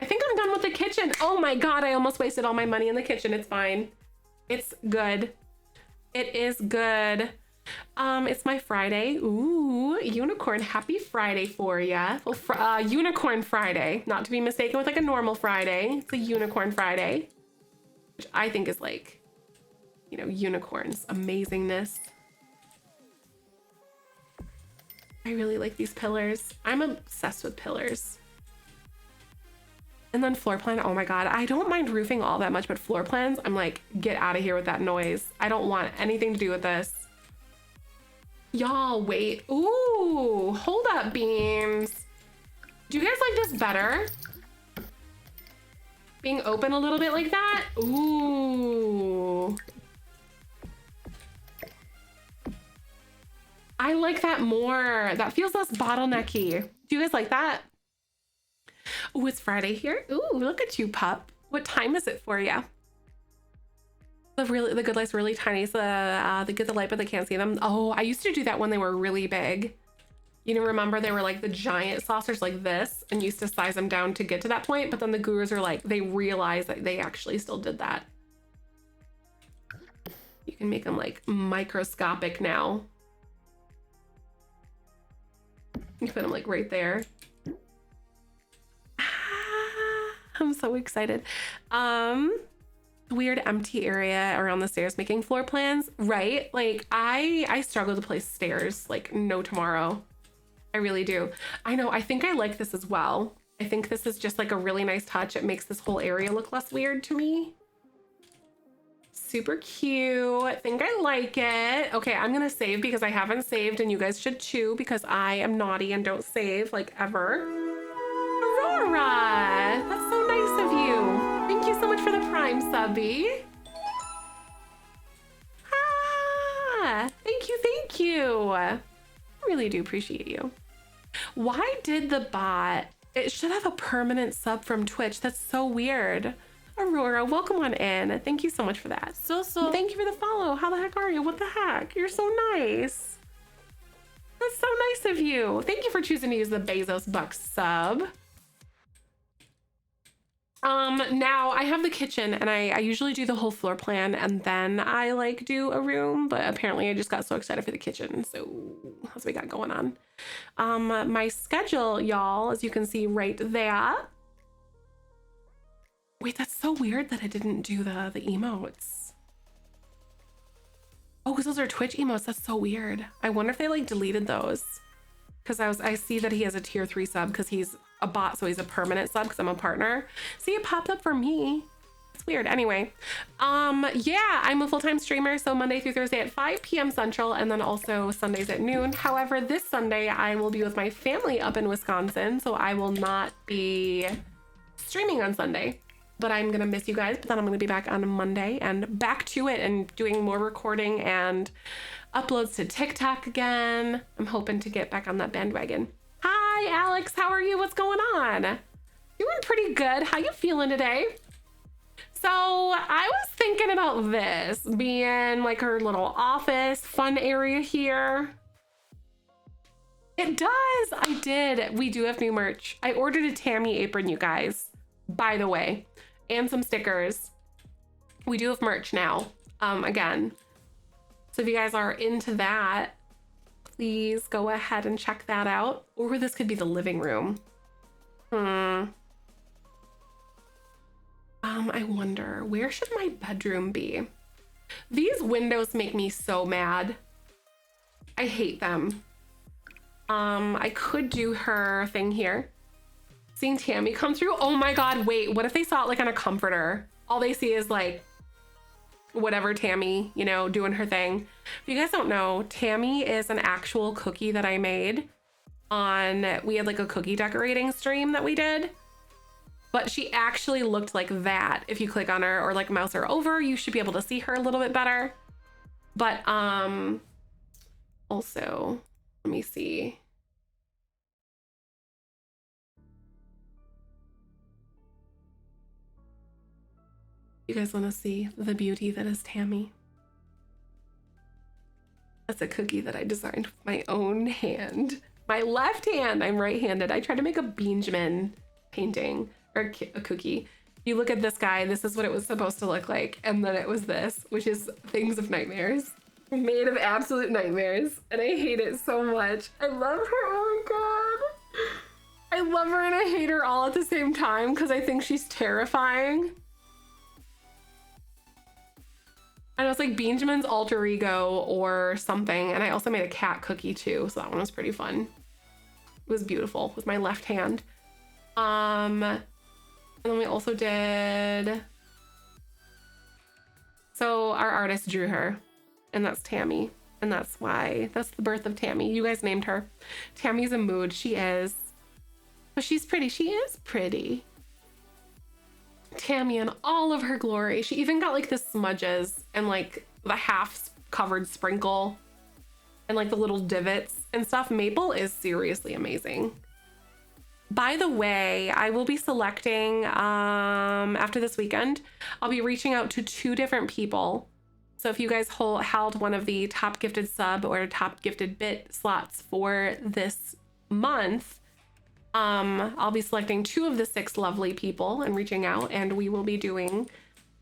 I think I'm done with the kitchen. Oh my God, I almost wasted all my money in the kitchen. It's fine. It's good. It is good. It's my Friday. Ooh, unicorn. Happy Friday for ya. Well, unicorn Friday, not to be mistaken with like a normal Friday. It's a unicorn Friday, which I think is like, you know, unicorns, amazingness. I really like these pillars. I'm obsessed with pillars. And then floor plan, oh my God, I don't mind roofing all that much, but floor plans, I'm like, get out of here with that noise. I don't want anything to do with this. Y'all, wait. Ooh, hold up, beans. Do you guys like this better? Being open a little bit like that? Ooh. I like that more. That feels less bottlenecky. Do you guys like that? Ooh, it's Friday here. Ooh, look at you, pup. What time is it for you? The good light's really tiny, so they get the light, but they can't see them. Oh, I used to do that when they were really big. You know, remember they were like the giant saucers like this, and used to size them down to get to that point. But then the gurus are like, they realized that they actually still did that. You can make them like microscopic now. You put them like right there. I'm so excited. Weird empty area around the stairs making floor plans, right? Like I struggle to place stairs like no tomorrow. I really do. I know, I think I like this as well. I think this is just like a really nice touch. It makes this whole area look less weird to me. Super cute. I think I like it. Okay, I'm gonna save because I haven't saved, and you guys should too because I am naughty and don't save like ever. Aurora, that's so nice of you. Thank you so much for the Prime subby. Ah, thank you, thank you. I really do appreciate you. Why did the bot? It should have a permanent sub from Twitch. That's so weird. Aurora, welcome on in. Thank you so much for that. So thank you for the follow. How the heck are you? What the heck? You're so nice. That's so nice of you. Thank you for choosing to use the Bezos Bucks sub. Now I have the kitchen, and I usually do the whole floor plan and then I like do a room, but apparently I just got so excited for the kitchen. So that's what we got going on. My schedule, y'all, as you can see right there. Wait, that's so weird that I didn't do the emotes. Oh, because those are Twitch emotes. That's so weird. I wonder if they like deleted those. Because I see that he has a tier 3 sub because he's a bot, so he's a permanent sub because I'm a partner. See, it popped up for me. It's weird. Anyway, yeah, I'm a full-time streamer, so Monday through Thursday at 5 p.m. Central, and then also Sundays at noon. However, this Sunday I will be with my family up in Wisconsin, so I will not be streaming on Sunday. But I'm gonna miss you guys, but then I'm gonna be back on Monday and back to it and doing more recording and uploads to TikTok again. I'm hoping to get back on that bandwagon. Hi, Alex, how are you? What's going on? Doing pretty good. How you feeling today? So I was thinking about this being like her little office fun area here. It does. I did. We do have new merch. I ordered a Tammy apron, you guys, by the way, and some stickers. We do have merch now, again. So if you guys are into that, please go ahead and check that out. Or this could be the living room. I wonder, where should my bedroom be? These windows make me so mad. I hate them. I could do her thing here. Seeing Tammy come through. Oh my God, wait, what if they saw it like on a comforter? All they see is like, whatever Tammy, you know, doing her thing. If you guys don't know, Tammy is an actual cookie that I made we had like a cookie decorating stream that we did, but she actually looked like that. If you click on her or like mouse her over, you should be able to see her a little bit better. But also, let me see. You guys want to see the beauty that is Tammy? That's a cookie that I designed with my own hand. My left hand, I'm right-handed. I tried to make a Benjamin painting or a cookie. You look at this guy, this is what it was supposed to look like. And then it was this, which is Things of Nightmares. Made of absolute nightmares. And I hate it so much. I love her, oh my God. I love her and I hate her all at the same time because I think she's terrifying. And it was like Benjamin's alter ego or something. And I also made a cat cookie too. So that one was pretty fun. It was beautiful with my left hand. And then we also did. So our artist drew her and that's Tammy. And that's why, that's the birth of Tammy. You guys named her. Tammy's a mood. She is. But she's pretty. She is pretty. Tammy in all of her glory. She even got like the smudges and like the half covered sprinkle and like the little divots and stuff. Maple is seriously amazing. By the way, I will be selecting after this weekend, I'll be reaching out to 2 different people. So if you guys held one of the top gifted sub or top gifted bit slots for this month, I'll be selecting 2 of the 6 lovely people and reaching out, and we will be doing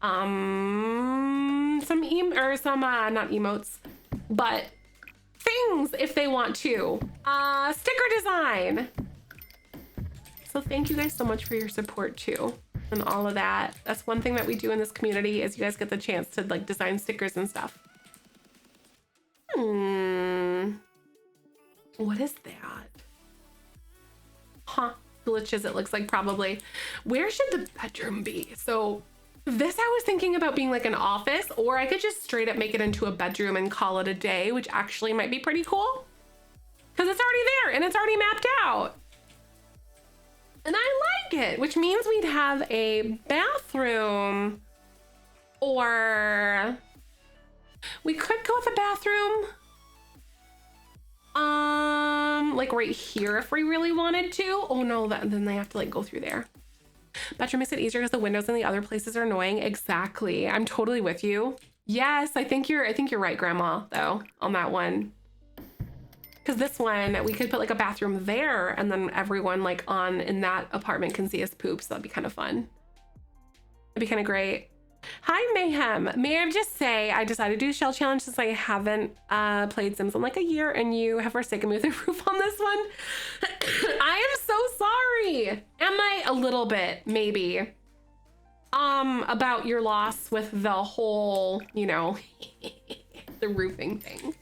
some not emotes, but things if they want to. Sticker design. So thank you guys so much for your support too and all of that. That's one thing that we do in this community is you guys get the chance to like design stickers and stuff. What is that? Huh, glitches it looks like probably. Where should the bedroom be? So this I was thinking about being like an office, or I could just straight up make it into a bedroom and call it a day, which actually might be pretty cool because it's already there and it's already mapped out. And I like it, which means we'd have a bathroom, or we could go with a bathroom like right here if we really wanted to. Oh no, then they have to like go through there. Bedroom makes it easier because the windows in the other places are annoying. Exactly. I'm totally with you. Yes, I think you're right, Grandma, though, on that one. Because this one, we could put like a bathroom there and then everyone like in that apartment can see us poop. So that'd be kind of fun. That'd be kind of great. Hi, Mayhem. May I just say, I decided to do shell challenge since I haven't played Sims in like a year and you have forsaken me with a roof on this one. I am so sorry. Am I a little bit, maybe, about your loss with the whole, you know, the roofing thing.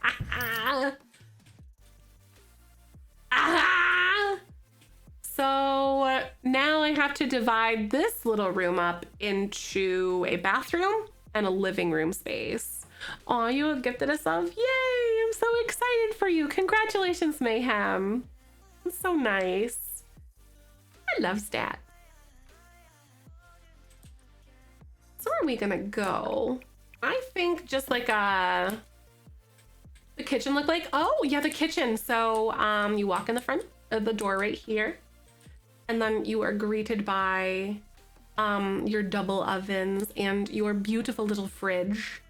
So now I have to divide this little room up into a bathroom and a living room space. Oh, you gifted us of. Yay! I'm so excited for you. Congratulations, Mayhem. That's so nice. I love stat. So where are we gonna go? I think just like the kitchen look like. Oh yeah, the kitchen. So you walk in the front of the door right here. And then you are greeted by your double ovens and your beautiful little fridge.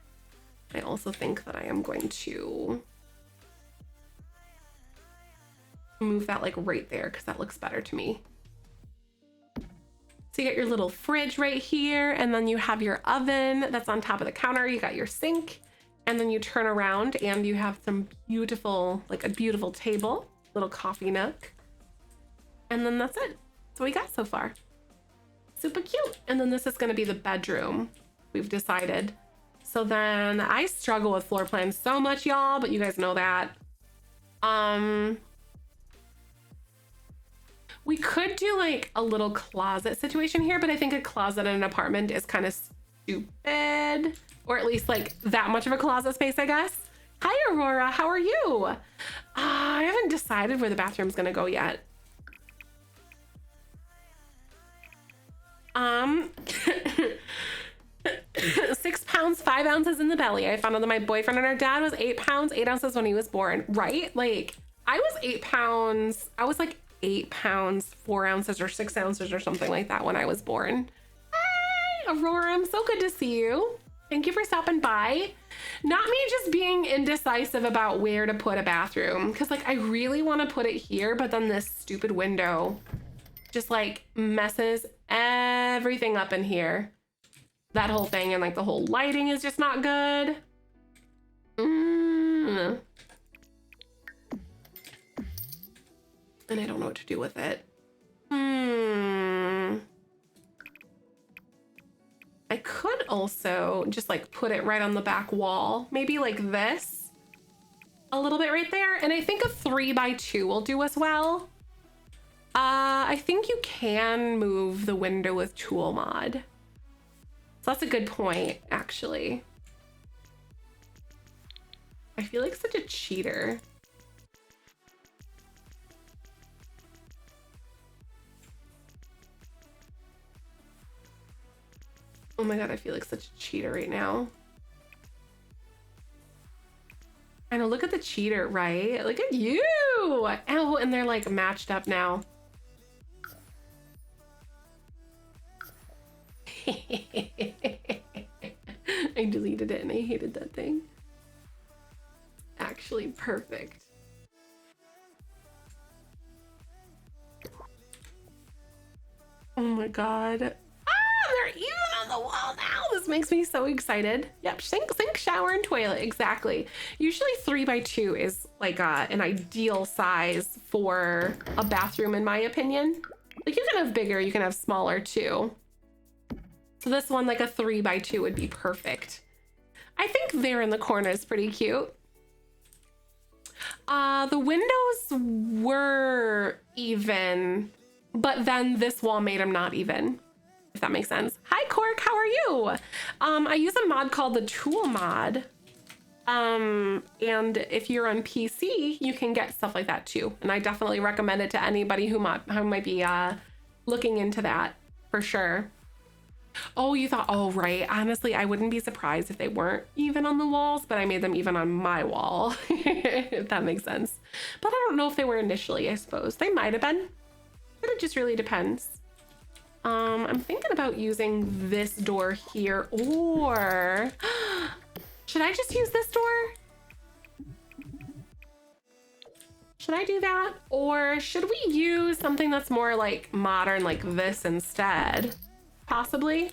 I also think that I am going to move that like right there because that looks better to me. So you got your little fridge right here, and then you have your oven that's on top of the counter. You got your sink, and then you turn around and you have some beautiful, like a beautiful table, little coffee nook. And then that's it. That's what we got so far. Super cute. And then this is gonna be the bedroom, we've decided. So then I struggle with floor plans so much, y'all, but you guys know that. We could do like a little closet situation here, but I think a closet in an apartment is kind of stupid, or at least like that much of a closet space, I guess. Hi, Aurora, how are you? I haven't decided where the bathroom's gonna go yet. 6 pounds, 5 ounces in the belly. I found out that my boyfriend and our dad was 8 pounds, 8 ounces when he was born, right? Like I was 8 pounds. I was like 8 pounds, 4 ounces or 6 ounces or something like that when I was born. Hey, Aurora, I'm so good to see you. Thank you for stopping by. Not me just being indecisive about where to put a bathroom, because like I really want to put it here, but then this stupid window just like messes everything up in here. That whole thing, and like the whole lighting is just not good. And I don't know what to do with it. I could also just like put it right on the back wall, maybe like this, a little bit right there. And I think a 3x2 will do as well. I think you can move the window with tool mod. So that's a good point, actually. I feel like such a cheater. Oh my God, I feel like such a cheater right now. I know, look at the cheater, right? Look at you. Oh, and they're like matched up now. I deleted it and I hated that thing. Actually perfect. Oh my God. They're even on the wall now. This makes me so excited. Yep, sink, shower, and toilet. Exactly. Usually 3x2 is like an ideal size for a bathroom, in my opinion. Like you can have bigger, you can have smaller too. So this one, like a 3x2 would be perfect. I think there in the corner is pretty cute. The windows were even, but then this wall made them not even. If that makes sense. Hi Cork, how are you? I use a mod called the tool mod. And if you're on PC, you can get stuff like that too. And I definitely recommend it to anybody who might be looking into that for sure. Oh, you thought, oh, right. Honestly, I wouldn't be surprised if they weren't even on the walls, but I made them even on my wall, if that makes sense. But I don't know if they were initially, I suppose. They might have been, but it just really depends. I'm thinking about using this door here, or should I just use this door? Should I do that? Or should we use something that's more like modern, like this instead? Possibly.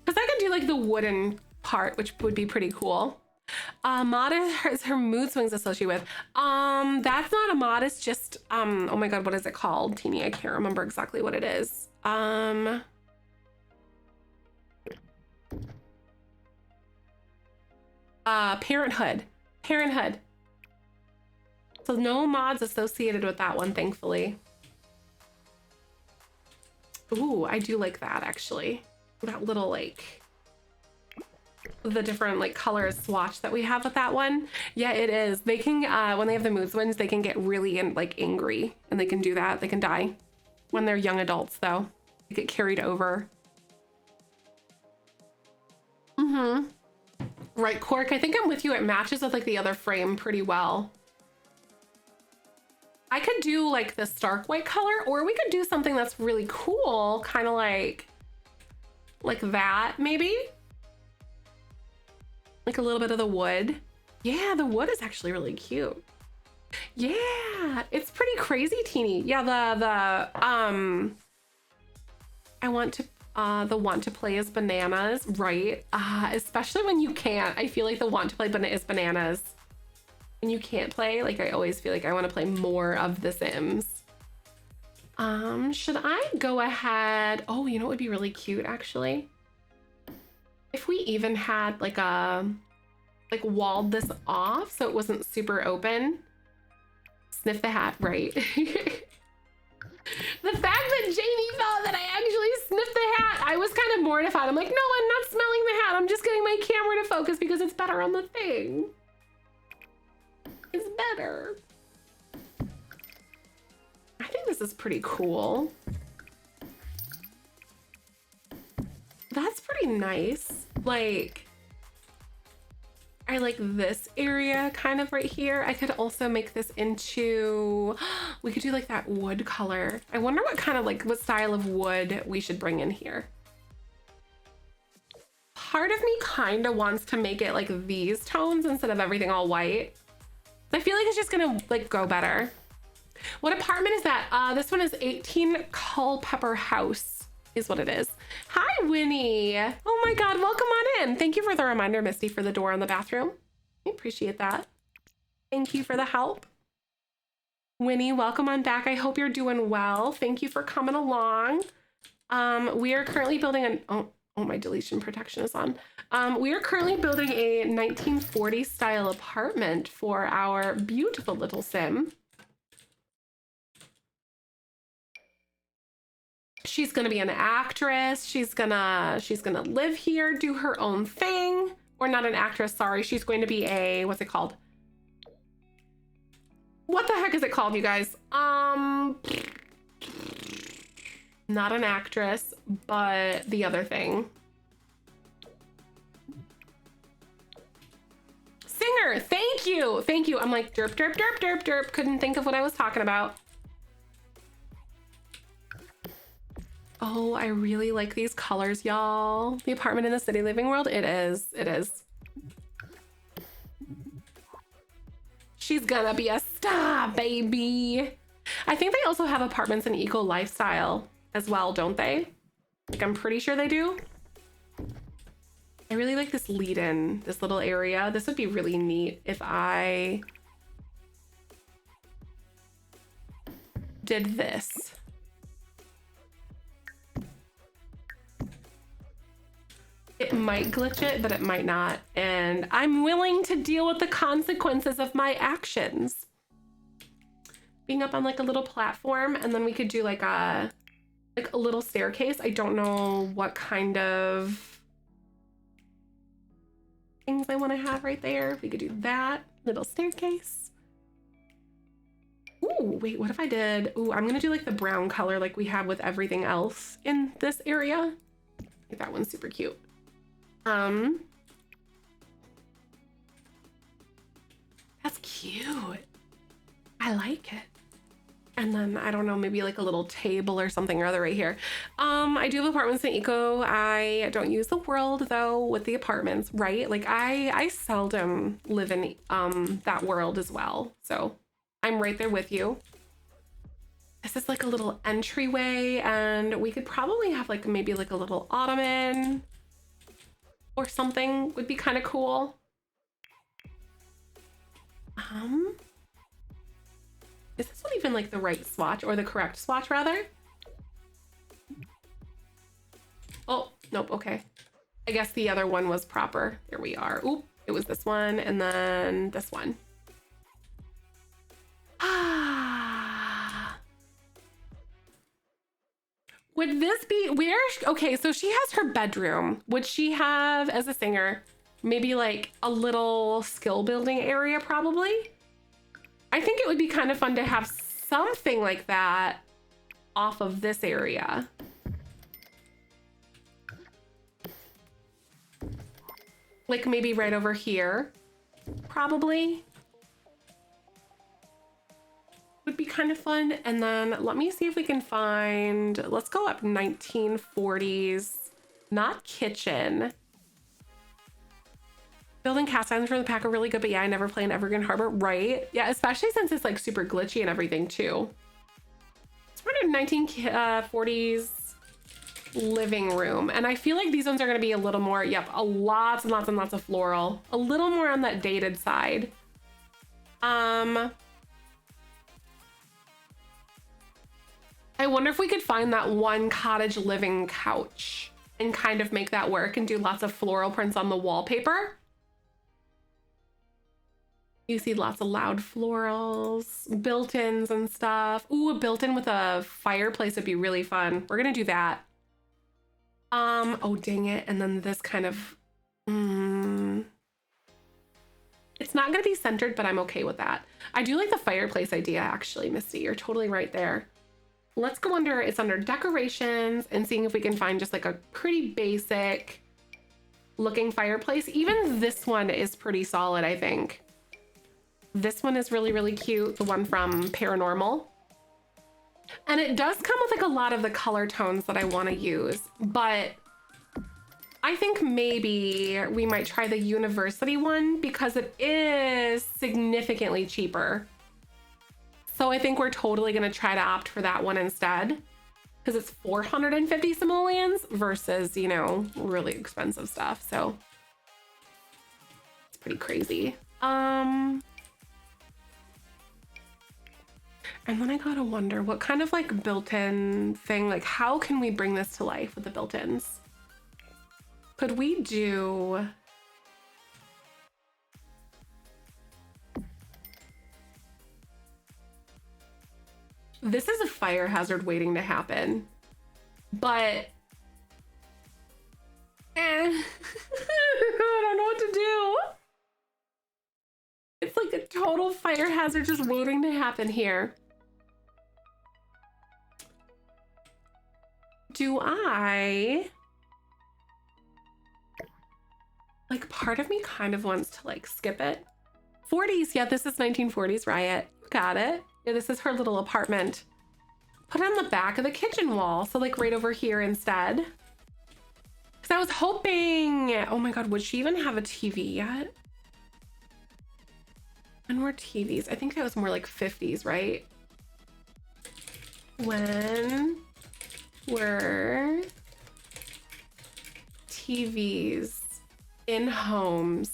Because I could do like the wooden part, which would be pretty cool. Mod is her mood swings associated with. That's not a mod, it's just, oh my God, what is it called? Teeny, I can't remember exactly what it is. Parenthood. So no mods associated with that one, thankfully. Ooh, I do like that actually. That little like, the different like color swatch that we have with that one. Yeah, it is. They can, when they have the mood swings, they can get really like angry, and they can do that. They can die. When they're young adults though, they get carried over. Right, Cork, I think I'm with you. It matches with like the other frame pretty well. I could do like the stark white color, or we could do something that's really cool, kind of like that maybe. Like a little bit of the wood. Yeah, the wood is actually really cute. Yeah, it's pretty crazy, Teeny. Yeah, I want to the want to play is bananas, right? Especially when you can't. I feel like the want to play is bananas. When you can't play, like I always feel like I want to play more of The Sims. Should I go ahead? Oh, you know what would be really cute actually? If we even had like walled this off so it wasn't super open. Sniff the hat, right? The fact that Jamie thought that I actually sniffed the hat, I was kind of mortified. I'm like, no, I'm not smelling the hat. I'm just getting my camera to focus because it's better on the thing. It's better. I think this is pretty cool. That's pretty nice. Like, I like this area kind of right here. I could also make this into, we could do like that wood color. I wonder what kind of like, what style of wood we should bring in here. Part of me kind of wants to make it like these tones instead of everything all white. I feel like it's just gonna like go better. What apartment is that? This one is 18 Culpeper House is what it is. Hi, Winnie. Oh my God, welcome on in. Thank you for the reminder, Misty, for the door on the bathroom. I appreciate that. Thank you for the help. Winnie, welcome on back. I hope you're doing well. Thank you for coming along. We are currently building an, oh, my deletion protection is on. We are currently building a 1940s style apartment for our beautiful little sim. She's gonna be an actress. She's gonna live here, do her own thing. Or not an actress, sorry. She's going to be a, what's it called? What the heck is it called, you guys? Not an actress, but the other thing. Singer, thank you. Thank you. I'm like, derp, derp, derp, derp, derp. Couldn't think of what I was talking about. Oh, I really like these colors, y'all. The apartment in the city living world, it is, it is. She's gonna be a star, baby. I think they also have apartments in Eco Lifestyle as well, don't they? Like, I'm pretty sure they do. I really like this lead-in, this little area. This would be really neat if I did this. It might glitch it, but it might not. And I'm willing to deal with the consequences of my actions. Being up on like a little platform, and then we could do like a little staircase. I don't know what kind of things I want to have right there. We could do that little staircase. Ooh, wait, what if I did? Ooh, I'm gonna do like the brown color like we have with everything else in this area. I think that one's super cute. That's cute. I like it. And then I don't know, maybe like a little table or something or other right here. I do have apartments in Eco. I don't use the world though with the apartments, right? Like I seldom live in that world as well. So I'm right there with you. This is like a little entryway, and we could probably have like maybe like a little ottoman or something would be kind of cool. Is this one even like the right swatch, or the correct swatch rather? Oh, nope, okay. I guess the other one was proper. There we are. Oop, it was this one and then this one. Would this be where? Okay, so she has her bedroom. Would she have, as a singer, maybe like a little skill building area probably? I think it would be kind of fun to have something like that off of this area. Like maybe right over here, probably. Would be kind of fun. And then let me see if we can find, let's go up 1940s, not kitchen. Building cast irons for the pack are really good, but yeah, I never play in Evergreen Harbor, right? Yeah, especially since it's like super glitchy and everything too. It's part of 1940s living room. And I feel like these ones are gonna be a little more, yep, lots and lots and lots of floral. A little more on that dated side. I wonder if we could find that one cottage living couch and kind of make that work and do lots of floral prints on the wallpaper. You see lots of loud florals, built-ins and stuff. Ooh, a built-in with a fireplace would be really fun. We're gonna do that. Oh dang it. And then this kind of, it's not gonna be centered, but I'm okay with that. I do like the fireplace idea actually, Misty. You're totally right there. Let's go under, it's under decorations and seeing if we can find just like a pretty basic looking fireplace. Even this one is pretty solid, I think. This one is really, really cute. The one from Paranormal. And it does come with like a lot of the color tones that I want to use, but I think maybe we might try the university one because it is significantly cheaper. So I think we're totally going to try to opt for that one instead because it's 450 simoleons versus, you know, really expensive stuff. So it's pretty crazy. And then I gotta wonder what kind of like built-in thing, like how can we bring this to life with the built-ins? Could we do... This is a fire hazard waiting to happen, but I don't know what to do. It's like a total fire hazard just waiting to happen here. Do I... Like, part of me kind of wants to, like, skip it. 40s. Yeah, this is 1940s Riot. Got it. Yeah, this is her little apartment. Put it on the back of the kitchen wall. So, like, right over here instead. Because I was hoping... Oh, my God. Would she even have a TV yet? When were TVs? I think that was more like 50s, right? When were TVs in homes?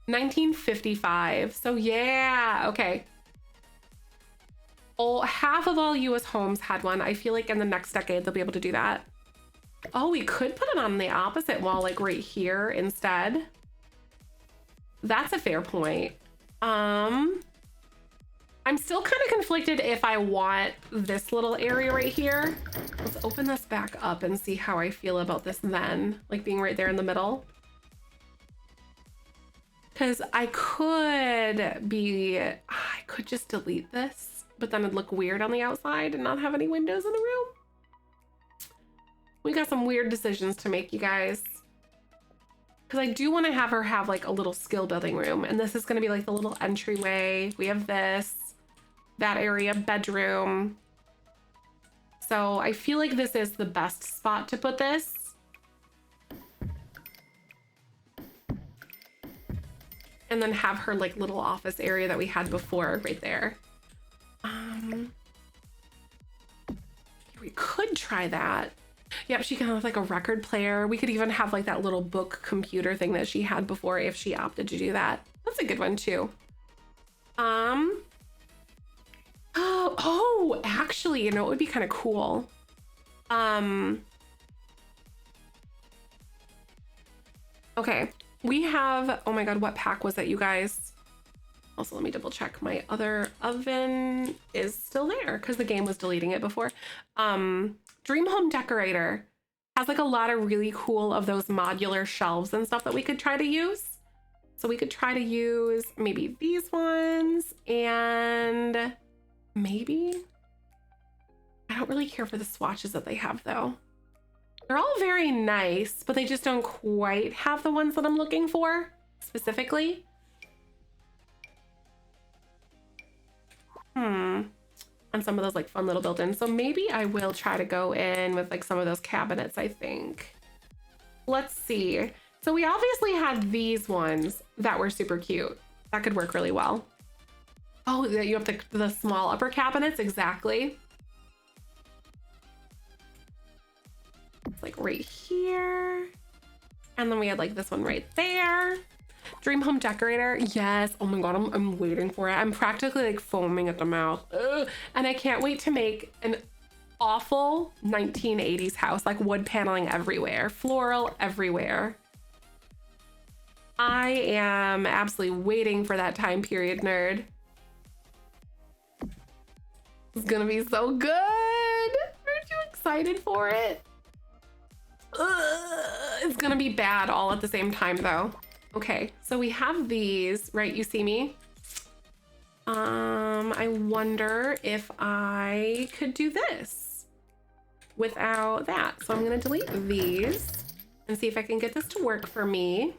1955. So yeah, okay. Oh, half of all US homes had one. I feel like in the next decade they'll be able to do that. Oh, we could put it on the opposite wall, like right here instead. That's a fair point. I'm still kind of conflicted if I want this little area right here. Let's open this back up and see how I feel about this then, like being right there in the middle. Because I could just delete this, but then it'd look weird on the outside and not have any windows in the room. We got some weird decisions to make, you guys. Because I do want to have her have like a little skill building room, and this is going to be like the little entryway. We have this, that area, bedroom. So I feel like this is the best spot to put this. And then have her like little office area that we had before right there. We could try that. Yep, she can have like a record player. We could even have like that little book computer thing that she had before if she opted to do that. That's a good one too. Oh, actually, you know, it would be kind of cool. Okay, we have, oh my God, what pack was that, you guys? Also, let me double check. My other oven is still there because the game was deleting it before. Dream Home Decorator has like a lot of really cool of those modular shelves and stuff that we could try to use. So we could try to use maybe these ones and maybe, I don't really care for the swatches that they have though. They're all very nice, but they just don't quite have the ones that I'm looking for specifically. On some of those like fun little built-ins. So maybe I will try to go in with like some of those cabinets, I think. Let's see. So we obviously had these ones that were super cute. That could work really well. Oh, you have the small upper cabinets, exactly. It's like right here. And then we had like this one right there. Dream Home Decorator, yes. Oh my God, I'm waiting for it. I'm practically like foaming at the mouth. Ugh. And I can't wait to make an awful 1980s house, like wood paneling everywhere, floral everywhere. I am absolutely waiting for that time period, nerd. It's gonna be so good. Aren't you excited for it? Ugh. It's gonna be bad all at the same time though. Okay, so we have these, right? You see me? I wonder if I could do this without that. So I'm gonna delete these and see if I can get this to work for me.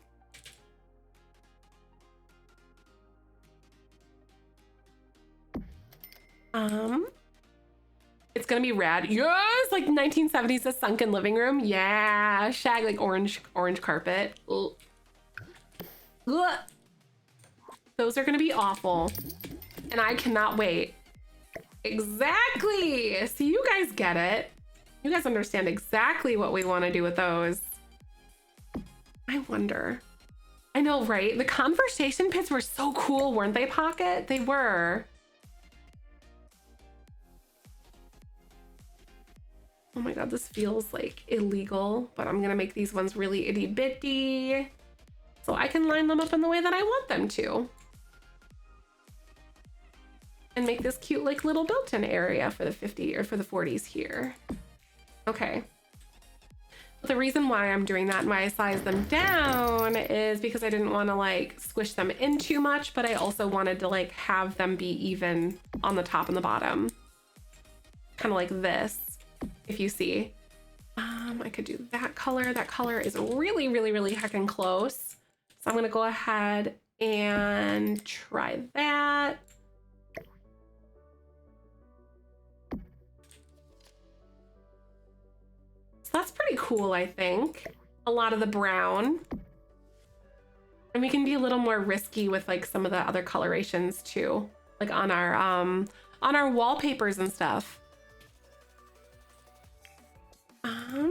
It's gonna be rad. Yes, like 1970s, a sunken living room. Yeah, shag like orange carpet. Ugh. Ugh. Those are gonna be awful, and I cannot wait. Exactly. See, you guys get it. You guys understand exactly what we want to do with those. I wonder. I know, right? The conversation pits were so cool, weren't they, Pocket? They were. Oh my god, this feels like illegal, but I'm gonna make these ones really itty bitty so I can line them up in the way that I want them to. And make this cute like little built-in area for the 50 or for the 40s here. Okay. The reason why I'm doing that and why I sized them down is because I didn't want to like squish them in too much, but I also wanted to like have them be even on the top and the bottom. Kind of like this, if you see. I could do that color. That color is really, really, really heckin' close. So I'm gonna go ahead and try that. So that's pretty cool, I think. A lot of the brown. And we can be a little more risky with like some of the other colorations too. Like on our wallpapers and stuff.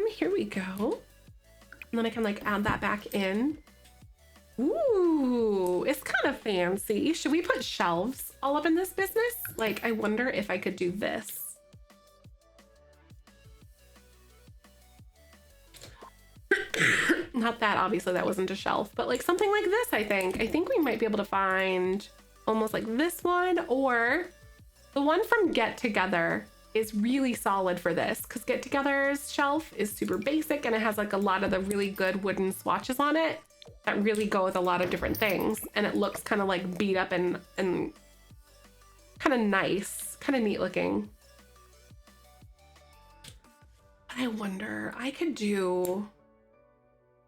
Here we go. And then I can like add that back in. Ooh, it's kind of fancy. Should we put shelves all up in this business? Like, I wonder if I could do this. Not that, obviously that wasn't a shelf, but like something like this, I think. I think we might be able to find almost like this one, or the one from Get Together is really solid for this, because Get Together's shelf is super basic and it has like a lot of the really good wooden swatches on it that really go with a lot of different things, and it looks kind of like beat up and kind of nice, kind of neat looking. But I wonder, I could do...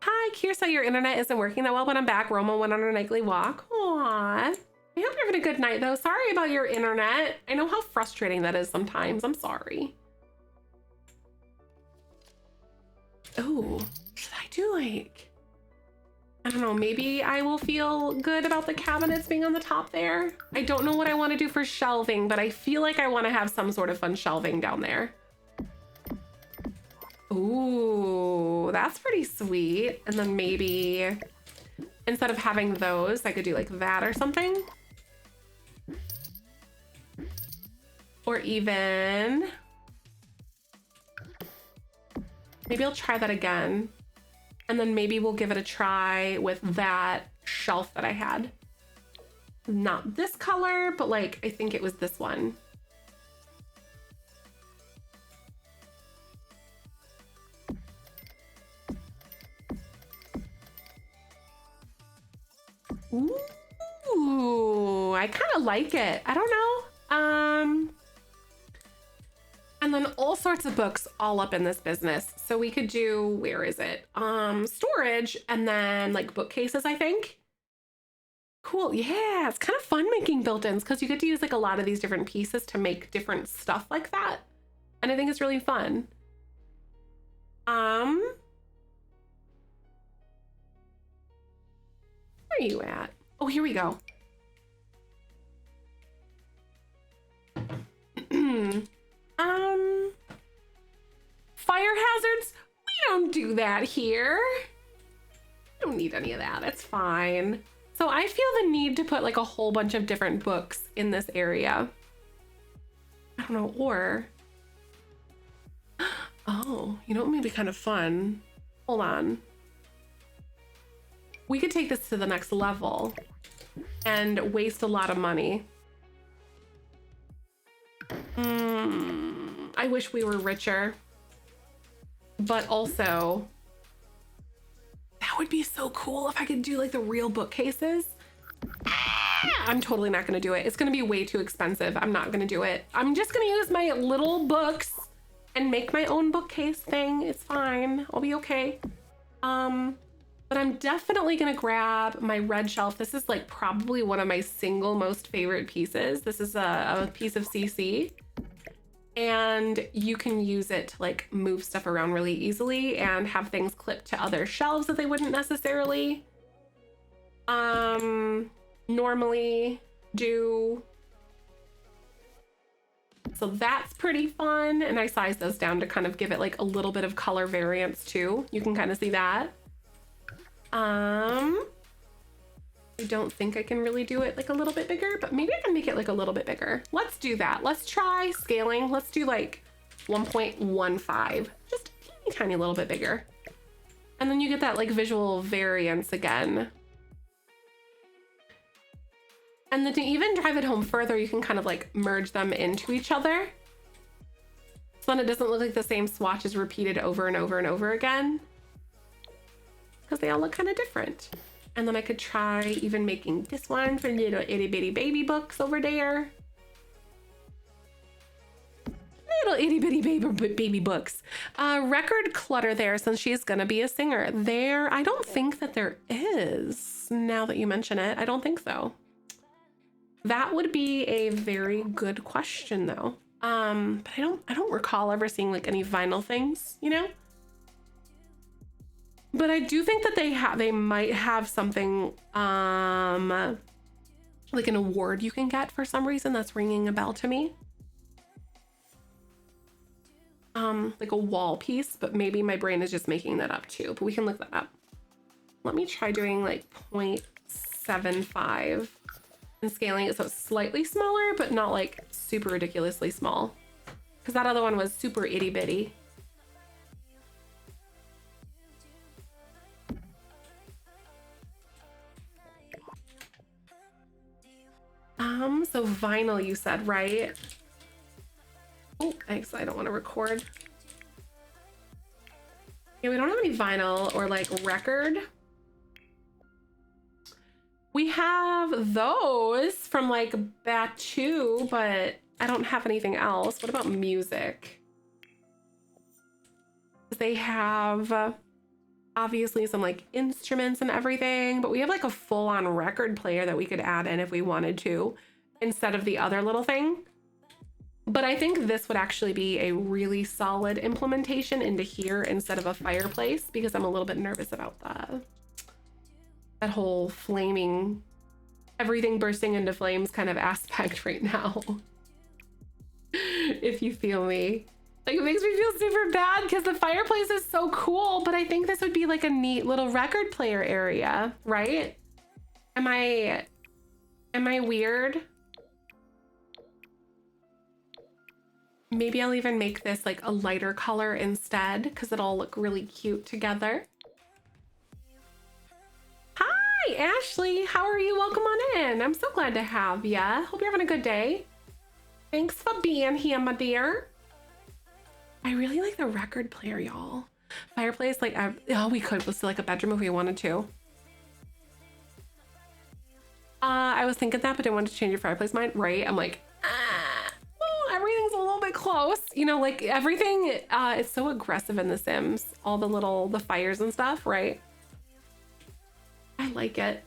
Hi, Kirsa, your internet isn't working that well, but I'm back. Roma went on her nightly walk. Aww. I hope you're having a good night, though. Sorry about your internet. I know how frustrating that is sometimes. I'm sorry. Oh, should I do like... I don't know, maybe I will feel good about the cabinets being on the top there. I don't know what I want to do for shelving, but I feel like I want to have some sort of fun shelving down there. Ooh, that's pretty sweet. And then maybe instead of having those, I could do like that or something. Or even, maybe I'll try that again. And then maybe we'll give it a try with that shelf that I had. Not this color, but like, I think it was this one. Ooh, I kind of like it. I don't know. And then all sorts of books all up in this business. So we could do, where is it? Storage, and then like bookcases, I think. Cool. Yeah, it's kind of fun making built-ins because you get to use like a lot of these different pieces to make different stuff like that. And I think it's really fun. Where are you at? Oh, here we go. Fire hazards? We don't do that here. We don't need any of that. It's fine. So I feel the need to put like a whole bunch of different books in this area. I don't know, or... Oh, you know what would be kind of fun? Hold on. We could take this to the next level and waste a lot of money. I wish we were richer, but also that would be so cool if I could do like the real bookcases. I'm totally not gonna do it. It's gonna be way too expensive. I'm not gonna do it. I'm just gonna use my little books and make my own bookcase thing. It's fine. I'll be okay. But I'm definitely gonna grab my red shelf. This is like probably one of my single most favorite pieces. This is a piece of CC, and you can use it to like move stuff around really easily and have things clipped to other shelves that they wouldn't necessarily normally do. So that's pretty fun, and I sized those down to kind of give it like a little bit of color variance too. You can kind of see that. I don't think I can really do it like a little bit bigger, but maybe I can make it like a little bit bigger. Let's do that. Let's try scaling. Let's do like 1.15, just a teeny tiny little bit bigger. And then you get that like visual variance again. And then to even drive it home further, you can kind of like merge them into each other. So then it doesn't look like the same swatch is repeated over and over and over again, because they all look kind of different. And then I could try even making this one for little itty bitty baby books over there. Little itty bitty baby books. Record clutter there, since she's gonna be a singer. There, I don't think that there is, now that you mention it. I don't think so. That would be a very good question though. But I don't recall ever seeing like any vinyl things, you know? But I do think that they might have something like an award you can get for some reason. That's ringing a bell to me. Like a wall piece, but maybe my brain is just making that up too, but we can look that up. Let me try doing like 0.75 and scaling it so it's slightly smaller, but not like super ridiculously small, because that other one was super itty bitty. So vinyl, you said, right? Oh, thanks. I don't want to record. Yeah, we don't have any vinyl or like record. We have those from like Batu, but I don't have anything else. What about music? They have obviously some like instruments and everything, but we have like a full-on record player that we could add in if we wanted to, instead of the other little thing. But I think this would actually be a really solid implementation into here instead of a fireplace, because I'm a little bit nervous about that whole flaming, everything bursting into flames kind of aspect right now. If you feel me. Like, it makes me feel super bad because the fireplace is so cool, but I think this would be like a neat little record player area, right? Am I weird? Maybe I'll even make this like a lighter color instead, because it'll look really cute together. Hi, Ashley. How are you? Welcome on in. I'm so glad to have ya. Hope you're having a good day. Thanks for being here, my dear. I really like the record player, y'all. Fireplace, like, oh, we could. Let's do like a bedroom if we wanted to. I was thinking that, but I wanted to change your fireplace mind, right? I'm like, well, everything's a little bit close. You know, like everything is so aggressive in The Sims. All the fires and stuff, right? I like it.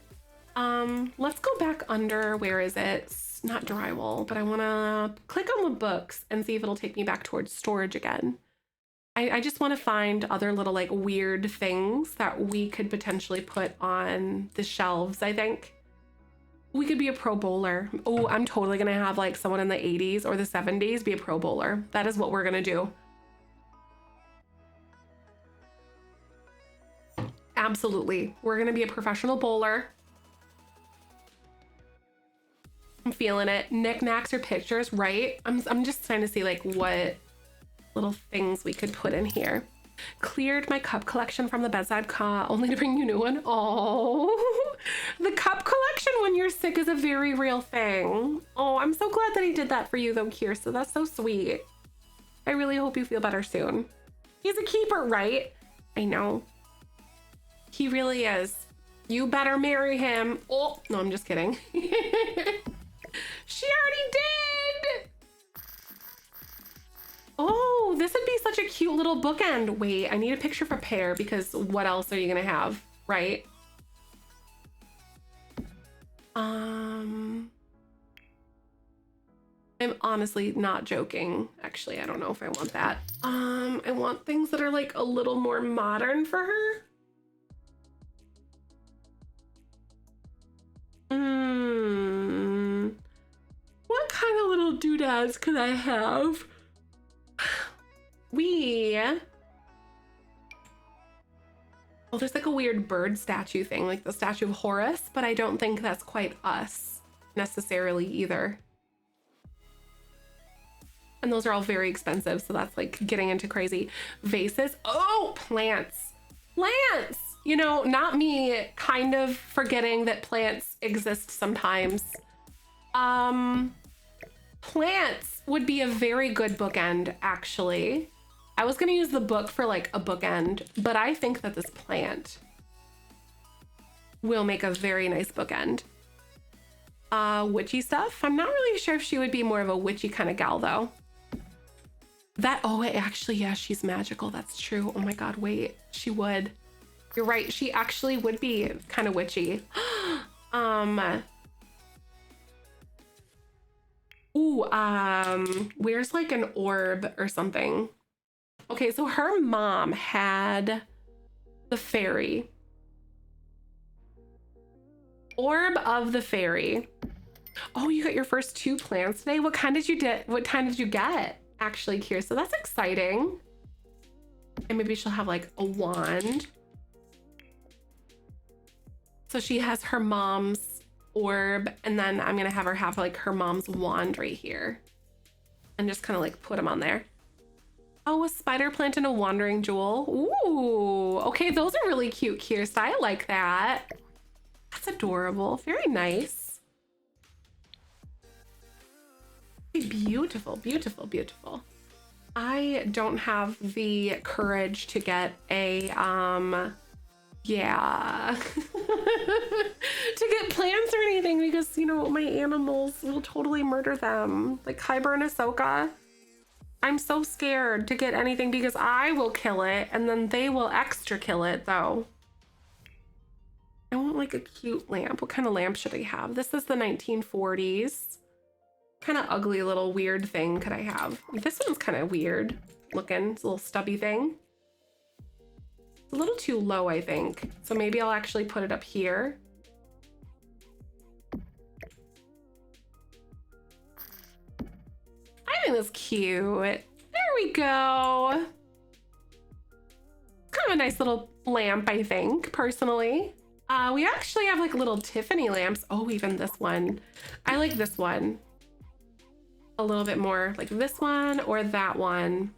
Let's go back under, where is it? Not drywall, but I want to click on the books and see if it'll take me back towards storage again. I just want to find other little like weird things that we could potentially put on the shelves. I think we could be a pro bowler. Oh, I'm totally gonna have like someone in the 80s or the 70s be a pro bowler. That is what we're gonna do. Absolutely. We're gonna be a professional bowler. I'm feeling it. Knickknacks or pictures, right? I'm just trying to see like what little things we could put in here. Cleared my cup collection from the bedside cot, only to bring you new one. Oh, the cup collection when you're sick is a very real thing. Oh, I'm so glad that he did that for you though, Kirsten. That's so sweet. I really hope you feel better soon. He's a keeper, right? I know. He really is. You better marry him. Oh, no, I'm just kidding. She already did. Oh, this would be such a cute little bookend. Wait, I need a picture for Pear because what else are you gonna have, right? I'm honestly not joking. Actually, I don't know if I want that. I want things that are like a little more modern for her. What kind of little doodads could I have? Well, there's like a weird bird statue thing, like the statue of Horus, but I don't think that's quite us necessarily either. And those are all very expensive, so that's like getting into crazy. Vases. Oh, plants. Plants! You know, not me kind of forgetting that plants exist sometimes. Plants would be a very good bookend, actually. I was gonna use the book for like a bookend, but I think that this plant will make a very nice bookend. Witchy stuff. I'm not really sure if she would be more of a witchy kind of gal though. Actually, yeah, she's magical. That's true. Oh my God, wait, she would. You're right. She actually would be kind of witchy. Where's like an orb or something? Okay, so her mom had the fairy. Orb of the fairy. Oh, you got your first 2 plants today. What kind did you get? What kind did you get? Actually, here. So that's exciting. And maybe she'll have like a wand. So she has her mom's orb, and then I'm gonna have her have like her mom's wand right here. And just kind of like put them on there. Oh, a spider plant and a wandering jewel. Ooh, okay, those are really cute, Kirsta. I like that. That's adorable. Very nice. Beautiful, beautiful, beautiful. I don't have the courage to get a, yeah, to get plants or anything because, you know, my animals will totally murder them. Like Kyber and Ahsoka. I'm so scared to get anything because I will kill it and then they will extra kill it though. I want like a cute lamp. What kind of lamp should I have? This is the 1940s. Kind of ugly little weird thing could I have? This one's kind of weird looking. It's a little stubby thing. It's a little too low, I think. So maybe I'll actually put it up here. I think that's cute. There we go. Kind of a nice little lamp, I think, personally. We actually have like little Tiffany lamps. Oh, even this one. I like this one a little bit more, like this one or that one.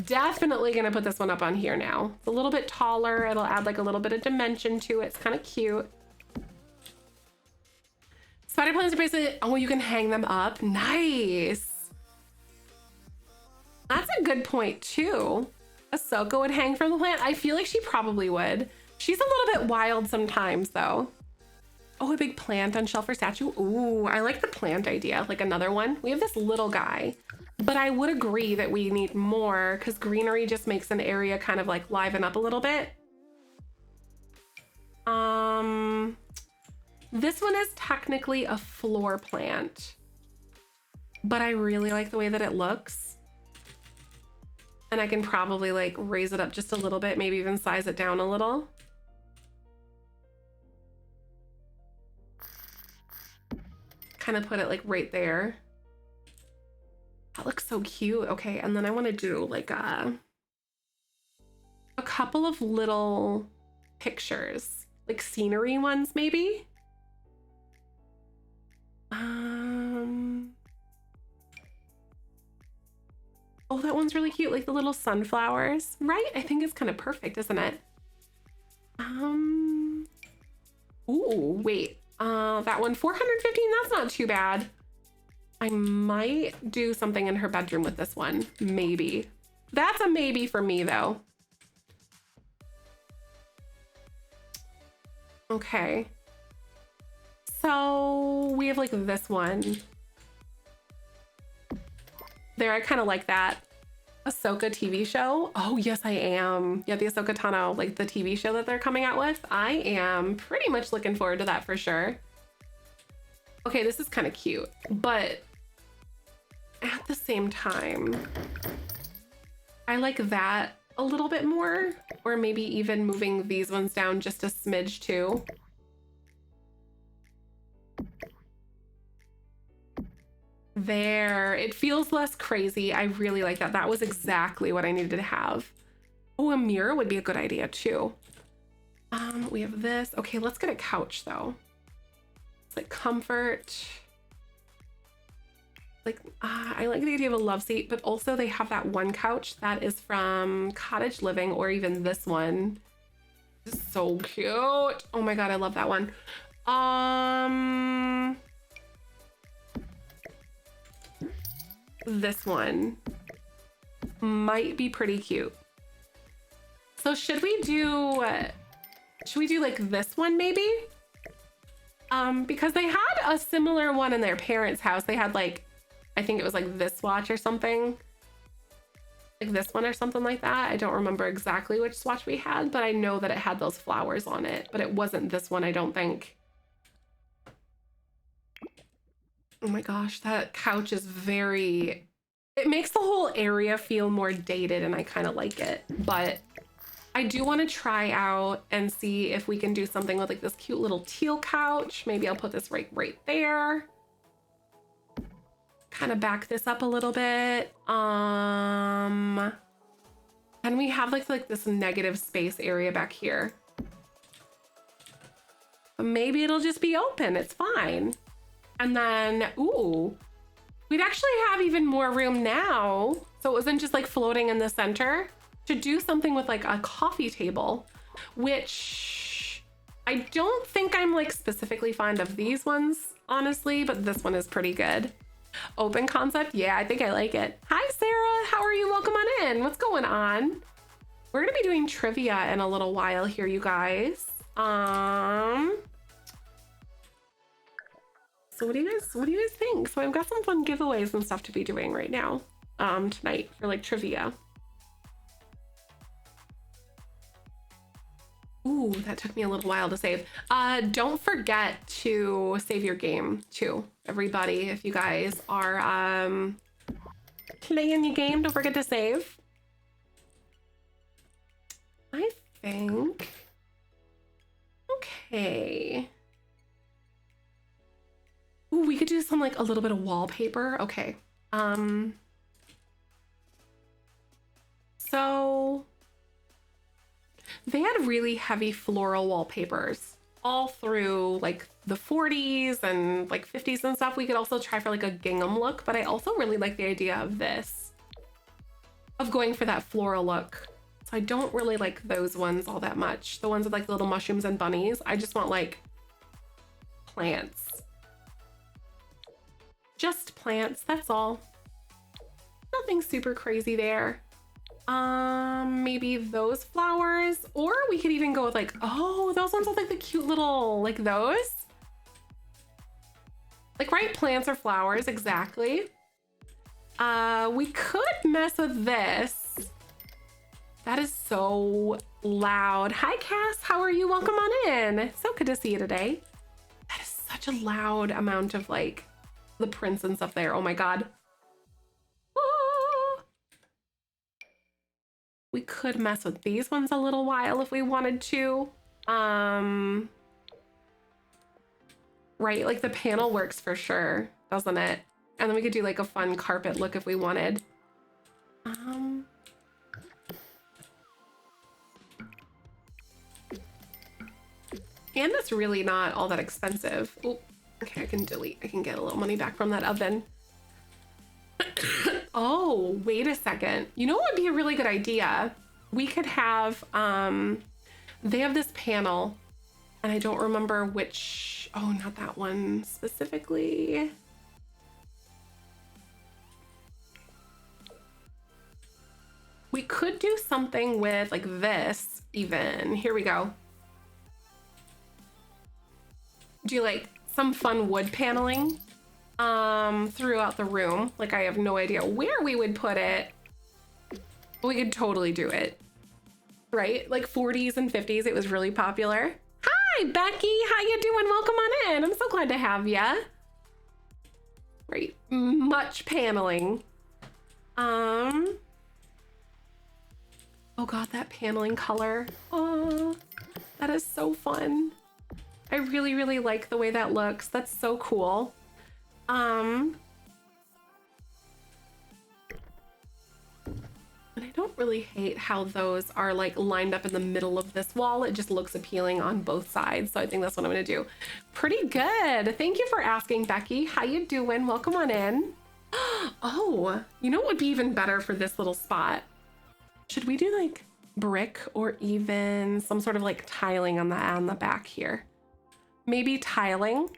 Definitely gonna put this one up on here now. It's a little bit taller. It'll add like a little bit of dimension to it. It's kind of cute. Spider plants are basically, oh, you can hang them up. Nice. That's a good point too. Ahsoka would hang from the plant. I feel like she probably would. She's a little bit wild sometimes though. Oh, a big plant on shelf or statue. Ooh, I like the plant idea. Like another one. We have this little guy, but I would agree that we need more because greenery just makes an area kind of like liven up a little bit. This one is technically a floor plant, but I really like the way that it looks. And I can probably like raise it up just a little bit, maybe even size it down a little. Kind of put it like right there. That looks so cute. Okay, and then I want to do like a couple of little pictures, like scenery ones maybe. Oh, that one's really cute, like the little sunflowers, right? I think it's kind of perfect, isn't it? Ooh, wait. That one, 415, that's not too bad. I might do something in her bedroom with this one, maybe. That's a maybe for me though. Okay. So we have like this one. There, I kind of like that. Ahsoka TV show? Oh, yes, I am. Yeah, the Ahsoka Tano, like the TV show that they're coming out with. I am pretty much looking forward to that for sure. Okay, this is kind of cute, but at the same time, I like that a little bit more, or maybe even moving these ones down just a smidge too. There, it feels less crazy. I really like that. That was exactly what I needed to have. Oh, a mirror would be a good idea too. We have this. Okay, let's get a couch though. It's like comfort. Like, I like the idea of a love seat, but also they have that one couch that is from Cottage Living, or even this one. This is so cute. Oh my God, I love that one. This one might be pretty cute. So should we do like this one maybe? Because they had a similar one in their parents' house. They had like, I think it was like this swatch or something. Like this one or something like that. I don't remember exactly which swatch we had, but I know that it had those flowers on it, but it wasn't this one, I don't think. Oh my gosh, that couch is very, it makes the whole area feel more dated and I kind of like it, but I do want to try out and see if we can do something with like this cute little teal couch. Maybe I'll put this right there. Kind of back this up a little bit. And we have like this negative space area back here. But maybe it'll just be open, it's fine. And then, ooh, we'd actually have even more room now. So it wasn't just like floating in the center. To do something with like a coffee table, which I don't think I'm like specifically fond of these ones, honestly, but this one is pretty good. Open concept, yeah, I think I like it. Hi, Sarah, how are you? Welcome on in. What's going on? We're gonna be doing trivia in a little while here, you guys. So what do you guys think? So I've got some fun giveaways and stuff to be doing right now, tonight for like trivia. Ooh, that took me a little while to save. Don't forget to save your game too, everybody. If you guys are playing your game, don't forget to save. I think. Okay. Ooh, we could do some like a little bit of wallpaper. Okay. So they had really heavy floral wallpapers all through like the 40s and like 50s and stuff. We could also try for like a gingham look, but I also really like the idea of this, of going for that floral look. So I don't really like those ones all that much. The ones with like little mushrooms and bunnies. I just want like plants. Just plants, that's all. Nothing super crazy there. Maybe those flowers, or we could even go with like, oh, those ones with like the cute little, like those. Like, right, plants or flowers, exactly. We could mess with this. That is so loud. Hi, Cass, how are you? Welcome on in. So good to see you today. That is such a loud amount of like the prints and stuff there. Oh my God. We could mess with these ones a little while if we wanted to. Right, like the panel works for sure, doesn't it? And then we could do like a fun carpet look if we wanted. And it's really not all that expensive. Oh, okay, I can delete. I can get a little money back from that oven. Oh, wait a second. You know what would be a really good idea? We could have, they have this panel, and I don't remember which, oh, not that one specifically. We could do something with like this even. Here we go. Do like some fun wood paneling throughout the room. Like I have no idea where we would put it. We could totally do it, right? Like 40s and 50s, it was really popular. Hi, Becky, how you doing? Welcome on in. I'm so glad to have ya. Right, much paneling. Oh God, that paneling color. Oh, that is so fun. I really, really like the way that looks. That's so cool. And I don't really hate how those are like lined up in the middle of this wall. It just looks appealing on both sides. So I think that's what I'm gonna do. Pretty good. Thank you for asking, Becky. How you doing? Welcome on in. Oh, you know what would be even better for this little spot? Should we do like brick or even some sort of like tiling on the back here? Maybe tiling.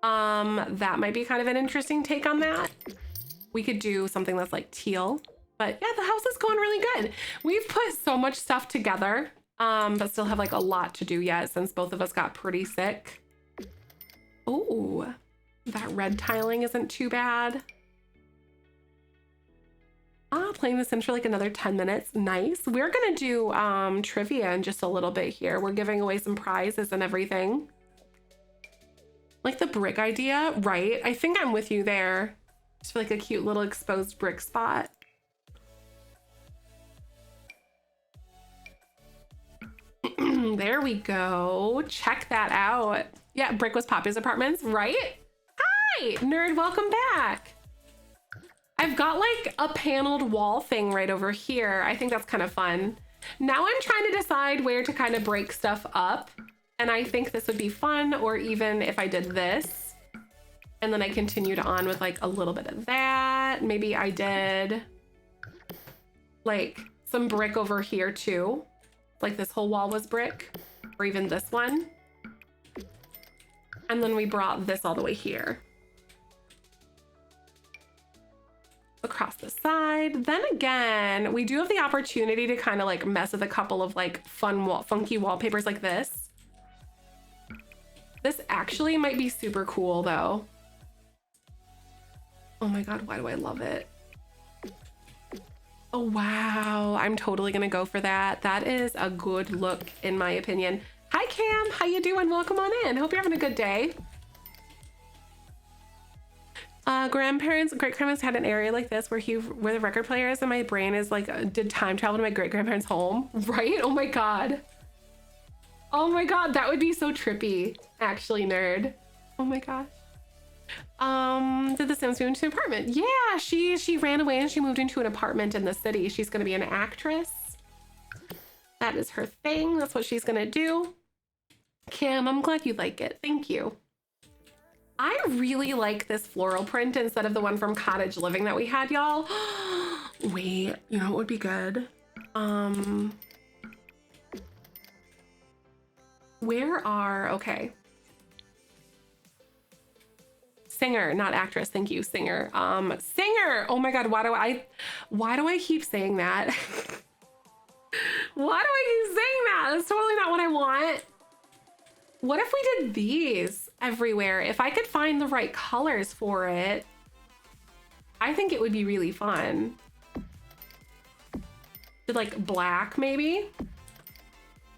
That might be kind of an interesting take on that. We could do something that's like teal. But yeah, the house is going really good. We've put so much stuff together, but still have like a lot to do yet since both of us got pretty sick. Oh, that red tiling isn't too bad. Playing The Sims for like another 10 minutes. Nice. We're gonna do trivia in just a little bit here. We're giving away some prizes and everything. Like the brick idea, right? I think I'm with you there. Just for like a cute little exposed brick spot. There we go. Check that out. Yeah, brick was Poppy's apartments, right? Hi, nerd, welcome back. I've got like a paneled wall thing right over here. I think that's kind of fun. Now I'm trying to decide where to kind of break stuff up. And I think this would be fun, or even if I did this and then I continued on with like a little bit of that. Maybe I did like some brick over here too. Like this whole wall was brick, or even this one. And then we brought this all the way here. Across the side. Then again, we do have the opportunity to kind of like mess with a couple of like funky wallpapers like this. This actually might be super cool though. Oh my God, why do I love it? Oh, wow. I'm totally gonna go for that. That is a good look in my opinion. Hi, Cam. How you doing? Welcome on in. Hope you're having a good day. Great-grandparents had an area like this where the record player is, and my brain is like, did time travel to my great-grandparents' home, right? Oh my God. Oh my God, that would be so trippy, actually, nerd. Oh my gosh. Did the Sims move into an apartment? Yeah, she ran away and she moved into an apartment in the city. She's gonna be an actress. That is her thing. That's what she's gonna do. Kim, I'm glad you like it. Thank you. I really like this floral print instead of the one from Cottage Living that we had, y'all. Wait, you know what would be good? Okay. Singer, not actress. Thank you, singer. Singer. Oh my God, why do I keep saying that? Why do I keep saying that? That's totally not what I want. What if we did these everywhere? If I could find the right colors for it, I think it would be really fun. Did like black maybe?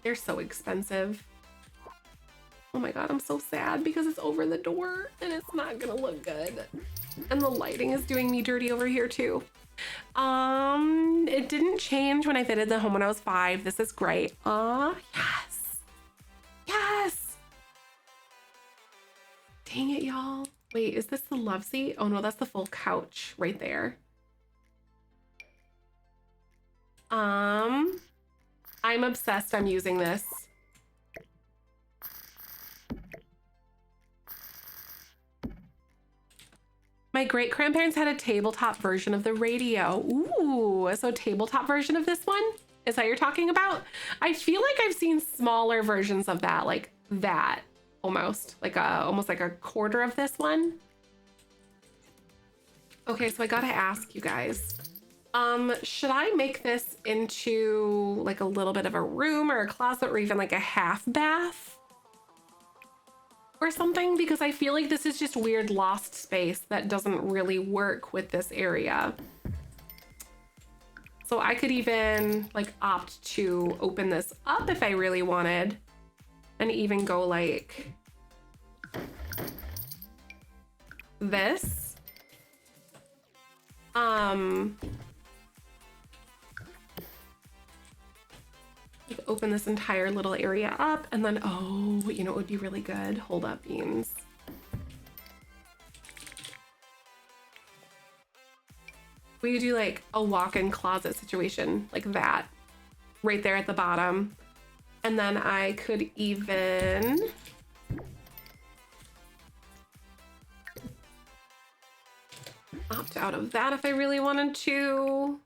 They're so expensive. Oh my God, I'm so sad because it's over the door and it's not gonna look good. And the lighting is doing me dirty over here too. It didn't change when I fitted the home when I was 5. This is great. Yes. Yes. Dang it, y'all. Wait, is this the love seat? Oh no, that's the full couch right there. I'm obsessed. I'm using this. My great-grandparents had a tabletop version of the radio. Ooh, so tabletop version of this one? Is that what you're talking about? I feel like I've seen smaller versions of that, like that, almost like a quarter of this one. Okay, so I gotta ask you guys, should I make this into like a little bit of a room or a closet or even like a half bath? Or something, because I feel like this is just weird lost space that doesn't really work with this area. So I could even like opt to open this up if I really wanted, and even go like this. Open this entire little area up, and then, oh, you know, it would be really good. Hold up, beans. We could do like a walk-in closet situation like that right there at the bottom. And then I could even opt out of that if I really wanted to.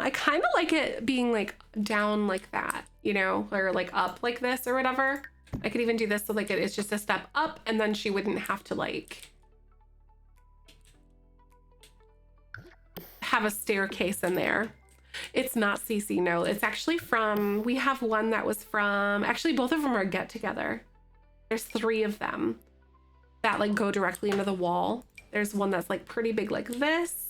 I kind of like it being like down like that, you know, or like up like this or whatever. I could even do this so like it's just a step up, and then she wouldn't have to like have a staircase in there. It's not CC, no. It's actually from, we have one that was from, actually both of them are Get Together. There's 3 of them that like go directly into the wall. There's one that's like pretty big like this.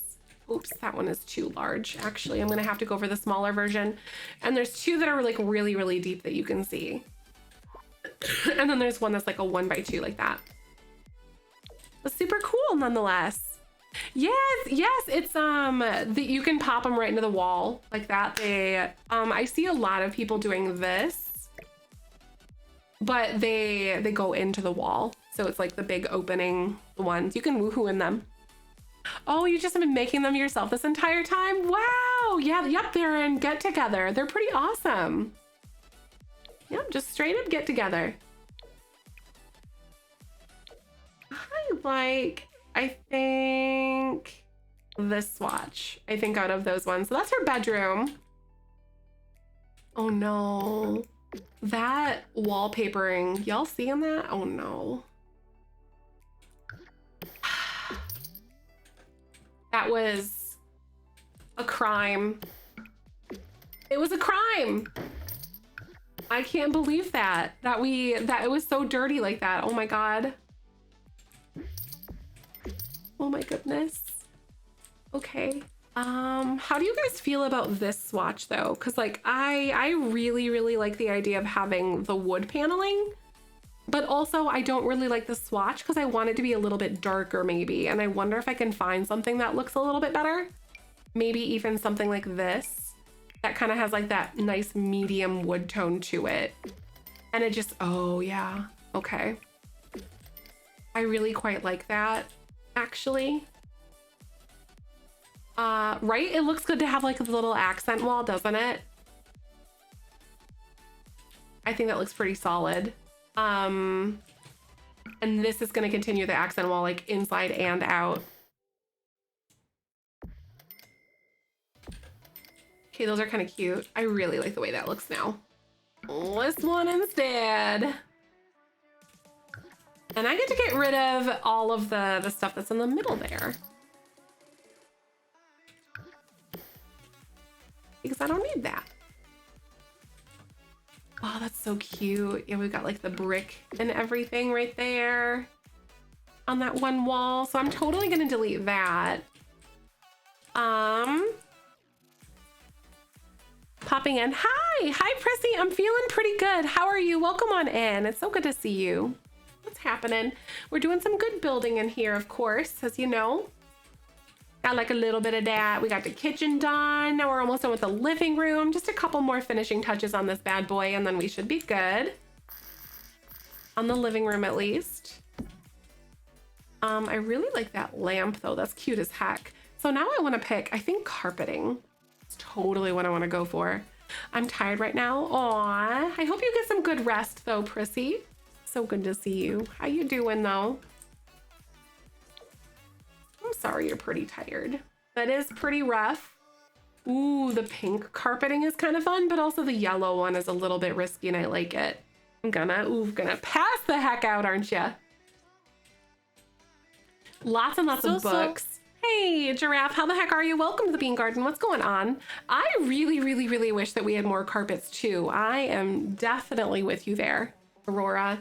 Oops, that one is too large. Actually, I'm gonna have to go for the smaller version. And there's 2 that are like really, really deep that you can see. And then there's one that's like a 1x2 like that. But super cool nonetheless. Yes, it's that you can pop them right into the wall like that. They I see a lot of people doing this, but they go into the wall. So it's like the big opening ones. You can woohoo in them. Oh, you just have been making them yourself this entire time? Wow. Yeah, yep, they're in Get Together. They're pretty awesome. Yep, just straight up Get Together. I think this swatch. I think out of those ones. So that's her bedroom. Oh no. That wallpapering, y'all seeing that? Oh no. That was a crime. It was a crime. I can't believe that it was so dirty like that. Oh my God. Oh my goodness. Okay. How do you guys feel about this swatch though? Cause like I really, really like the idea of having the wood paneling, but also I don't really like the swatch because I want it to be a little bit darker maybe. And I wonder if I can find something that looks a little bit better. Maybe even something like this that kind of has like that nice medium wood tone to it. And it just, oh yeah, okay. I really quite like that actually. Right? It looks good to have like a little accent wall, doesn't it? I think that looks pretty solid. And this is gonna continue the accent wall like inside and out. Okay, those are kind of cute. I really like the way that looks now. This one instead. And I get to get rid of all of the stuff that's in the middle there. Because I don't need that. Oh, that's so cute. Yeah, we've got like the brick and everything right there on that one wall. So I'm totally gonna delete that. Popping in. Hi, Prissy. I'm feeling pretty good. How are you? Welcome on in. It's so good to see you. What's happening? We're doing some good building in here, of course, as you know. Got like a little bit of that. We got the kitchen done. Now we're almost done with the living room. Just a couple more finishing touches on this bad boy, and then we should be good. On the living room, at least. I really like that lamp, though. That's cute as heck. So now I want to pick, I think, carpeting. It's totally what I want to go for. I'm tired right now. Aw, I hope you get some good rest, though, Prissy. So good to see you. How you doing, though? I'm sorry you're pretty tired. That is pretty rough. Ooh, the pink carpeting is kind of fun, but also the yellow one is a little bit risky and I like it. I'm gonna pass the heck out, aren't ya? Lots and lots of books. Hey, Giraffe, how the heck are you? Welcome to the Bean Garden. What's going on? I really, really, really wish that we had more carpets too. I am definitely with you there, Aurora.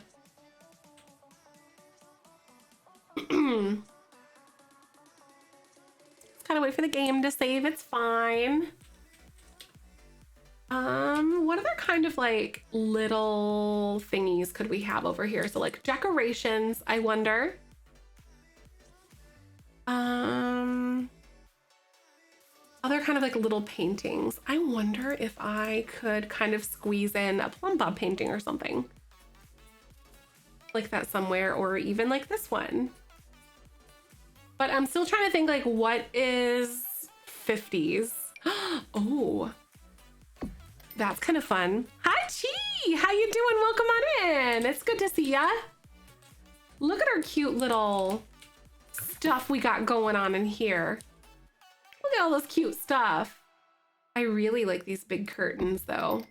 Gotta wait for the game to save. It's fine. What other kind of like little thingies could we have over here? So like decorations, I wonder. Other kind of like little paintings. I wonder if I could kind of squeeze in a plum bob painting or something like that somewhere, or even like this one. But I'm still trying to think like what is 50s. Oh, that's kind of fun. Hi, Chi. How you doing? Welcome on in. It's good to see ya. Look at our cute little stuff we got going on in here. Look at all this cute stuff. I really like these big curtains though.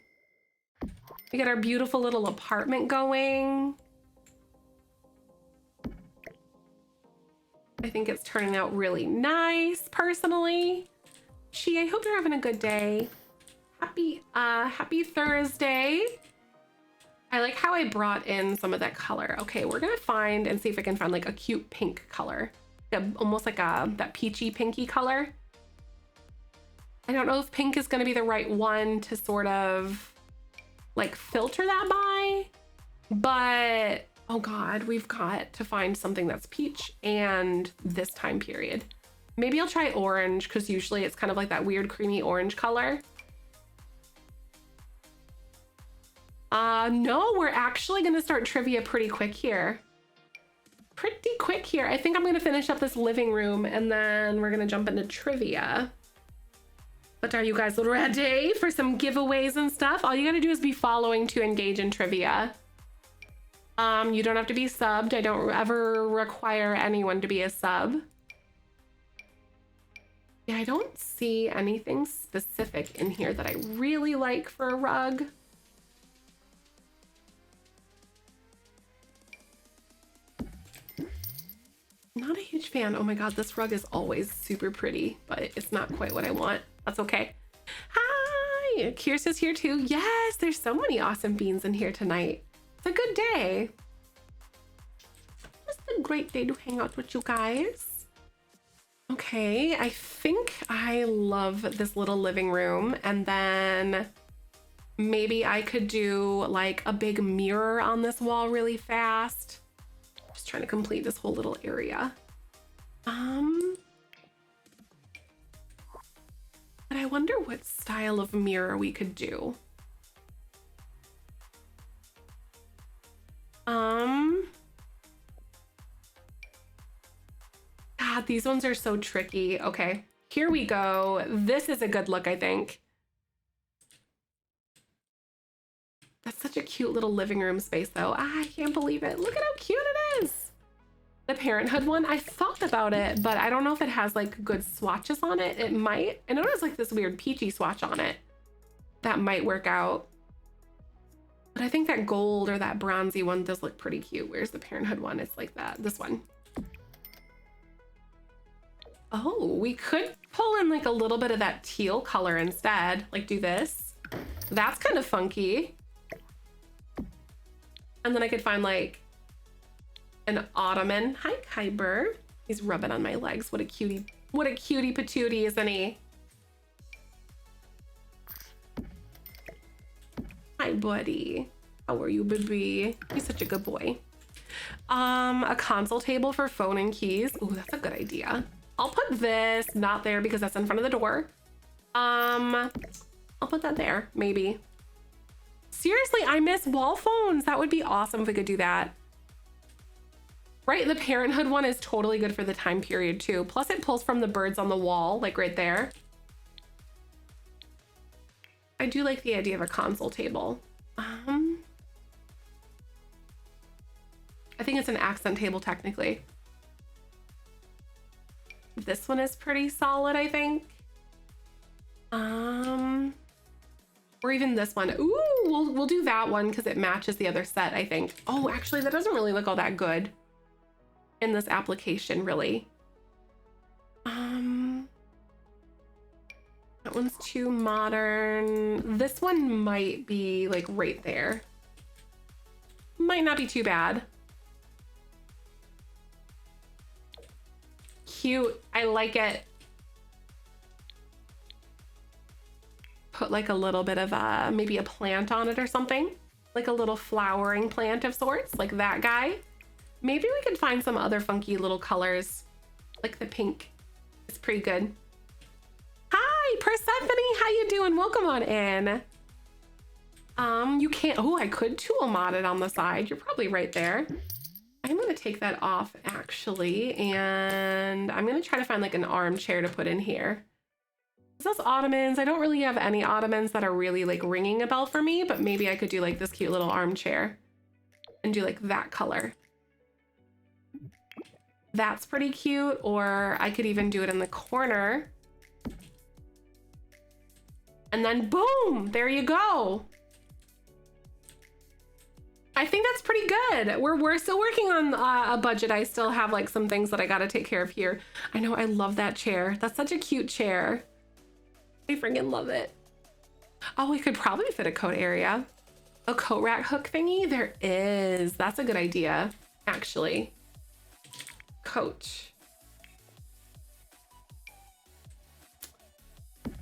We got our beautiful little apartment going. I think it's turning out really nice personally. Chi, I hope you're having a good day. Happy Thursday. I like how I brought in some of that color. Okay, we're gonna find and see if I can find like a cute pink color. Almost like that peachy pinky color. I don't know if pink is gonna be the right one to sort of like filter that by, but oh God, we've got to find something that's peach and this time period. Maybe I'll try orange because usually it's kind of like that weird creamy orange color. No, we're actually gonna start trivia pretty quick here. I think I'm gonna finish up this living room and then we're gonna jump into trivia. But are you guys ready for some giveaways and stuff? All you gotta do is be following to engage in trivia. You don't have to be subbed. I don't ever require anyone to be a sub. Yeah, I don't see anything specific in here that I really like for a rug. Not a huge fan. Oh my God, this rug is always super pretty, but it's not quite what I want. That's okay. Hi, Kirsta's here too. Yes, there's so many awesome beans in here tonight. It's a good day. It's a great day to hang out with you guys. Okay, I think I love this little living room, and then maybe I could do like a big mirror on this wall really fast. Just trying to complete this whole little area. But I wonder what style of mirror we could do. God, these ones are so tricky. Okay, here we go. This is a good look, I think. That's such a cute little living room space though. I can't believe it. Look at how cute it is. The Parenthood one, I thought about it, but I don't know if it has like good swatches on it. It might. I know there's like this weird peachy swatch on it. That might work out. But I think that gold or that bronzy one does look pretty cute. Where's the Parenthood one? It's like that, this one. Oh, we could pull in like a little bit of that teal color instead. Like do this. That's kind of funky. And then I could find like an ottoman. Hi, Kyber. He's rubbing on my legs. What a cutie. What a cutie patootie, isn't he? Hi, buddy. How are you, baby? He's such a good boy. A console table for phone and keys. Ooh, that's a good idea. I'll put this not there because that's in front of the door. I'll put that there, maybe. Seriously, I miss wall phones. That would be awesome if we could do that. Right, the Parenthood one is totally good for the time period too. Plus it pulls from the birds on the wall, like right there. I do like the idea of a console table. I think it's an accent table technically. This one is pretty solid, I think. Or even this one. Ooh, we'll do that one because it matches the other set, I think. Oh, actually, that doesn't really look all that good in this application, really. That one's too modern. This one might be like right there. Might not be too bad. cute. I like it. Put like a little bit of maybe a plant on it or something. Like a little flowering plant of sorts, like that guy. Maybe we could find some other funky little colors, like the pink. It's pretty good. Hi, Persephone, how you doing? Welcome on in. You can't, oh, I could tool mod it on the side. You're probably right there. I'm gonna take that off actually, and I'm gonna try to find like an armchair to put in here. Those ottomans, I don't really have any ottomans that are really like ringing a bell for me, but maybe I could do like this cute little armchair and do like that color. That's pretty cute. Or I could even do it in the corner. And then boom, there you go. I think that's pretty good. We're still working on a budget. I still have like some things that I gotta take care of here. I know, I love that chair. That's such a cute chair. I freaking love it. Oh, we could probably fit a coat area. A coat rack hook thingy? There is. That's a good idea, actually. Coat.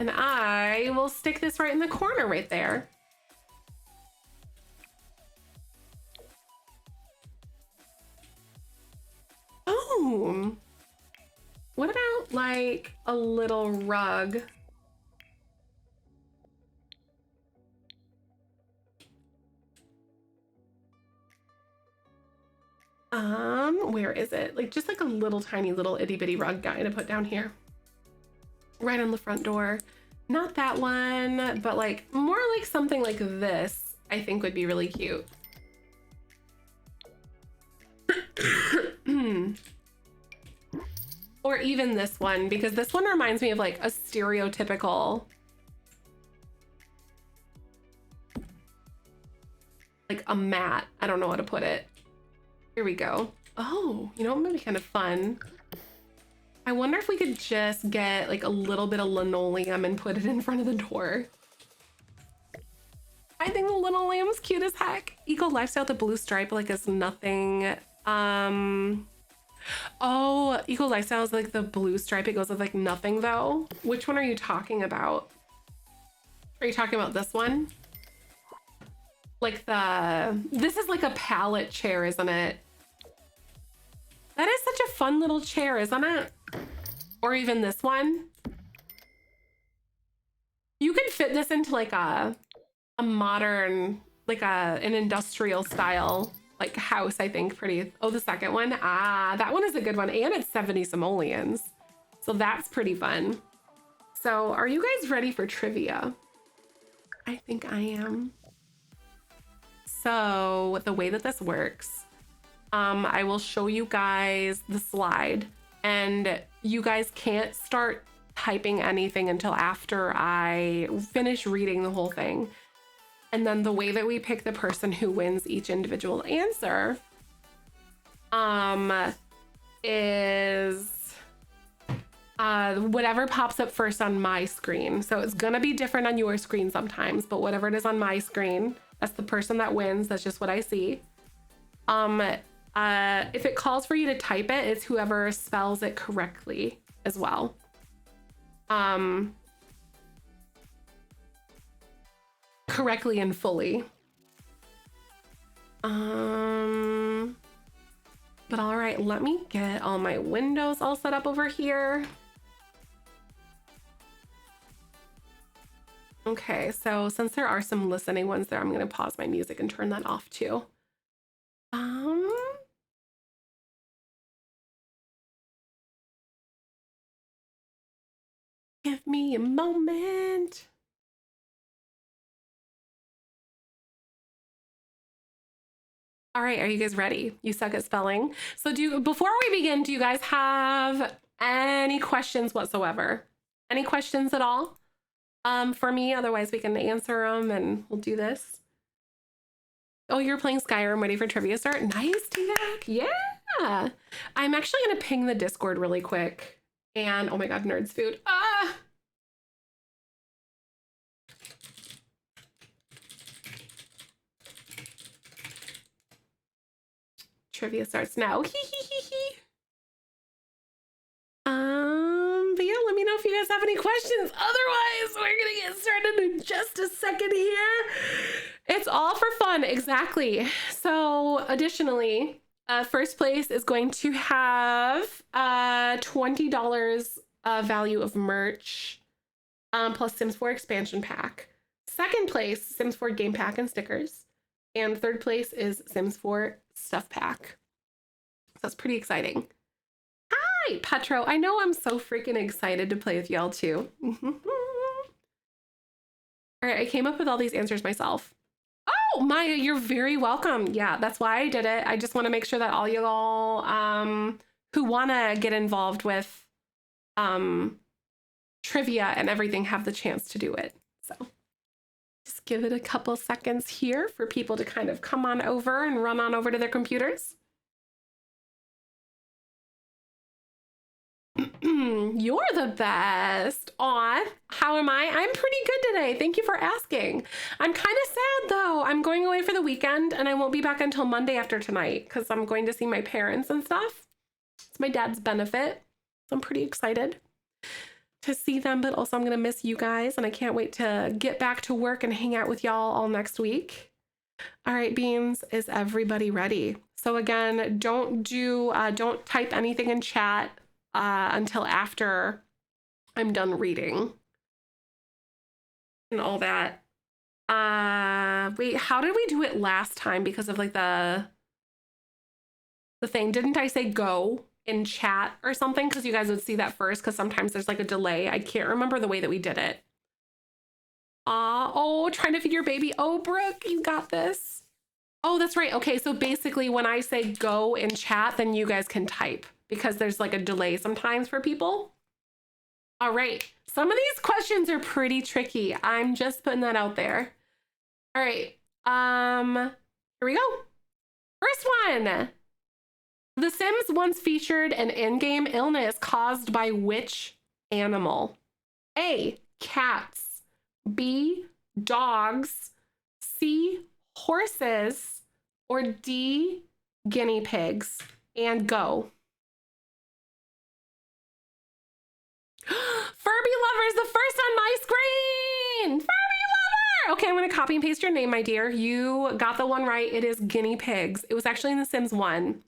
And I will stick this right in the corner right there. Boom. What about like a little rug? Where is it? Like just like a little tiny little itty bitty rug guy to put down here. Right on the front door. Not that one, but like more like something like this, I think would be really cute. Or even this one, because this one reminds me of like a stereotypical, like a mat. I don't know how to put it. Here we go. Oh, you know what would be kind of fun? I wonder if we could just get like a little bit of linoleum and put it in front of the door. I think the linoleum's cute as heck. Eco Lifestyle, the blue stripe like is nothing. Oh, Eco Lifestyle is like the blue stripe. It goes with like nothing though. Which one are you talking about? Are you talking about this one? Like this is like a pallet chair, isn't it? That is such a fun little chair, isn't it? Or even this one. You could fit this into like a modern, like an industrial style like house, I think. Pretty. Oh, the second one. Ah, that one is a good one. And it's 70 simoleons. So that's pretty fun. So are you guys ready for trivia? I think I am. So the way that this works, I will show you guys the slide, and you guys can't start typing anything until after I finish reading the whole thing. And then the way that we pick the person who wins each individual answer is whatever pops up first on my screen. So it's gonna be different on your screen sometimes, but whatever it is on my screen, that's the person that wins. That's just what I see. If it calls for you to type it, it's whoever spells it correctly as well. Correctly and fully. But all right, let me get all my windows all set up over here. Okay, so since there are some listening ones there, I'm gonna pause my music and turn that off too. Give me a moment. All right, are you guys ready? You suck at spelling. So before we begin, do you guys have any questions whatsoever? Any questions at all for me? Otherwise we can answer them and we'll do this. Oh, you're playing Skyrim, ready for trivia start? Nice, T-Vac. Yeah. I'm actually gonna ping the Discord really quick. And oh my God, nerds food. Ah! Trivia starts now. guys have any questions. Otherwise, we're gonna get started in just a second here. It's all for fun, exactly. So additionally, first place is going to have $20 value of merch, plus Sims 4 expansion pack. Second place, Sims 4 game pack and stickers. And third place is Sims 4 stuff pack. So that's pretty exciting. Hi, Petro. I know I'm so freaking excited to play with y'all too. All right, I came up with all these answers myself. Oh, Maya, you're very welcome. Yeah, that's why I did it. I just want to make sure that all y'all who want to get involved with trivia and everything have the chance to do it. So just give it a couple seconds here for people to kind of come on over and run on over to their computers. You're the best. Aw, how am I? I'm pretty good today. Thank you for asking. I'm kind of sad though. I'm going away for the weekend and I won't be back until Monday after tonight because I'm going to see my parents and stuff. It's my dad's benefit. So I'm pretty excited to see them, but also I'm going to miss you guys and I can't wait to get back to work and hang out with y'all all next week. All right, Beans, is everybody ready? So again, don't type anything in chat until after I'm done reading and all that. Wait, how did we do it last time because of like the thing? Didn't I say go in chat or something? Because you guys would see that first because sometimes there's like a delay. I can't remember the way that we did it. Oh, trying to feed your baby. Oh, Brooke, you got this. Oh, that's right. Okay, so basically when I say go in chat, then you guys can type because there's like a delay sometimes for people. All right, some of these questions are pretty tricky. I'm just putting that out there. All right, here we go. First one. The Sims once featured an in-game illness caused by which animal? A, cats. B, dogs. C, horses. Or D, guinea pigs. And go. Furby lovers, the first on my screen. Furby lover. Okay, I'm going to copy and paste your name, my dear. You got the one right. It is guinea pigs. It was actually in The Sims 1.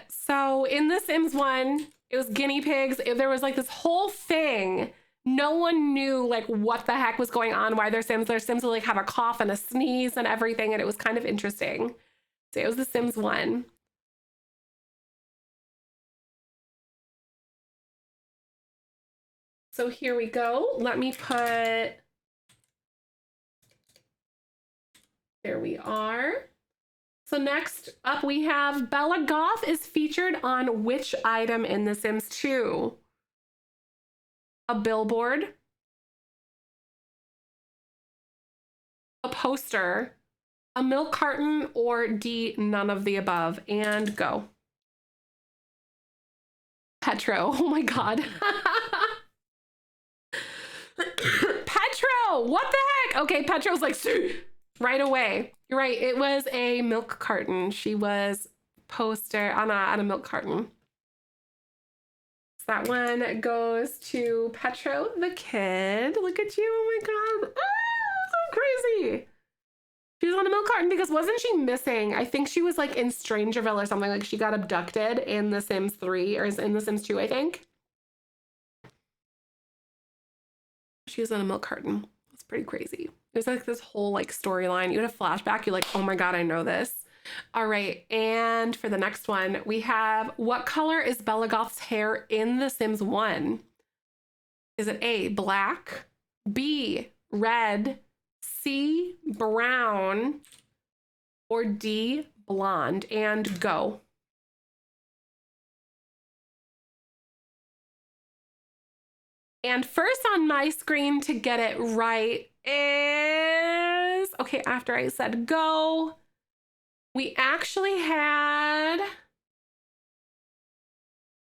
So in The Sims 1, it was guinea pigs. There was like this whole thing. No one knew like what the heck was going on, why their Sims would like have a cough and a sneeze and everything. And it was kind of interesting. So it was The Sims 1. So here we go. Let me put, there we are. So next up we have Bella Goth is featured on which item in The Sims 2? A billboard, a poster, a milk carton, or D, none of the above? And go. Petro, oh my God. Petro, what the heck? Okay, Petro's like, right away. You're right, it was a milk carton. She was poster on a milk carton. So that one goes to Petro the kid. Look at you, oh my God. Ah, so crazy. She was on a milk carton because wasn't she missing? I think she was like in Strangerville or something, like she got abducted in The Sims 3 or in The Sims 2, I think. She was on a milk carton. It's pretty crazy. There's like this whole like storyline. You had a flashback. You're like, oh my God, I know this. All right. And for the next one, we have, what color is Bella Goth's hair in The Sims 1? Is it A, black, B, red, C, brown, or D, blonde? And go. And first on my screen to get it right is, okay, after I said go, we actually had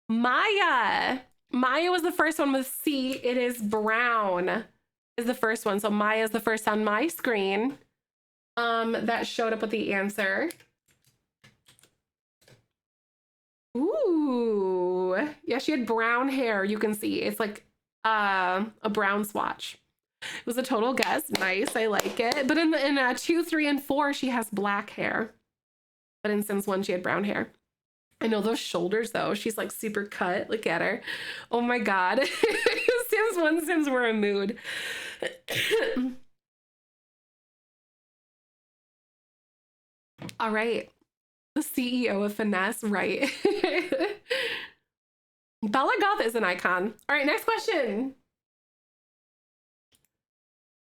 Maya. Maya was the first one with C. It is brown is the first one. So Maya is the first on my screen that showed up with the answer. Ooh. Yeah, she had brown hair. You can see it's like a brown swatch. It was a total guess. Nice. I like it. But in 2, 3, and 4, she has black hair. But in Sims 1, she had brown hair. I know those shoulders though. She's like super cut. Look at her. Oh my God. Sims 1 Sims were a mood. All right. The CEO of Finesse, right? Bella Goth is an icon. All right, next question.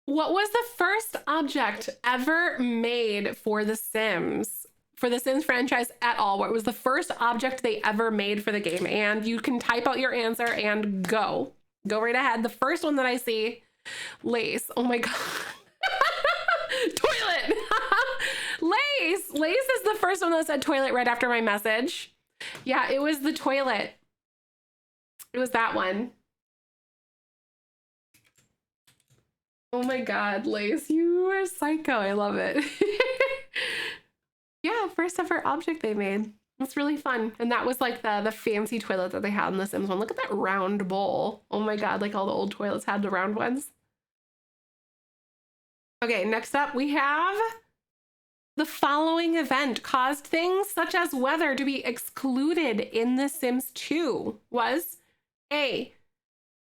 What was the first object ever made for The Sims? For the Sims franchise at all? What was the first object they ever made for the game? And you can type out your answer and go. Go right ahead. The first one that I see, lace. Oh my God. Toilet. Lace. Lace is the first one that said toilet right after my message. Yeah, it was the toilet. It was that one. Oh my God, Lace, you are psycho. I love it. Yeah, first ever object they made. It's really fun. And that was like the fancy toilet that they had in the Sims one. Look at that round bowl. Oh my God, like all the old toilets had the round ones. Okay, next up we have the following event caused things such as weather to be excluded in The Sims 2 was A,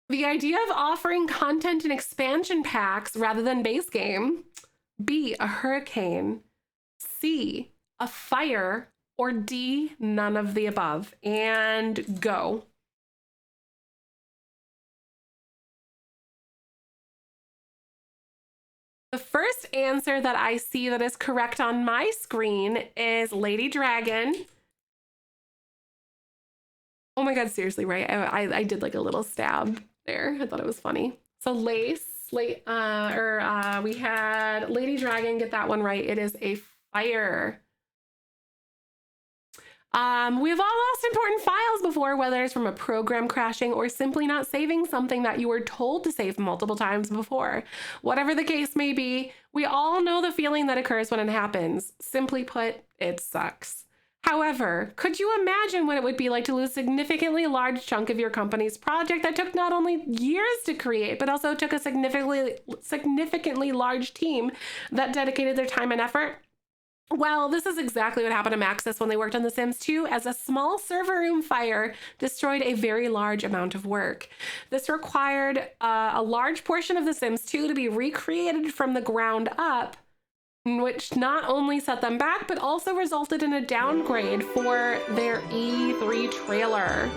the idea of offering content in expansion packs rather than base game. B, a hurricane. C, a fire. Or D, none of the above. And go. The first answer that I see that is correct on my screen is Lady Dragon. Oh my God, seriously, right? I did like a little stab there. I thought it was funny. So Lace, we had Lady Dragon get that one right. It is a fire. We've all lost important files before, whether it's from a program crashing or simply not saving something that you were told to save multiple times before. Whatever the case may be, we all know the feeling that occurs when it happens. Simply put, it sucks. However, could you imagine what it would be like to lose a significantly large chunk of your company's project that took not only years to create, but also took a significantly large team that dedicated their time and effort? Well, this is exactly what happened to Maxis when they worked on The Sims 2, as a small server room fire destroyed a very large amount of work. This required a large portion of The Sims 2 to be recreated from the ground up, which not only set them back, but also resulted in a downgrade for their E3 trailer.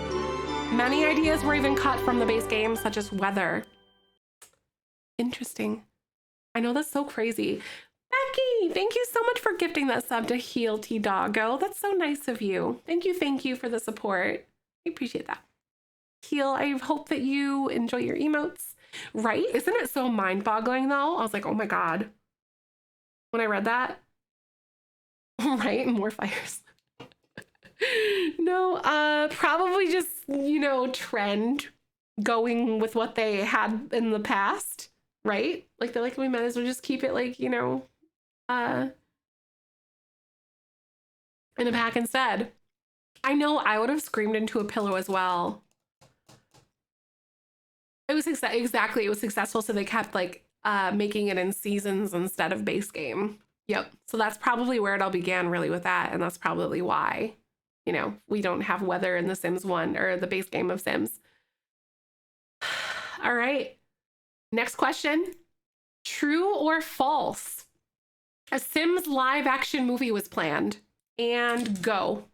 Many ideas were even cut from the base game, such as weather. Interesting. I know, that's so crazy. Becky, thank you so much for gifting that sub to Heal T Doggo. That's so nice of you. Thank you for the support. I appreciate that. Heal, I hope that you enjoy your emotes. Right? Isn't it so mind-boggling though? I was like, oh my God. When I read that. Right? More fires. No, probably just, you know, trend going with what they had in the past. Right? Like they're like, we might as well just keep it like, you know, in a pack instead. I know I would have screamed into a pillow as well. It was exactly, it was successful, so they kept like making it in seasons instead of base game. Yep. So that's probably where it all began, really, with that, and that's probably why, you know, we don't have weather in The Sims 1 or the base game of Sims. All right. Next question. True or false? A Sims live action movie was planned. And go.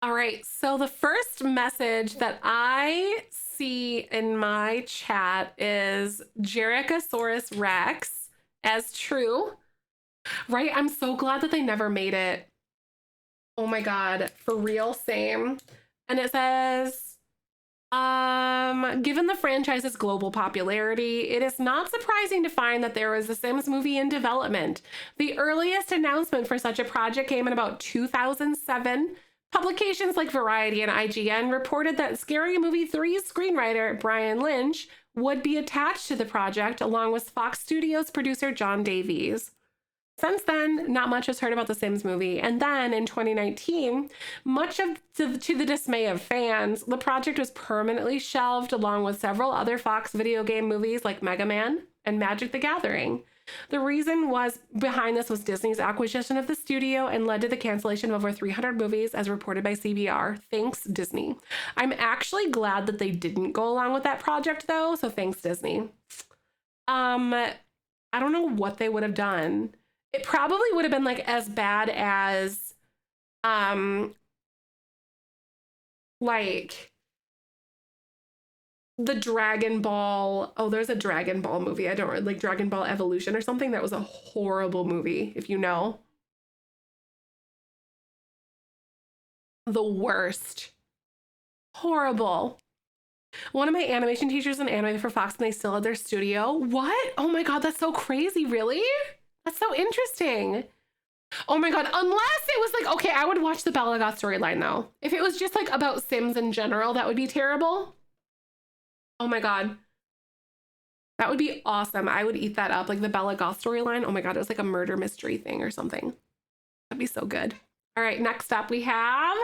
All right, so the first message that I see in my chat is Jerichosaurus Rex as true. Right? I'm so glad that they never made it. Oh my God, for real, same. And it says, given the franchise's global popularity, it is not surprising to find that there is a Sims movie in development. The earliest announcement for such a project came in about 2007. Publications like Variety and IGN reported that Scary Movie 3's screenwriter, Brian Lynch, would be attached to the project along with Fox Studios producer John Davies. Since then, not much is heard about the Sims movie. And then in 2019, to the dismay of fans, the project was permanently shelved along with several other Fox video game movies like Mega Man and Magic the Gathering. The reason behind this was Disney's acquisition of the studio and led to the cancellation of over 300 movies as reported by CBR. Thanks, Disney. I'm actually glad that they didn't go along with that project though, so thanks, Disney. I don't know what they would have done. It probably would have been like as bad as like the Dragon Ball. Oh, there's a Dragon Ball movie. I don't like Dragon Ball Evolution or something. That was a horrible movie, if you know. The worst. Horrible. One of my animation teachers in anime for Fox and they still had their studio. What? Oh my God, that's so crazy. Really? That's so interesting. Oh my God, unless it was like, okay, I would watch the Bella Goth storyline though. If it was just like about Sims in general, that would be terrible. Oh my God. That would be awesome. I would eat that up, like the Bella Goth storyline. Oh my God, it was like a murder mystery thing or something. That'd be so good. All right, next up we have,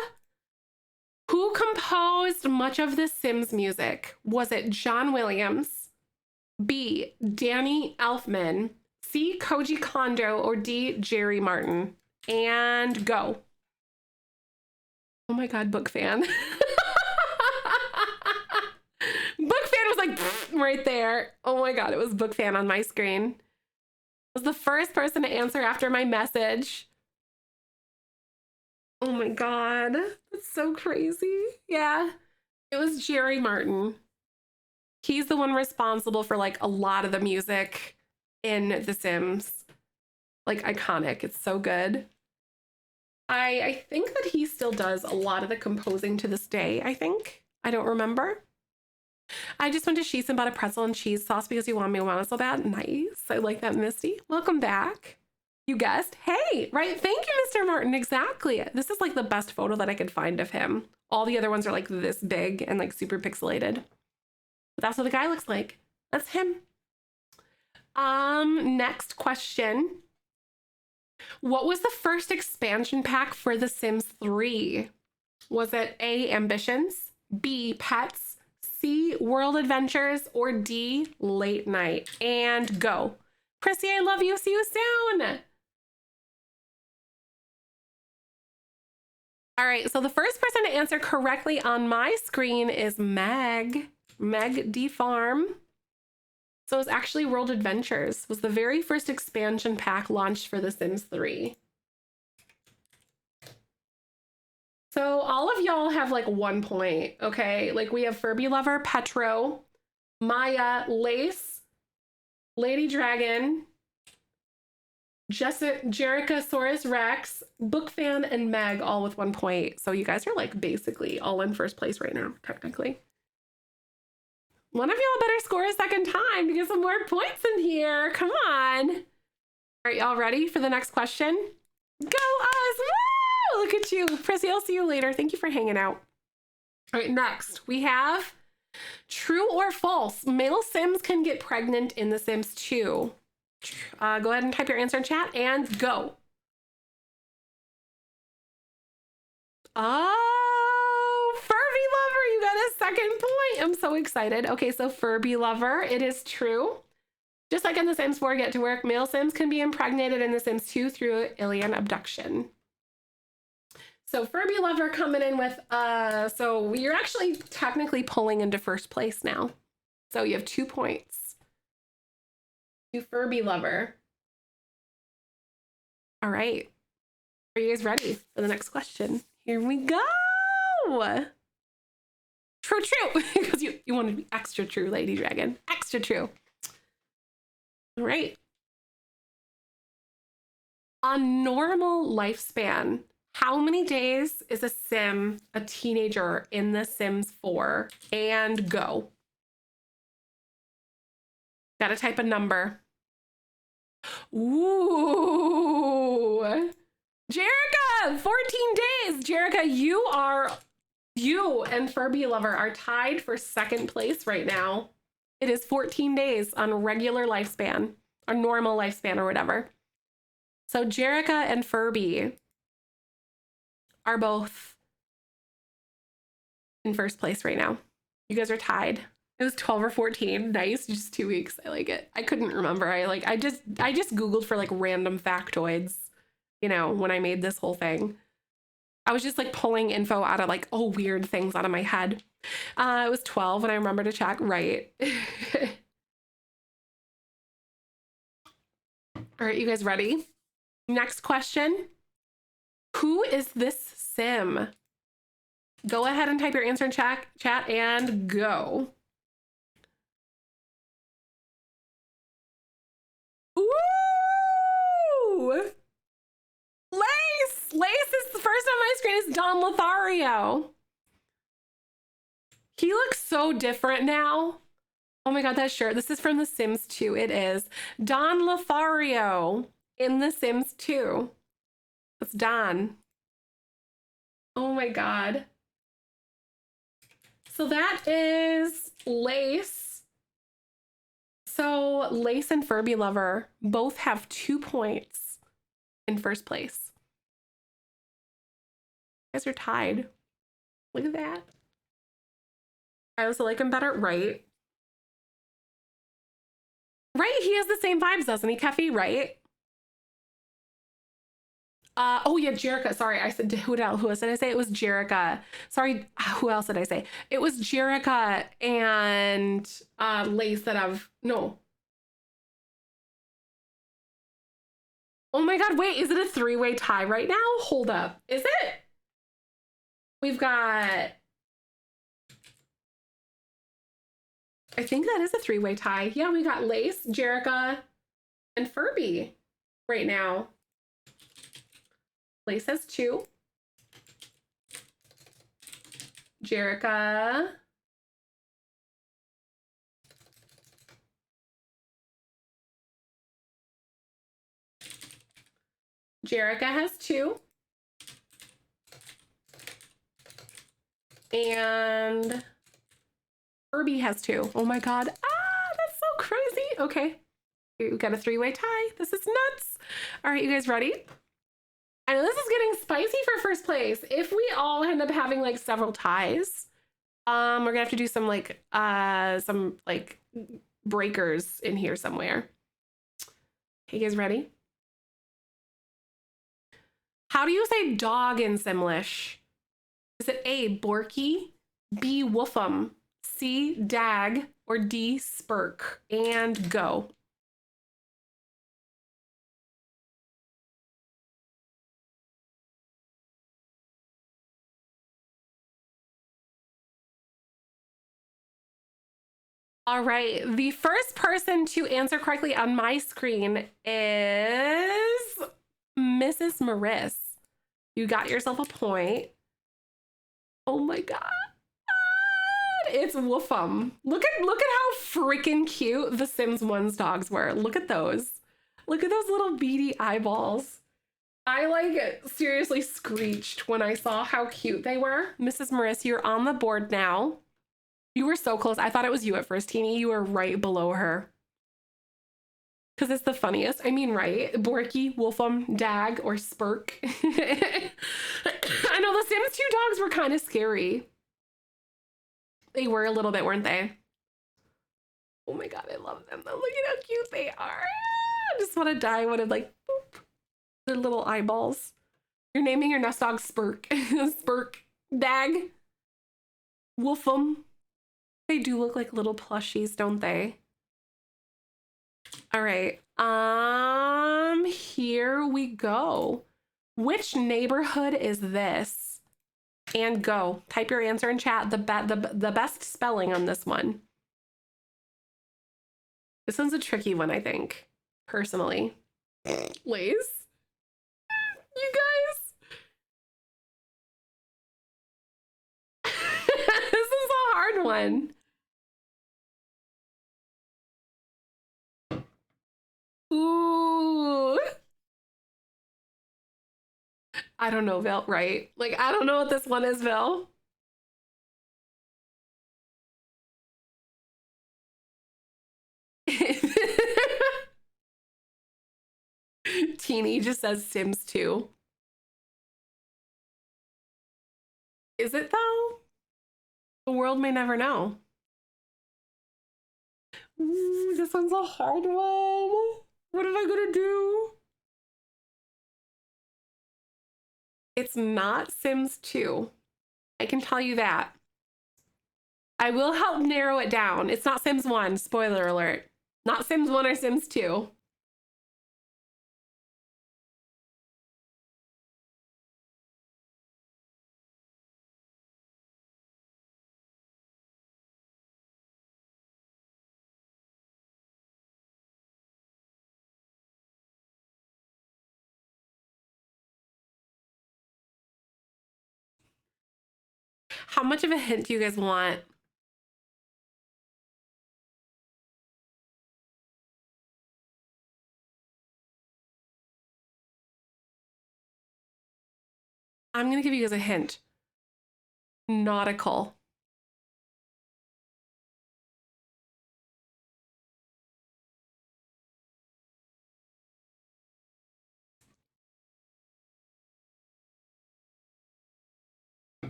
who composed much of the Sims music? Was it John Williams, B, Danny Elfman, C, Koji Kondo, or D, Jerry Martin? And go. Oh my God, book fan. Book fan was like right there. Oh my God, it was book fan on my screen. Was the first person to answer after my message. Oh my God, that's so crazy. Yeah, it was Jerry Martin. He's the one responsible for like a lot of the music in The Sims. Like iconic, it's so good. I think that he still does a lot of the composing to this day, I think. I don't remember. I just went to Sheetz and bought a pretzel and cheese sauce because you want me to want it so bad. Nice. I like that, Misty. Welcome back. You guessed. Hey, right. Thank you, Mr. Martin. Exactly. This is like the best photo that I could find of him. All the other ones are like this big and like super pixelated. But that's what the guy looks like. That's him. Next question. What was the first expansion pack for The Sims 3? Was it A, Ambitions, B, Pets, C, World Adventures, or D, Late Night? And go. Chrissy, I love you. See you soon. All right, so the first person to answer correctly on my screen is Meg D Farm. So it's actually World Adventures was the very first expansion pack launched for The Sims 3. So all of y'all have like 1 point, okay? Like we have Furby Lover, Petro, Maya, Lace, Lady Dragon, Jerichosaurus Rex, Bookfan, and Meg all with 1 point. So you guys are like basically all in first place right now, technically. One of y'all better score a second time to get some more points in here. Come on. All right, y'all ready for the next question? Go us! Woo! Look at you. Prissy, I'll see you later. Thank you for hanging out. All right, next we have true or false. Male Sims can get pregnant in The Sims 2. Go ahead and type your answer in chat and go. Oh, Furby Lover, you got a second point. I'm so excited. Okay, so Furby Lover, it is true. Just like in The Sims 4 Get to Work, male Sims can be impregnated in The Sims 2 through alien abduction. So Furby Lover coming in with, so you're actually technically pulling into first place now. So you have 2 points. To Furby Lover. All right. Are you guys ready for the next question? Here we go. True. Because you wanted to be extra true, Lady Dragon. Extra true. All right. On normal lifespan, how many days is a Sim a teenager in The Sims 4? And go. Gotta type a number. Ooh. Jerica, 14 days. Jerica, you and Furby Lover are tied for second place right now. It is 14 days on regular lifespan, or normal lifespan, or whatever. So Jerica and Furby are both in first place right now. You guys are tied. It was 12 or 14. Nice. Just 2 weeks. I like it. I couldn't remember. I just Googled for like random factoids, you know, when I made this whole thing. I was just like pulling info out of like, oh, weird things out of my head. It was 12 and I remember to check. Right. All right, you guys ready? Next question. Who is this sim? Go ahead and type your answer in chat and go. Ooh! Lace! Lace is the first on my screen is Don Lothario. He looks so different now. Oh my God, that shirt. This is from The Sims 2. It is. Don Lothario in The Sims 2. That's Don. Oh my God. So that is Lace. So Lace and Furby Lover both have 2 points in first place. You guys are tied. Look at that. I also like him better. Right. Right, he has the same vibes, doesn't he, Keffy? Right? Oh yeah, Jerica. Sorry, I said who else did I say? It was Jerica. Sorry, who else did I say? It was Jerica and Lace that have no. Oh my God, wait, is it a 3-way tie right now? Hold up. Is it? We've got, I think that is a 3-way tie. Yeah, we got Lace, Jerica, and Furby right now. Lace has 2. Jerica. Jerica has 2. And Furby has 2. Oh my God. Ah, that's so crazy. Okay. We've got a 3-way tie. This is nuts. All right, you guys ready? I know this is getting spicy for first place. If we all end up having like several ties, we're gonna have to do some breakers in here somewhere. Okay, you guys ready? How do you say dog in Simlish? Is it A, Borky, B, Woofum, C, Dag, or D, Spurk? And go. All right, the first person to answer correctly on my screen is Mrs. Maris. You got yourself a point. Oh my God. It's Woofum. Look at how freaking cute the Sims 1's dogs were. Look at those. Look at those little beady eyeballs. I like seriously screeched when I saw how cute they were. Mrs. Maris, you're on the board now. You were so close. I thought it was you at first, Teeny. You were right below her. Because it's the funniest. I mean, right? Borky, Wolfum, Dag, or Spurk. I know the Sims 2 dogs were kind of scary. They were a little bit, weren't they? Oh my God, I love them though. Look at how cute they are. I just want to die. I want to like, boop. Their little eyeballs. You're naming your nest dog Spurk. Spurk. Dag. Wolfum. They do look like little plushies, don't they? All right. Here we go. Which neighborhood is this? And go. Type your answer in chat. The best spelling on this one. This one's a tricky one, I think, personally. Lace? You guys? This is a hard one. Ooh. I don't know, Vil, right? Like, I don't know what this one is, Vil. Teeny just says Sims 2. Is it though? The world may never know. Ooh, this one's a hard one. What am I gonna do? It's not Sims 2. I can tell you that. I will help narrow it down. It's not Sims 1, spoiler alert. Not Sims 1 or Sims 2. How much of a hint do you guys want? I'm gonna give you guys a hint. Nautical.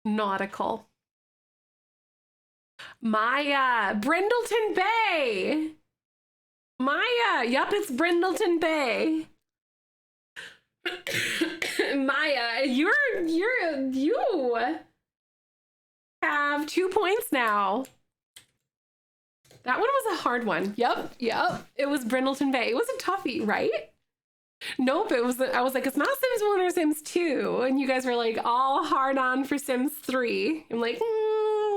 Nautical. Maya, Brindleton Bay. Maya, yup, it's Brindleton Bay. Maya, you have 2 points now. That one was a hard one. Yep. It was Brindleton Bay. It was a toughie, right? Nope, it was. I was like, it's not Sims 1 or Sims 2. And you guys were like all hard on for Sims 3. I'm like,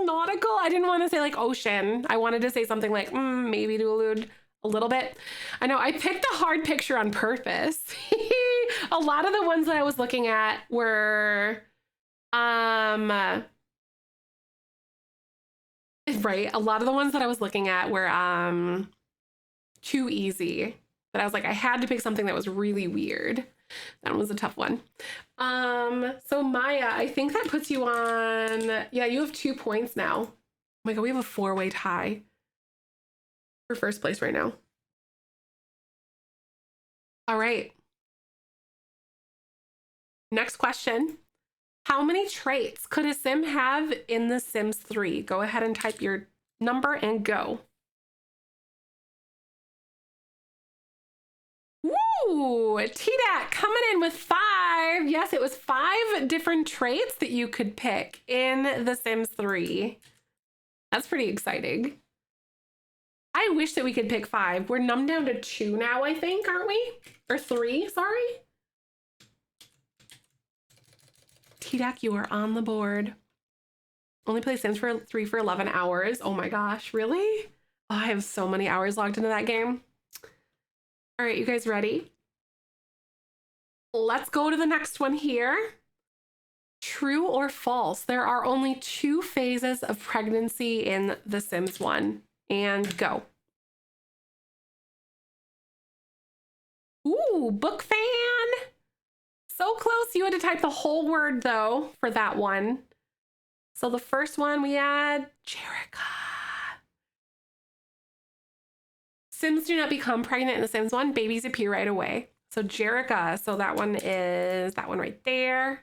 nautical. I didn't want to say like ocean. I wanted to say something like, maybe to allude a little bit. I know I picked a hard picture on purpose. A lot of the ones that I was looking at were, right. A lot of the ones that I was looking at were, too easy. But I was like, I had to pick something that was really weird. That one was a tough one. So Maya, I think that puts you on, yeah, you have 2 points now. Oh my God, we have a 4-way tie for first place right now. All right. Next question. How many traits could a sim have in The Sims 3? Go ahead and type your number and go. Ooh, TDAC coming in with 5. Yes, it was 5 different traits that you could pick in The Sims 3. That's pretty exciting. I wish that we could pick 5. We're numbed down to 2 now, I think, aren't we? Or 3, sorry. TDAC, you are on the board. Only play Sims 3 for 11 hours. Oh my gosh, really? Oh, I have so many hours logged into that game. All right, you guys ready? Let's go to the next one here. True or false? There are only 2 phases of pregnancy in The Sims 1. And go. Ooh, book fan. So close. You had to type the whole word though for that one. So the first one we had Jerica. Sims do not become pregnant in The Sims 1. Babies appear right away. So Jerica. So that one is that one right there.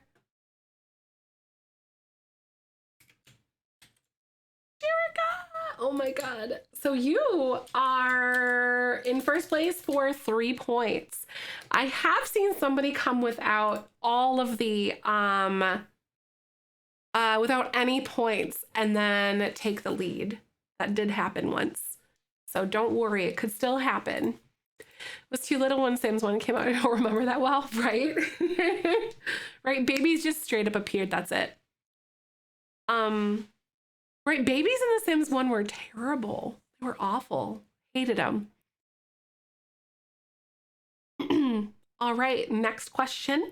Jerica. Oh my God. So you are in first place for 3 points. I have seen somebody come without all of the, without any points and then take the lead. That did happen once. So don't worry, it could still happen. It was too little when Sims 1 came out. I don't remember that well, right? Right, babies just straight up appeared, that's it. Right, babies in The Sims 1 were terrible. They were awful. Hated them. All right, next question.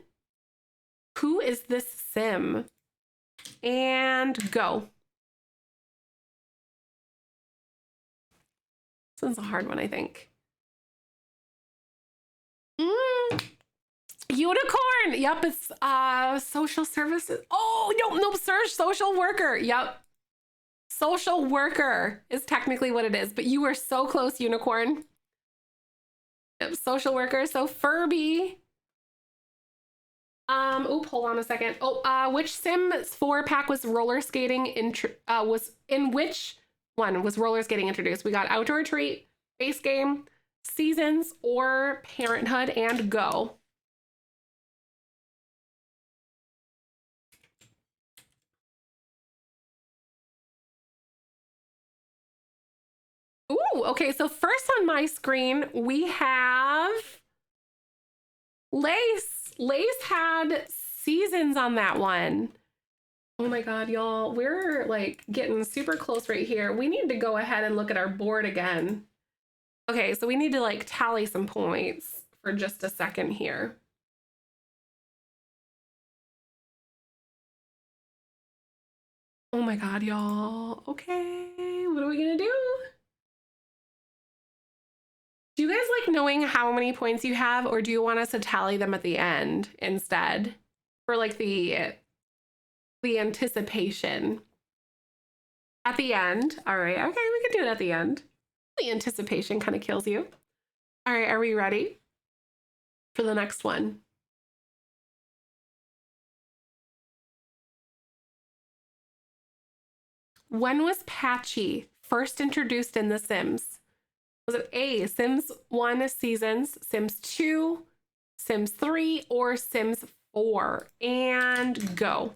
Who is this sim? And go. This one's a hard one, I think. Unicorn. Yep, it's social services. Oh, no, search social worker. Yep. Social worker is technically what it is, but you were so close, Unicorn. Social worker. So Furby. Oop, hold on a second. Oh, which Sims 4 pack was roller skating was in which one was roller skating introduced? We got Outdoor Treat, Base Game, Seasons, or Parenthood, and go. Ooh, okay, so first on my screen, we have Lace. Lace had Seasons on that one. Oh my God, y'all, we're like getting super close right here. We need to go ahead and look at our board again. Okay, so we need to like tally some points for just a second here. Oh my God, y'all. Okay, what are we gonna do? Do you guys like knowing how many points you have, or do you want us to tally them at the end instead for like the anticipation? At the end. All right. Okay, we can do it at the end. The anticipation kind of kills you. All right, are we ready for the next one? When was Patchy first introduced in The Sims? Was it A, Sims 1 Seasons, Sims 2, Sims 3, or Sims 4? And go.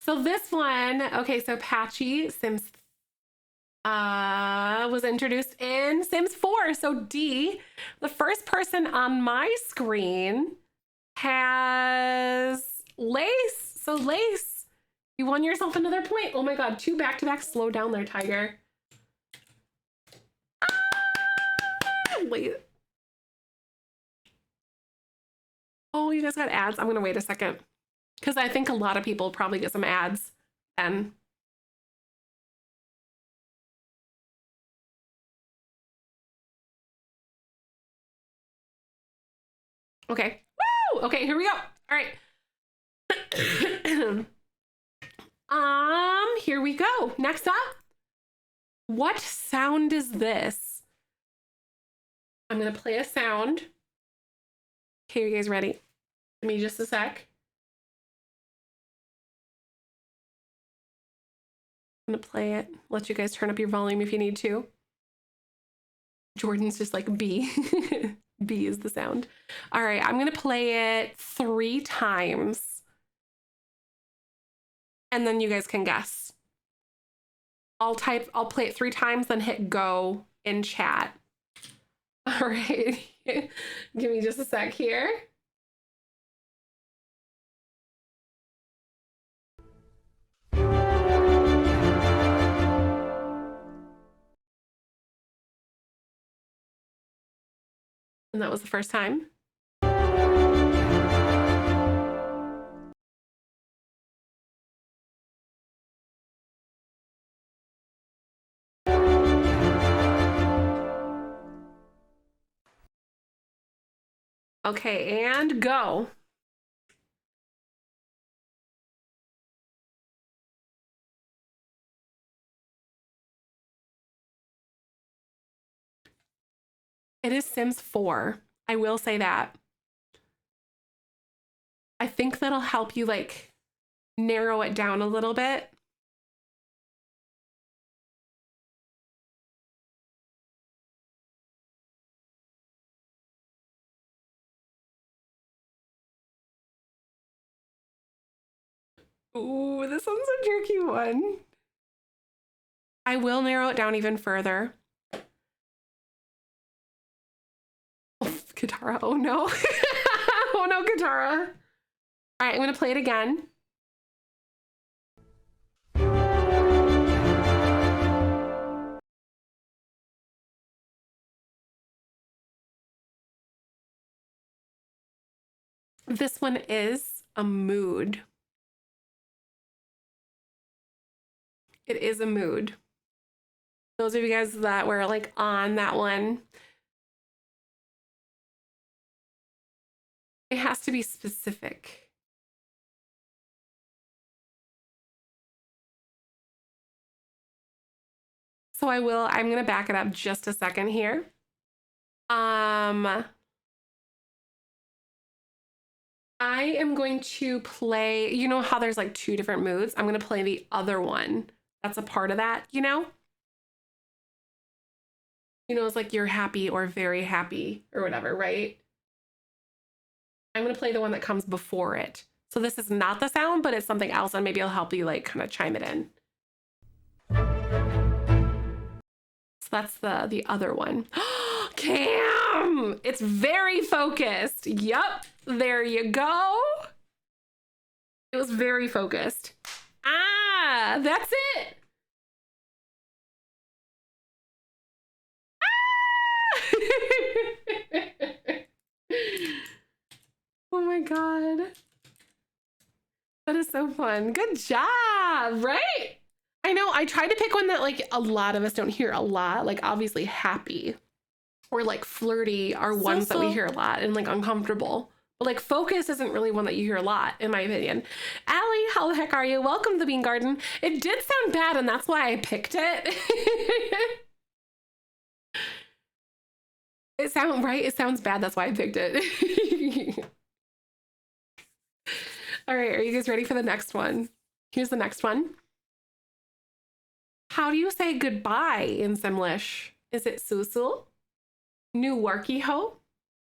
So this one, okay, so Patchy Sims was introduced in Sims 4. So D, the first person on my screen has Lace. So Lace, you won yourself another point. Oh my God, 2 back-to-back. Slow down there, Tiger. Wait. Oh, you guys got ads? I'm gonna wait a second because I think a lot of people probably get some ads then. Okay. Woo! Okay, here we go. All right. Here we go. Next up. What sound is this? I'm gonna play a sound. Okay, you guys ready? Give me just a sec. I'm gonna play it. Let you guys turn up your volume if you need to. Jordan's just like B. B is the sound. All right, I'm gonna play it 3 times. And then you guys can guess. I'll play it 3 times, then hit go in chat. All right, give me just a sec here. And that was the first time. Okay, and go. It is Sims 4. I will say that. I think that'll help you like narrow it down a little bit. Ooh, this one's a tricky one. I will narrow it down even further. Oh, Katara, oh no. Oh no, Katara. All right, I'm gonna play it again. This one is a mood. It is a mood. Those of you guys that were like on that one, it has to be specific. So I'm going to back it up just a second here. I am going to play, you know how there's like 2 different moods? I'm going to play the other one. That's a part of that, you know? You know, it's like you're happy or very happy or whatever, right? I'm going to play the one that comes before it. So this is not the sound, but it's something else, and maybe I'll help you like kind of chime it in. So that's the other one. Cam! It's very focused. Yup, there you go. It was very focused. Ah, that's it. Oh my God. That is so fun. Good job, right? I know, I tried to pick one that like a lot of us don't hear a lot, like obviously happy or like flirty are ones that we hear a lot, and like uncomfortable. But like focus isn't really one that you hear a lot, in my opinion. Allie, how the heck are you? Welcome to the Bean Garden. It did sound bad, and that's why I picked it. It sounds bad, that's why I picked it. All right, are you guys ready for the next one? Here's the next one. How do you say goodbye in Simlish? Is it susul, new worky ho,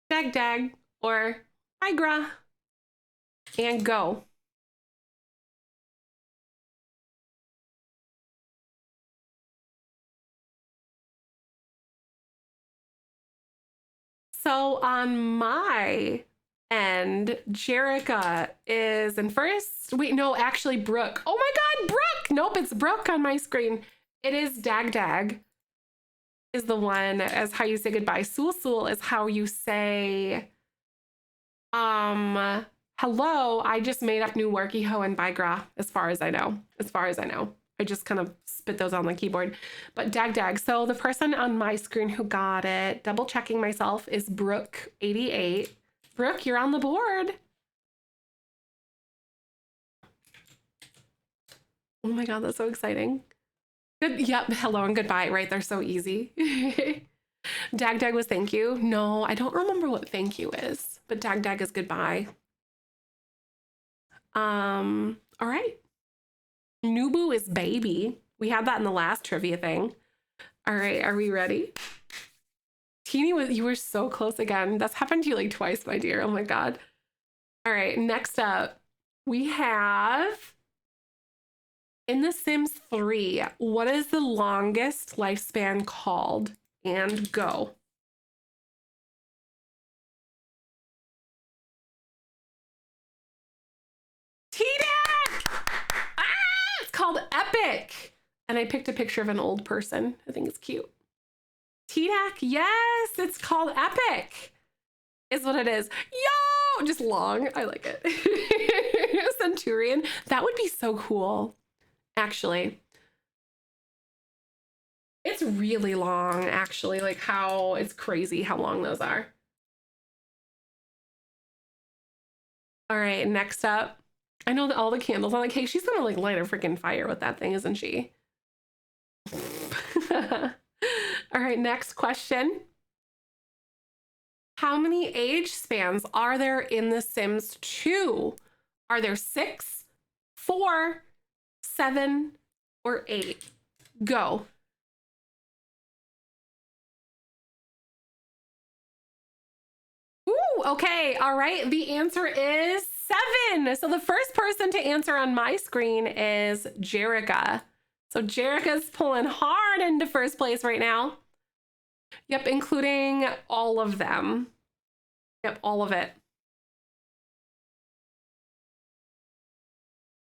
dag dag, or igra? And go. So on my end, Jerica is in first. Wait, no, actually Brooke. Oh my God, Brooke! Nope, it's Brooke on my screen. It is dag dag is the one as how you say goodbye. Sul sul is how you say, hello, I just made up new worky ho and bigra, as far as I know. I just kind of spit those on the keyboard. But dag dag. So the person on my screen who got it, double checking myself, is Brooke88. Brooke, you're on the board. Oh my God, that's so exciting. Good. Yep. Hello and goodbye. Right. They're so easy. Dag dag was thank you. No, I don't remember what thank you is, but dag dag is goodbye. All right. Nubu is baby. We had that in the last trivia thing. All right. Are we ready? Teeny, you were so close again. That's happened to you like twice, my dear. Oh my God. All right. Next up, we have in The Sims 3, what is the longest lifespan called? And go. T-Deck! Ah, it's called Epic. And I picked a picture of an old person. I think it's cute. T-Deck, yes, it's called Epic. Is what it is. Yo, just long. I like it. Centurion. That would be so cool, actually. It's really long, actually, like how it's crazy how long those are. All right, next up. I know that all the candles on the cake, she's gonna like light a freaking fire with that thing, isn't she? All right, next question. How many age spans are there in The Sims 2? Are there 6, 4, 7, or 8? Go. Ooh, okay, all right. The answer is 7. So the first person to answer on my screen is Jerica. So Jerica's pulling hard into first place right now. Yep, including all of them. Yep, all of it.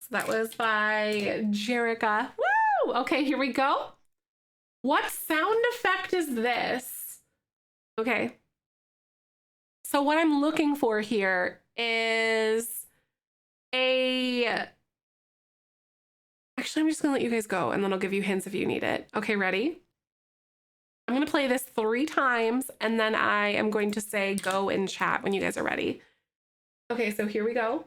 So that was by Jerica. Woo! Okay, here we go. What sound effect is this? Okay. So what I'm looking for here is actually, I'm just gonna let you guys go and then I'll give you hints if you need it. Okay, ready? I'm gonna play this 3 times and then I am going to say go in chat when you guys are ready. Okay, so here we go.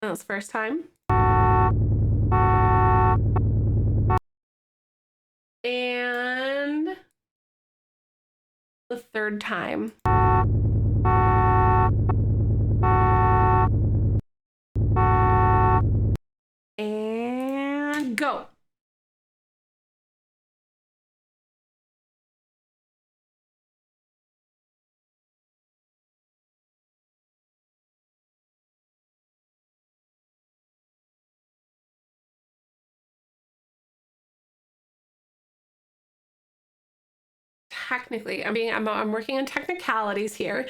That was first time. And the third time. And go. Technically, I'm working on technicalities here.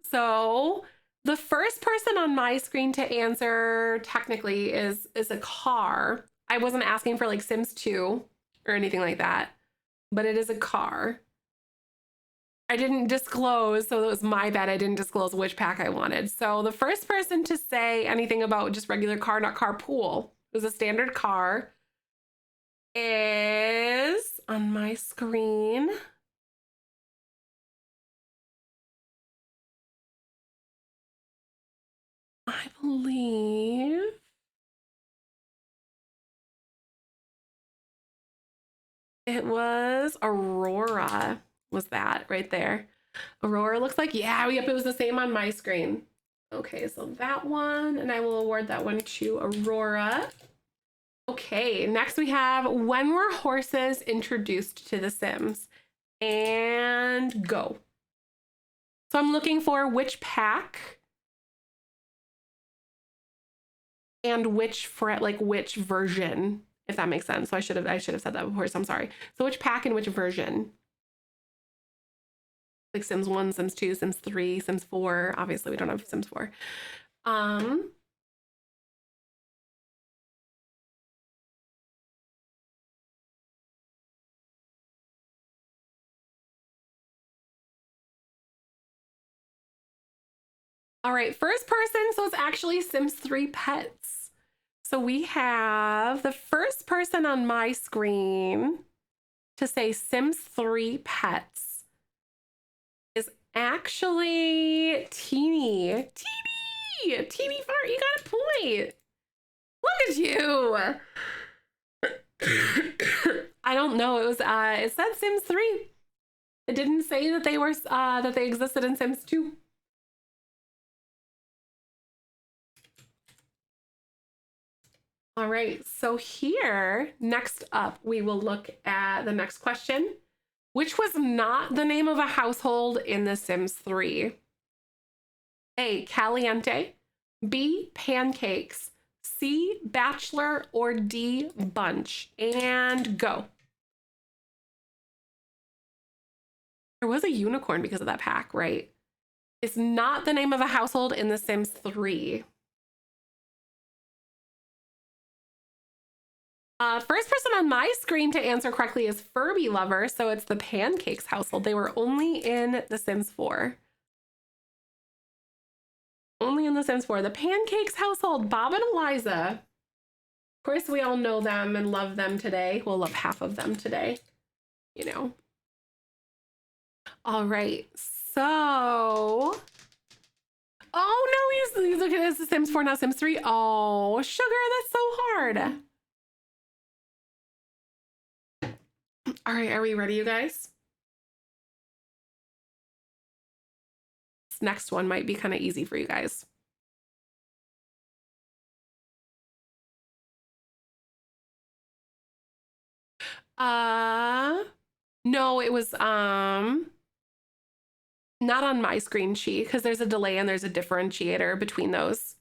So the first person on my screen to answer technically is a car. I wasn't asking for like Sims 2 or anything like that, but it is a car. I didn't disclose, so it was my bad. I didn't disclose which pack I wanted. So the first person to say anything about just regular car, not carpool, it was a standard car, is on my screen. I believe it was Aurora, was that right there. Aurora looks like, yeah, yep, it was the same on my screen. Okay, so that one, and I will award that one to Aurora. Okay, next we have when were horses introduced to The Sims? And go. So I'm looking for which pack and which version, if that makes sense. So I should have said that before, so I'm sorry. So which pack and which version? Like Sims 1, Sims 2, Sims 3, Sims 4. Obviously we don't have Sims 4. All right, first person, so it's actually Sims 3 pets. So we have the first person on my screen to say Sims 3 pets is actually Teeny. Teeny Fart, you got a point. Look at you. I don't know, it said Sims 3. It didn't say that they were that they existed in Sims 2. All right, so here, next up, we will look at the next question, which was not the name of a household in The Sims 3. A, Caliente, B, Pancakes, C, Bachelor, or D, Bunch. And go. There was a unicorn because of that pack, right? It's not the name of a household in The Sims 3. First person on my screen to answer correctly is Furby Lover, so it's the Pancakes household. They were only in The Sims 4. Only in The Sims 4. The Pancakes household, Bob and Eliza. Of course, we all know them and love them today. We'll love half of them today, you know. All right, so... Oh no, he's looking at The Sims 4, not Sims 3. Oh, sugar, that's so hard. All right, are we ready, you guys? This next one might be kind of easy for you guys. No, it was not on my screen sheet because there's a delay and there's a differentiator between those.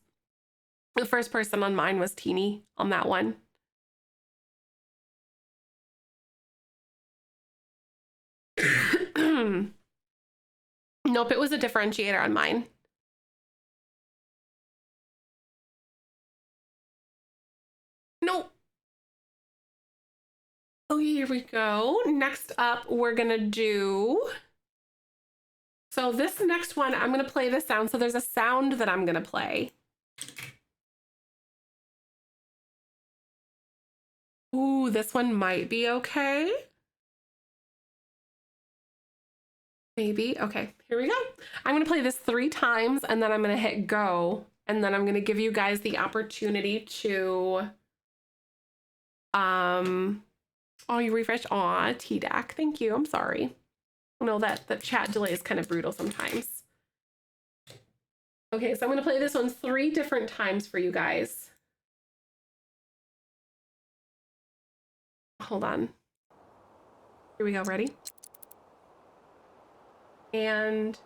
The first person on mine was Teeny on that one. Nope, it was a differentiator on mine. Nope. Oh, here we go. Next up, we're gonna do... So this next one, I'm gonna play the sound. So there's a sound that I'm gonna play. Ooh, this one might be okay. Maybe. Okay, here we go. I'm gonna play this 3 times and then I'm gonna hit go and then I'm going to give you guys the opportunity to, oh, you refresh. Aw, TDAC. Thank you. I'm sorry. I know that the chat delay is kind of brutal sometimes. Okay, so I'm going to play this one 3 different times for you guys. Hold on. Here we go. Ready? And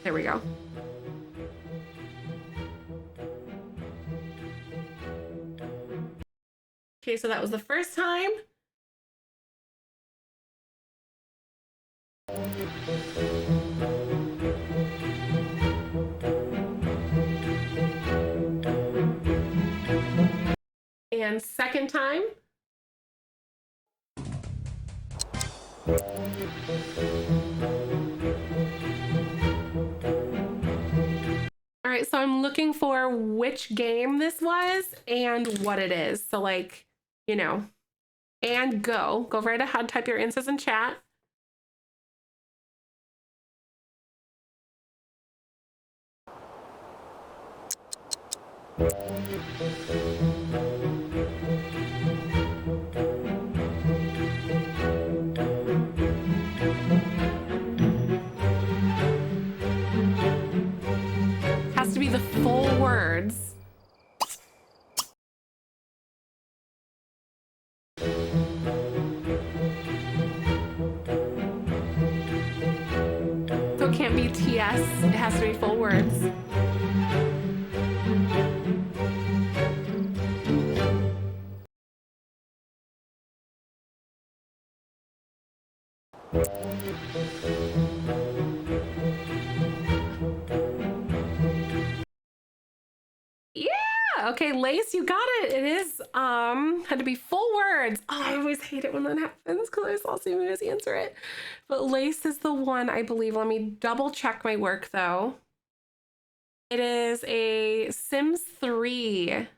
there we go. Okay, so that was the first time. And second time. All right, so I'm looking for which game this was and what it is. So like, you know, and go right ahead, type your answers in chat. Has to be the full words. So it can't be TS, it has to be full words. Yeah, okay, Lace, you got it. It is had to be full words. Oh, I always hate it when that happens because I saw so many answer it. But Lace is the one, I believe. Let me double check my work though. It is a Sims 3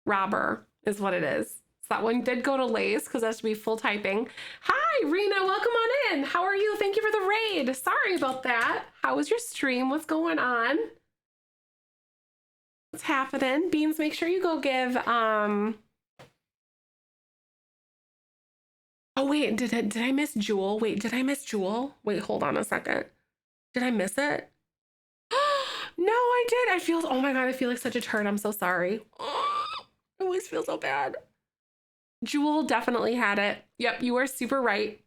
robber is what it is. So that one did go to Lace because that's to be full typing. Hi, Rena, welcome on in. How are you? Thank you for the raid. Sorry about that. How was your stream? What's going on? What's happening? Beans, make sure you go give, oh wait, did I miss Jewel? Wait, did I miss Jewel? Wait, hold on a second. Did I miss it? No, I did. I feel, oh my God, I feel like such a turd. I'm so sorry. I always feel so bad. Jewel definitely had it. Yep, you were super right.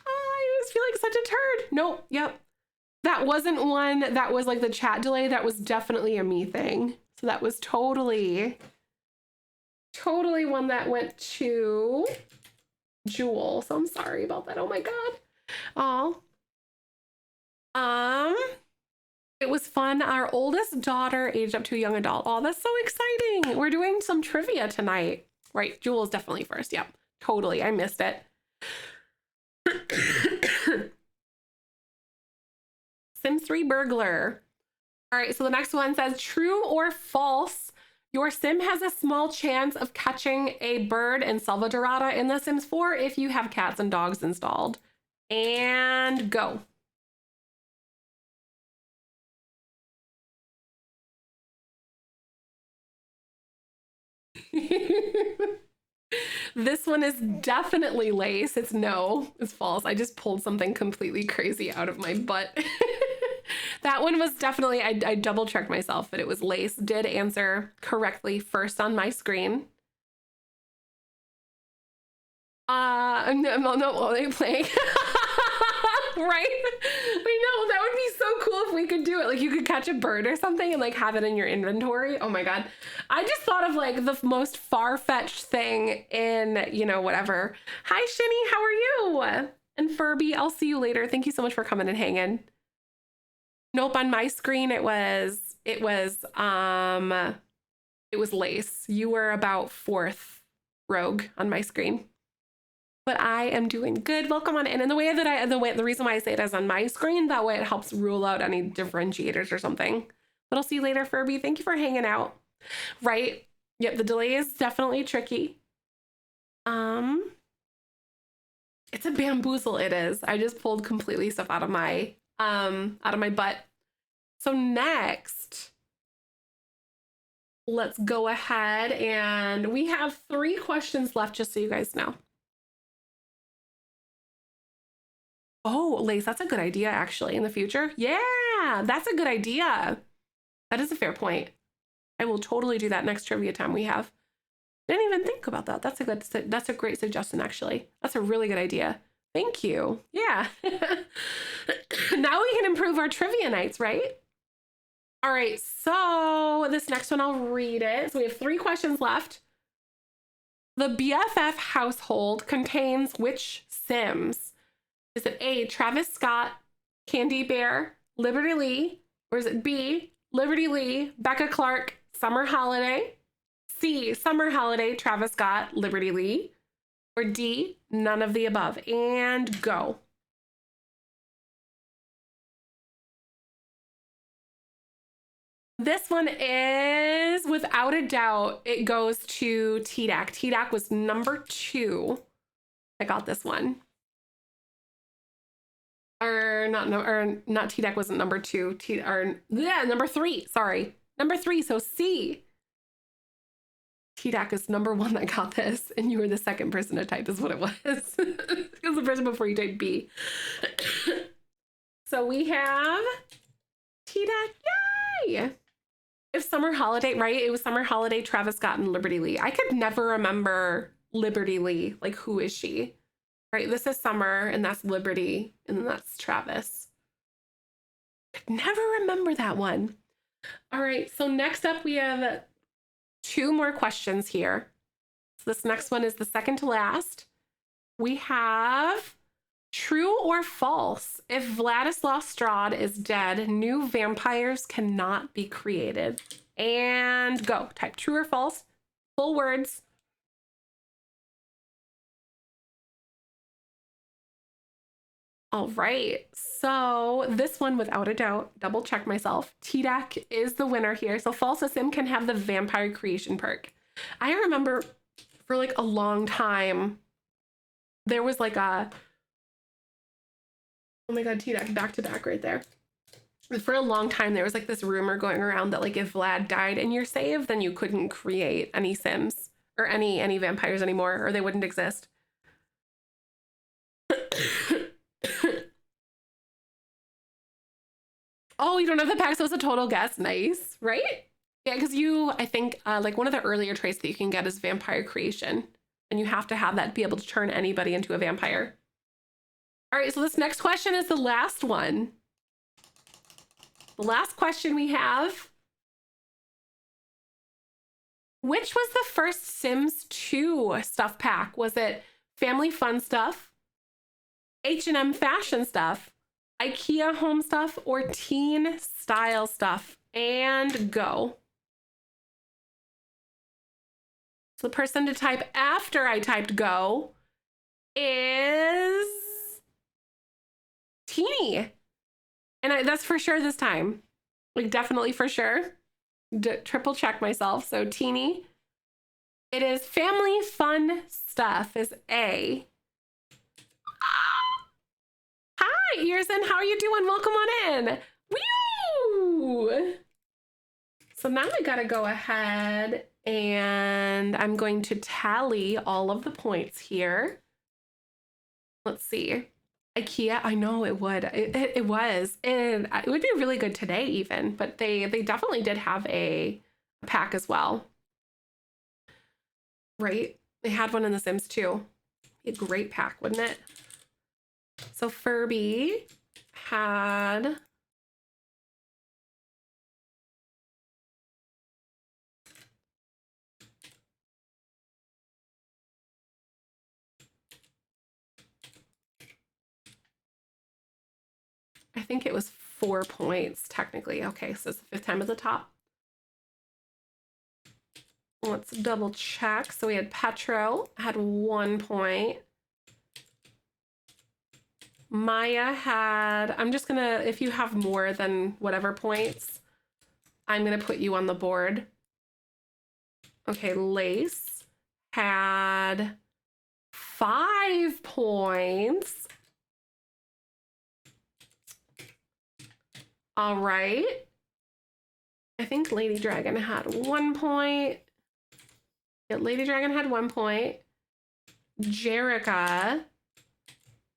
I always feel like such a turd. Nope, yep. That wasn't one that was like the chat delay. That was definitely a me thing. So that was totally one that went to Jewel. So I'm sorry about that. Oh my God. Oh. It was fun. Our oldest daughter aged up to a young adult. Oh, that's so exciting. We're doing some trivia tonight. Right, Jewel's definitely first. Yep, totally. I missed it. Sims 3 burglar. All right, so the next one says true or false. Your sim has a small chance of catching a bird in Salvadorada in The Sims 4 if you have cats and dogs installed. And go. This one is definitely Lace. It's no, it's false. I just pulled something completely crazy out of my butt. That one was definitely, I double checked myself, but it was Lace. Did answer correctly first on my screen. No, they playing. Right? I know, that would be so cool if we could do it. Like you could catch a bird or something and like have it in your inventory. Oh my God. I just thought of like the most far-fetched thing in, you know, whatever. Hi, Shinny, how are you? And Furby, I'll see you later. Thank you so much for coming and hanging. Nope, on my screen it was Lace. You were about 4th rogue on my screen. But I am doing good. Welcome on in. And the reason why I say it is on my screen, that way it helps rule out any differentiators or something. But I'll see you later, Furby. Thank you for hanging out. Right? Yep, the delay is definitely tricky. It's a bamboozle, it is. I just pulled completely stuff out of my out of my butt. So next, let's go ahead and we have 3 questions left, just so you guys know. Oh, Lace, that's a good idea, actually, in the future. Yeah, that's a good idea. That is a fair point. I will totally do that next trivia time we have. Didn't even think about that. That's a great suggestion, actually. That's a really good idea. Thank you. Yeah. Now we can improve our trivia nights, right? All right, so this next one, I'll read it. So we have 3 questions left. The BFF household contains which Sims? Is it A, Travis Scott, Candy Bear, Liberty Lee, or is it B, Liberty Lee, Becca Clark, Summer Holiday, C, Summer Holiday, Travis Scott, Liberty Lee, or D, none of the above? And go. This one is, without a doubt, it goes to TDAC. TDAC was number 2. I got this one. Or not TDAC wasn't number 2. Number 3. Sorry, number 3. So C. TDAC is number 1 that got this, and you were the second person to type, is what it was. It was the person before you typed B. So we have TDAC. Yay! If Summer Holiday, right? It was Summer Holiday, Travis Scott, and Liberty Lee. I could never remember Liberty Lee. Like, who is she? Right? This is Summer, and that's Liberty, and then that's Travis. I could never remember that one. All right, so next up we have 2 more questions here. So this next one is the second to last. We have true or false. If Vladislav Strahd is dead, new vampires cannot be created. And go. Type true or false. Full words. All right, so this one, without a doubt, double check myself. TDAC is the winner here. So false, a sim can have the vampire creation perk. I remember for like a long time, there was like a, oh my God, TDAC back to back right there. For a long time, there was like this rumor going around that like if Vlad died in your save, then you couldn't create any sims or any vampires anymore, or they wouldn't exist. Oh, you don't have the pack, so it's a total guess. Nice, right? Yeah, because I think like one of the earlier traits that you can get is vampire creation, and you have to have that to be able to turn anybody into a vampire. All right, so this next question is the last one. The last question we have. Which was the first Sims 2 stuff pack? Was it Family Fun Stuff, H&M Fashion Stuff, IKEA Home Stuff, or Teen Style Stuff? And go. So the person to type after I typed go is Teeny. And that's for sure this time. Like, definitely for sure. Triple check myself. So Teeny. It is Family Fun Stuff is A. Hi, Earson. How are you doing? Welcome on in. Woo! So now I gotta go ahead and I'm going to tally all of the points here. Let's see. IKEA, I know it would. It was. And it would be really good today even, but they definitely did have a pack as well. Right? They had one in The Sims too. A great pack, wouldn't it? So Furby had I think it was 4 points technically. Okay, so it's the 5th time at the top. Let's double check. So we had Petro had 1 point. Maya had, I'm just gonna, if you have more than whatever points, I'm gonna put you on the board. Okay, Lace had 5 points. All right. I think Lady Dragon had 1 point. Yeah, Lady Dragon had 1 point. Jerica.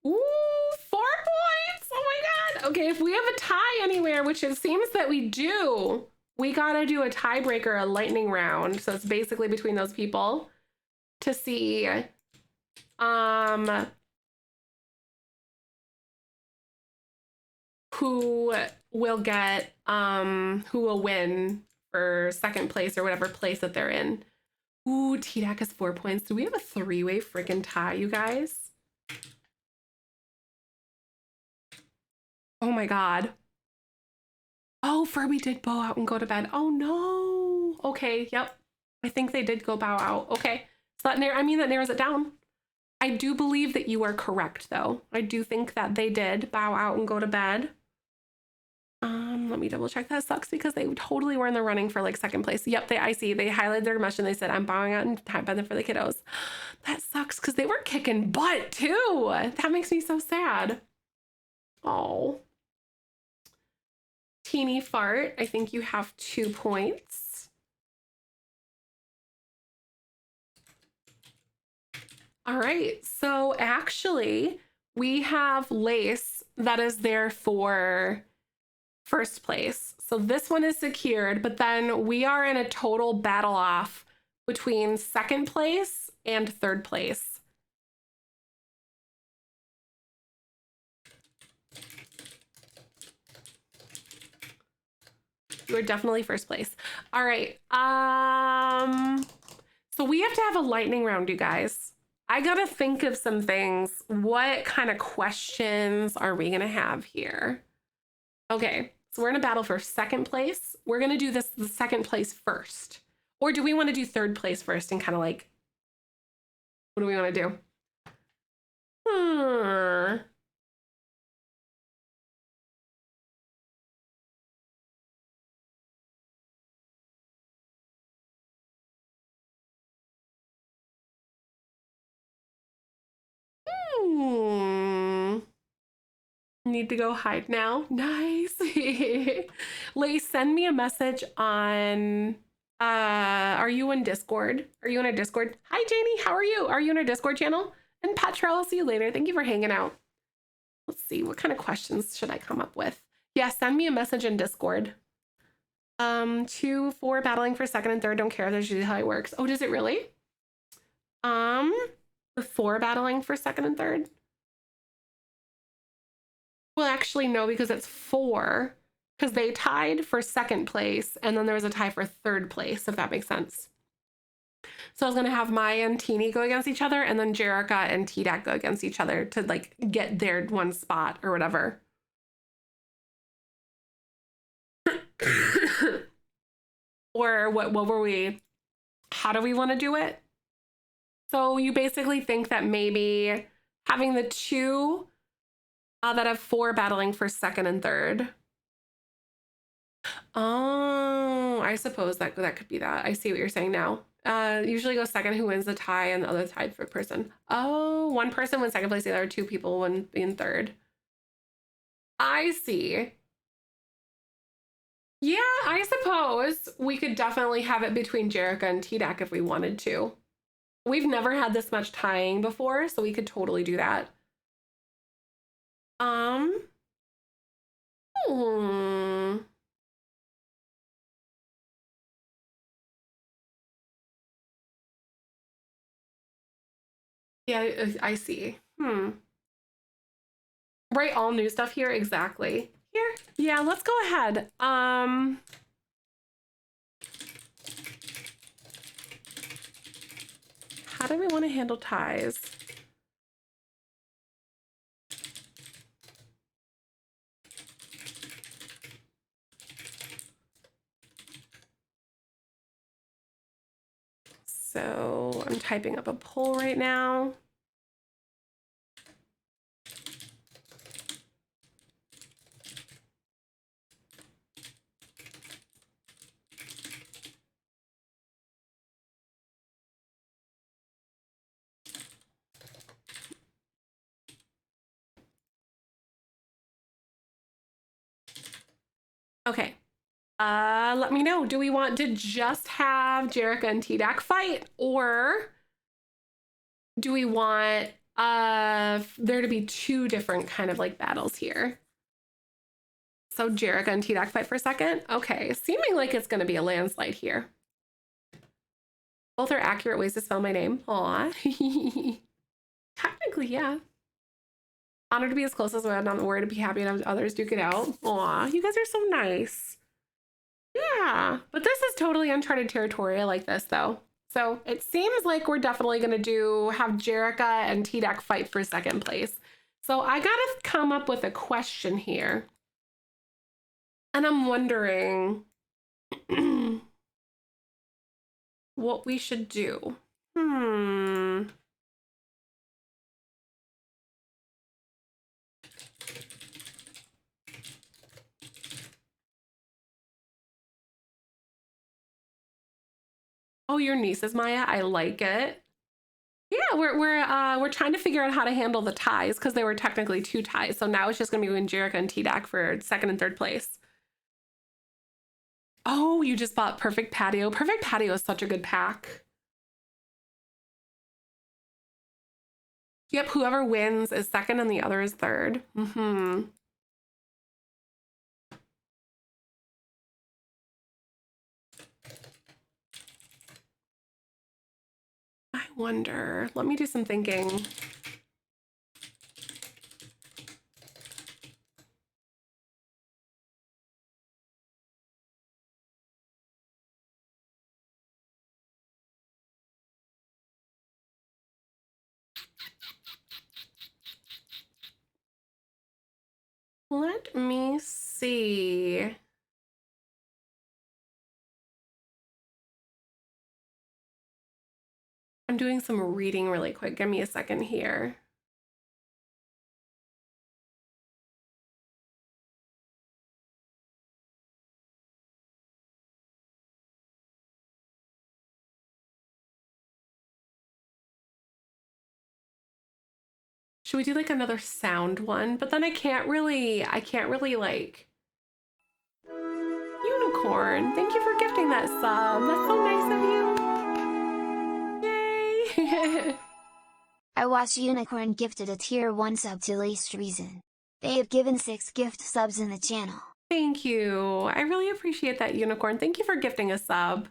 Ooh, 4 points. Oh my God. Okay, if we have a tie anywhere, which it seems that we do, we gotta do a tiebreaker, a lightning round. So it's basically between those people to see who will get who will win for second place or whatever place that they're in. Ooh, TDAC is 4 points. Do we have a 3-way freaking tie, you guys? Oh my God. Oh, Furby did bow out and go to bed. Oh no. Okay, yep. I think they did go bow out. Okay. So that that narrows it down. I do believe that you are correct though. I do think that they did bow out and go to bed. Let me double check. That sucks because they totally were in the running for like second place. Yep, I see. They highlighted their mention. They said, I'm bowing out and time bed for the kiddos. That sucks because they were kicking butt too. That makes me so sad. Oh. Teeny Fart, I think you have 2 points. All right, so actually we have Lace that is there for first place. So this one is secured, but then we are in a total battle off between second place and third place. You are definitely first place. All right. So we have to have a lightning round, you guys. I gotta think of some things. What kind of questions are we gonna have here? Okay, so we're in a battle for second place. We're gonna do the second place first. Or do we wanna do third place first and kind of like, what do we wanna do? Need to go hide now. Nice. Lay, send me a message on are you in Discord? Are you in a Discord? Hi Janie, how are you? Are you in our Discord channel? And Patrell, I'll see you later. Thank you for hanging out. Let's see, what kind of questions should I come up with? Yeah, send me a message in Discord. 2, 4 battling for second and third. Don't care. That's usually how it works. Oh, does it really? The 4 battling for second and third. Well, actually, no, because it's 4. Because they tied for second place, and then there was a tie for third place, if that makes sense. So I was gonna have Maya and Teeny go against each other, and then Jerica and TDAC go against each other to like get their one spot or whatever. Or what were we? How do we want to do it? So you basically think that maybe having the 2 that have 4 battling for second and third. Oh, I suppose that could be that. I see what you're saying now. Usually goes second who wins the tie and the other tied for person. Oh, one person wins second place, the other 2 people win in third. I see. Yeah, I suppose we could definitely have it between Jerica and TDAC if we wanted to. We've never had this much tying before, so we could totally do that. Yeah, I see. Right, all new stuff here, exactly. Here, yeah, let's go ahead. How do we want to handle ties? So I'm typing up a poll right now. Okay. Let me know. Do we want to just have Jerica and T-Dac fight, or do we want there to be two different kind of like battles here? So Jerica and T-Dac fight for a second. Okay, seeming like it's going to be a landslide here. Both are accurate ways to spell my name. Aw. Technically, yeah. Honored to be as close as I'm not worried to be happy and others duke it out. Aw, you guys are so nice. Yeah, but this is totally uncharted territory. I like this though. So it seems like we're definitely gonna have Jerica and T-Dac fight for second place. So I gotta come up with a question here. And I'm wondering what we should do. Oh, your niece is Maya. I like it. Yeah, we're trying to figure out how to handle the ties because there were technically two ties. So now it's just gonna be when Jerica and T-Dac for second and third place. Oh, you just bought Perfect Patio. Perfect Patio is such a good pack. Yep, whoever wins is second and the other is third. I wonder. Let me do some thinking. Let me see. I'm doing some reading really quick. Give me a second here. Should we do like another sound one? But then I can't really like. Unicorn, thank you for gifting that sub. That's so nice of you. Yay. I watched Unicorn gifted a tier 1 sub to Least Reason. They have given 6 gift subs in the channel. Thank you. I really appreciate that, Unicorn. Thank you for gifting a sub.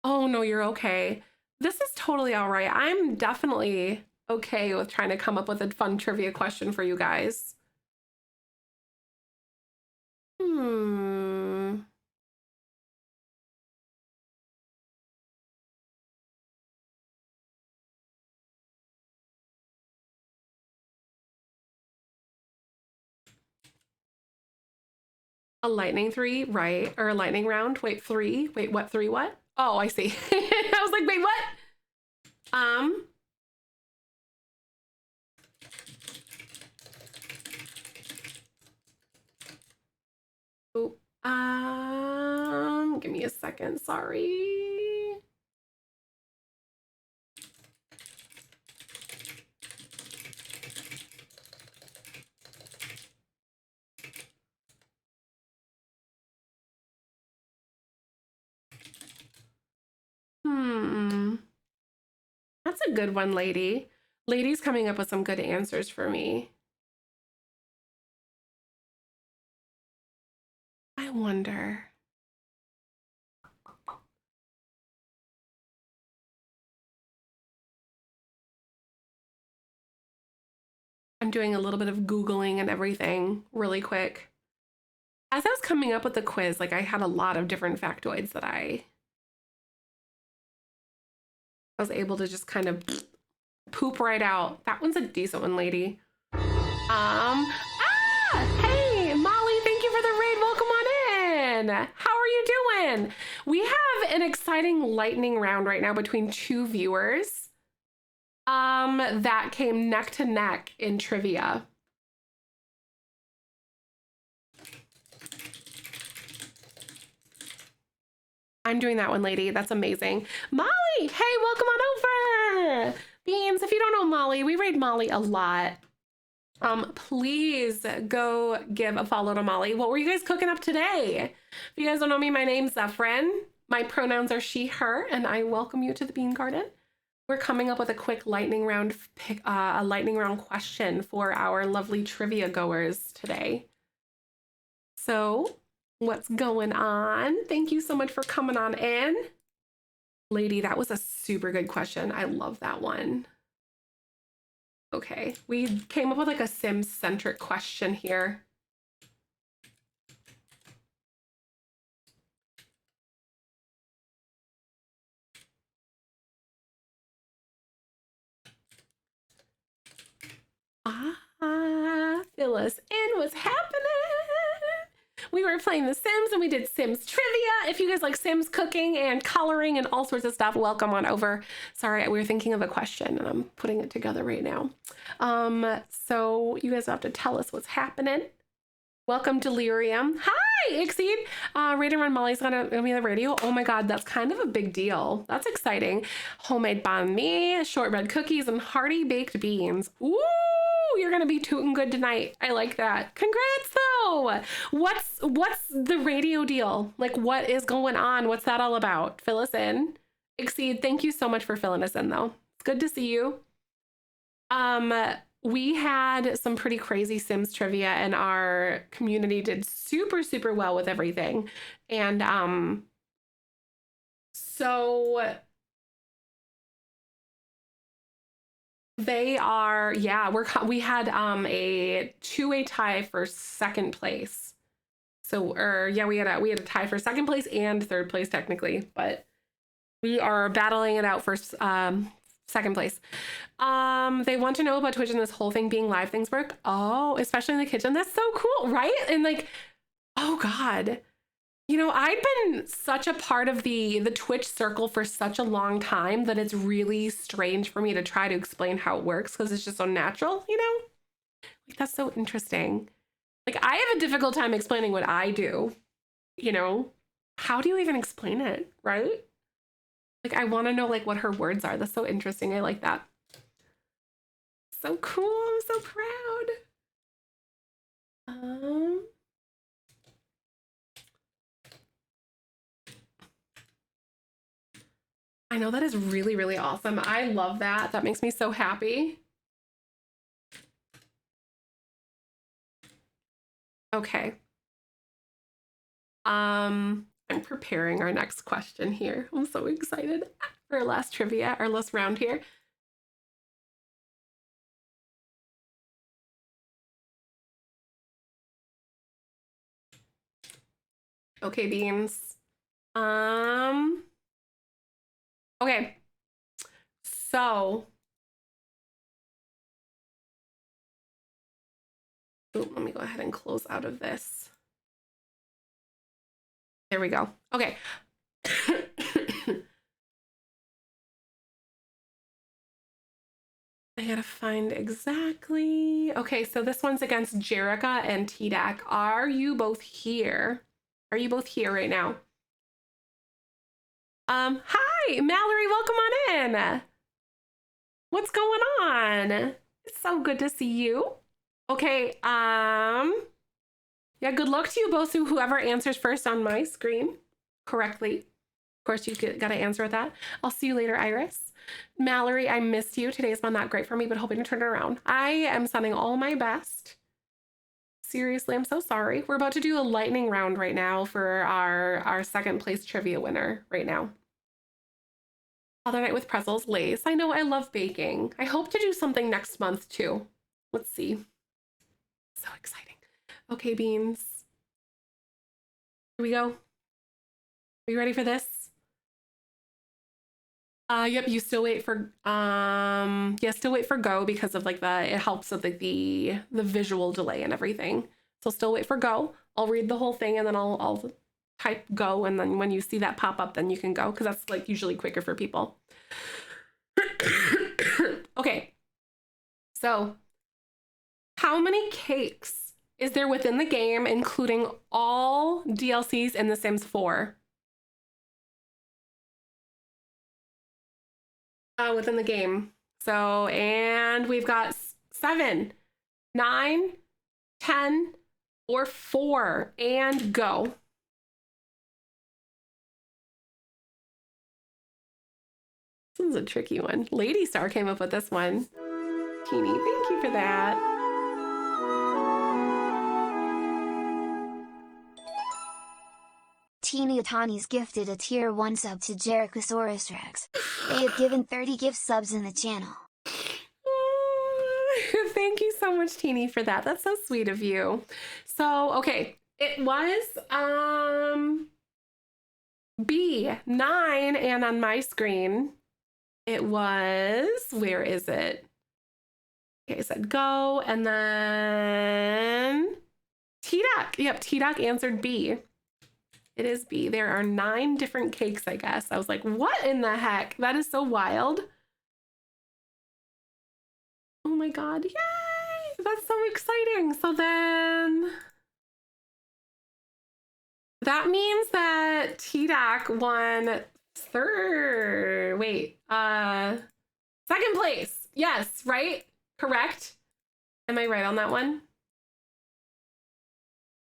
Oh no, you're okay. This is totally all right. I'm definitely okay with trying to come up with a fun trivia question for you guys. A lightning 3, right? Or a lightning round? Wait, 3? Wait, what? 3 what? Oh, I see. I was like, wait, what? Give me a second, sorry. That's a good one, lady. Lady's coming up with some good answers for me. I wonder. I'm doing a little bit of Googling and everything really quick. As I was coming up with the quiz, like I had a lot of different factoids that I was able to just kind of poop right out. That one's a decent one, lady. Hey, Molly, thank you for the raid. Welcome on in. How are you doing? We have an exciting lightning round right now between two viewers that came neck to neck in trivia. I'm doing that one, lady. That's amazing. Molly, hey, welcome on over. Beans, if you don't know Molly, we raid Molly a lot. Please go give a follow to Molly. What were you guys cooking up today? If you guys don't know me, my name's Zefrine. My pronouns are she, her, and I welcome you to the Bean Garden. We're coming up with a quick lightning round question for our lovely trivia goers today. So, what's going on? Thank you so much for coming on in. Lady, that was a super good question. I love that one. Okay, we came up with like a Sims-centric question here. Fill us in. What's happening? We were playing The Sims and we did Sims trivia. If you guys like Sims cooking and coloring and all sorts of stuff, welcome on over. Sorry, we were thinking of a question and I'm putting it together right now. So you guys have to tell us what's happening. Welcome, Delirium. Hi, Exceed. Radio Run Molly's gonna be on the radio. Oh my God, that's kind of a big deal. That's exciting. Homemade banh mi, shortbread cookies, and hearty baked beans. Ooh, you're gonna be tooting good tonight. I like that. Congrats though. What's the radio deal? Like, what is going on? What's that all about? Fill us in. Exceed, thank you so much for filling us in though. It's good to see you. We had some pretty crazy Sims trivia and our community did super, super well with everything. And so they are, yeah, we had a two-way tie for second place. So, yeah, we had a tie for second place and third place technically, but we are battling it out for second place. They want to know about Twitch and this whole thing being live things work. Oh, especially in the kitchen. That's so cool, right? And like, oh God. You know, I've been such a part of the Twitch circle for such a long time that it's really strange for me to try to explain how it works because it's just so natural, you know? Like, that's so interesting. Like, I have a difficult time explaining what I do, you know? How do you even explain it, right? Like, I want to know, like, what her words are. That's so interesting. I like that. So cool. I'm so proud. I know that is really, really awesome. I love that. That makes me so happy. Okay. I'm preparing our next question here. I'm so excited for our last trivia, our last round here. Okay, Beans. Okay. So, let me go ahead and close out of this. There we go. Okay. I gotta find exactly. Okay, so this one's against Jerica and TDAC. Are you both here? Are you both here right now? Hi, Mallory, welcome on in. What's going on? It's so good to see you. Okay, yeah, good luck to you both, whoever answers first on my screen correctly. Of course, you gotta answer with that. I'll see you later, Iris. Mallory, I missed you. Today's been not great for me, but hoping to turn it around. I am sending all my best. Seriously, I'm so sorry. We're about to do a lightning round right now for our second place trivia winner right now. Other night with pretzels, Lace. I know, I love baking. I hope to do something next month too. Let's see. So exciting. Okay, Beans. Here we go. Are you ready for this? Yep, you still wait for yeah, still wait for go because of like it helps with like the visual delay and everything. So still wait for go. I'll read the whole thing and then I'll type go, and then when you see that pop up, then you can go because that's like usually quicker for people. Okay. So, how many cakes is there within the game, including all DLCs in The Sims 4? Within the game. So, and we've got 7. 9, 10, or 4, and go. This is a tricky one. Lady Star came up with this one. Teeny, thank you for that. Teeny Otani's gifted a tier 1 sub to Jerichosaurus Rex. They have given 30 gift subs in the channel. Thank you so much, Teeny, for that. That's so sweet of you. So, okay, it was B9, and on my screen, it was, where is it? Okay, I said go, and then T-Doc. Yep, T-Doc answered B. It is B. There are 9 different cakes, I guess. I was like, what in the heck? That is so wild. Oh my God, yay! That's so exciting. So then that means that T-Doc won second place. Yes, right? Correct? Am I right on that one?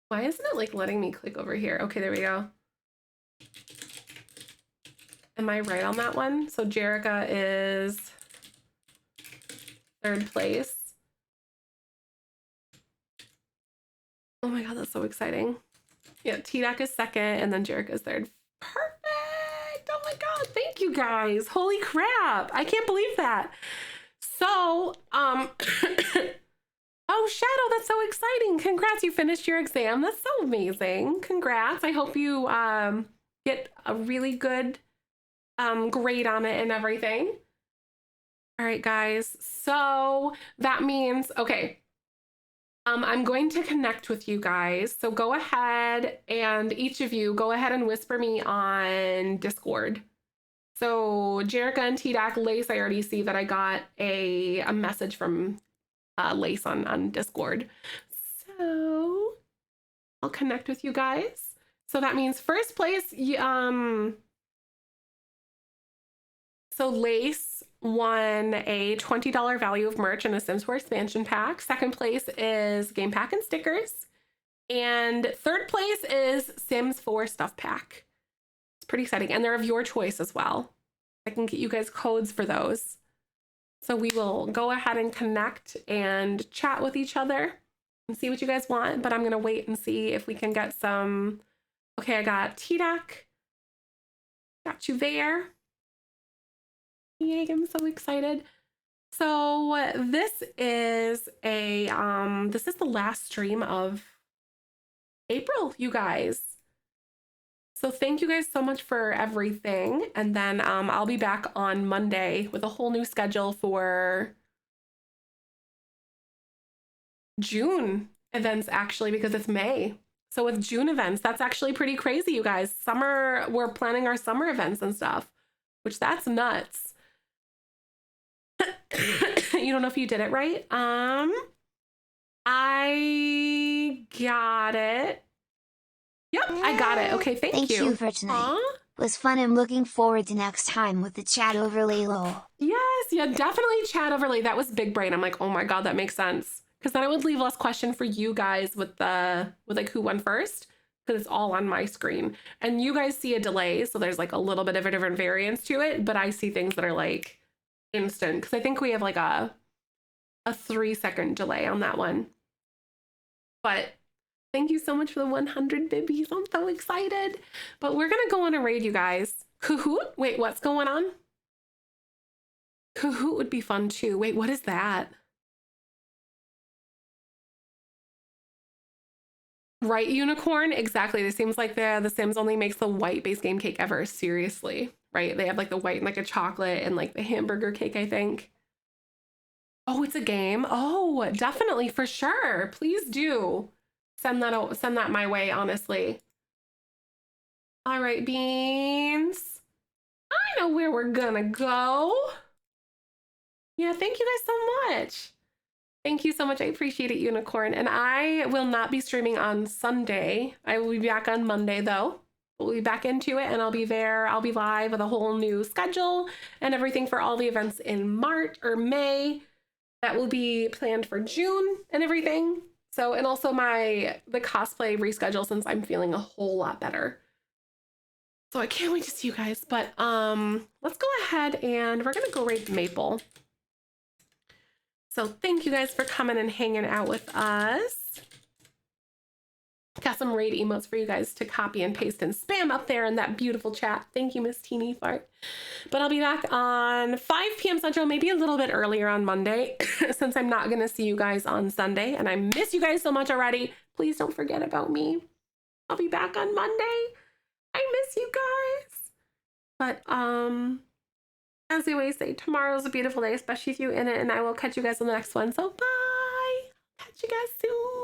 Why isn't it like letting me click over here? Okay, there we go. Am I right on that one? So Jerica is 3rd place. Oh my God, that's so exciting. Yeah, T-Doc is 2nd, and then Jerica is 3rd. Perfect! Oh my God, thank you guys. Holy crap, I can't believe that. So, oh, Shadow, that's so exciting. Congrats, you finished your exam. That's so amazing. Congrats. I hope you get a really good grade on it and everything. All right, guys. So that means, okay, I'm going to connect with you guys. So go ahead, and each of you go ahead and whisper me on Discord. So Jerica and T-Doc, Lace, I already see that I got a message from Lace on Discord. So I'll connect with you guys. So that means first place, so Lace won a $20 value of merch and a Sims 4 expansion pack. Second place is game pack and stickers. And 3rd place is Sims 4 stuff pack. It's pretty exciting. And they're of your choice as well. I can get you guys codes for those. So we will go ahead and connect and chat with each other and see what you guys want. But I'm going to wait and see if we can get some. Okay, I got T-Doc. Got you there. Yay, I'm so excited. So this is the last stream of April, you guys. So thank you guys so much for everything. And then I'll be back on Monday with a whole new schedule for June events, actually, because it's May. So with June events, that's actually pretty crazy, you guys. Summer, we're planning our summer events and stuff, which that's nuts. You don't know if you did it right. I got it. Yep, I got it. Okay, thank you. Thank you for tonight. It was fun. I'm looking forward to next time with the chat overlay lol. Yes, yeah, definitely chat overlay. That was big brain. I'm like, oh my God, that makes sense. Because then it would leave less question for you guys with like who won first, because it's all on my screen. And you guys see a delay, so there's like a little bit of a different variance to it, but I see things that are like instant, because I think we have like a 3-second delay on that one. But thank you so much for the 100 bibbies. I'm so excited. But we're gonna go on a raid, you guys. Kahoot? Wait, what's going on? Kahoot would be fun too. Wait, what is that? Right, Unicorn? Exactly. It seems like the Sims only makes the white base game cake ever. Seriously, right? They have like the white and like a chocolate and like the hamburger cake, I think. Oh, it's a game. Oh, definitely, for sure. Please do send that my way, honestly. All right, Beans. I know where we're gonna go. Yeah, thank you guys so much. Thank you so much. I appreciate it, Unicorn. And I will not be streaming on Sunday. I will be back on Monday, though. We'll be back into it, and I'll be there. I'll be live with a whole new schedule and everything for all the events in March or May that will be planned for June and everything. So, and also the cosplay reschedule since I'm feeling a whole lot better. So I can't wait to see you guys, but let's go ahead and we're gonna go raid Maple. So thank you guys for coming and hanging out with us. Got some raid emotes for you guys to copy and paste and spam up there in that beautiful chat. Thank you, Miss Teeny Fart. But I'll be back on 5 p.m. Central, maybe a little bit earlier on Monday, since I'm not gonna see you guys on Sunday, and I miss you guys so much already. Please don't forget about me. I'll be back on Monday. I miss you guys. But as we always say, tomorrow's a beautiful day, especially if you're in it, and I will catch you guys on the next one. So bye. Catch you guys soon.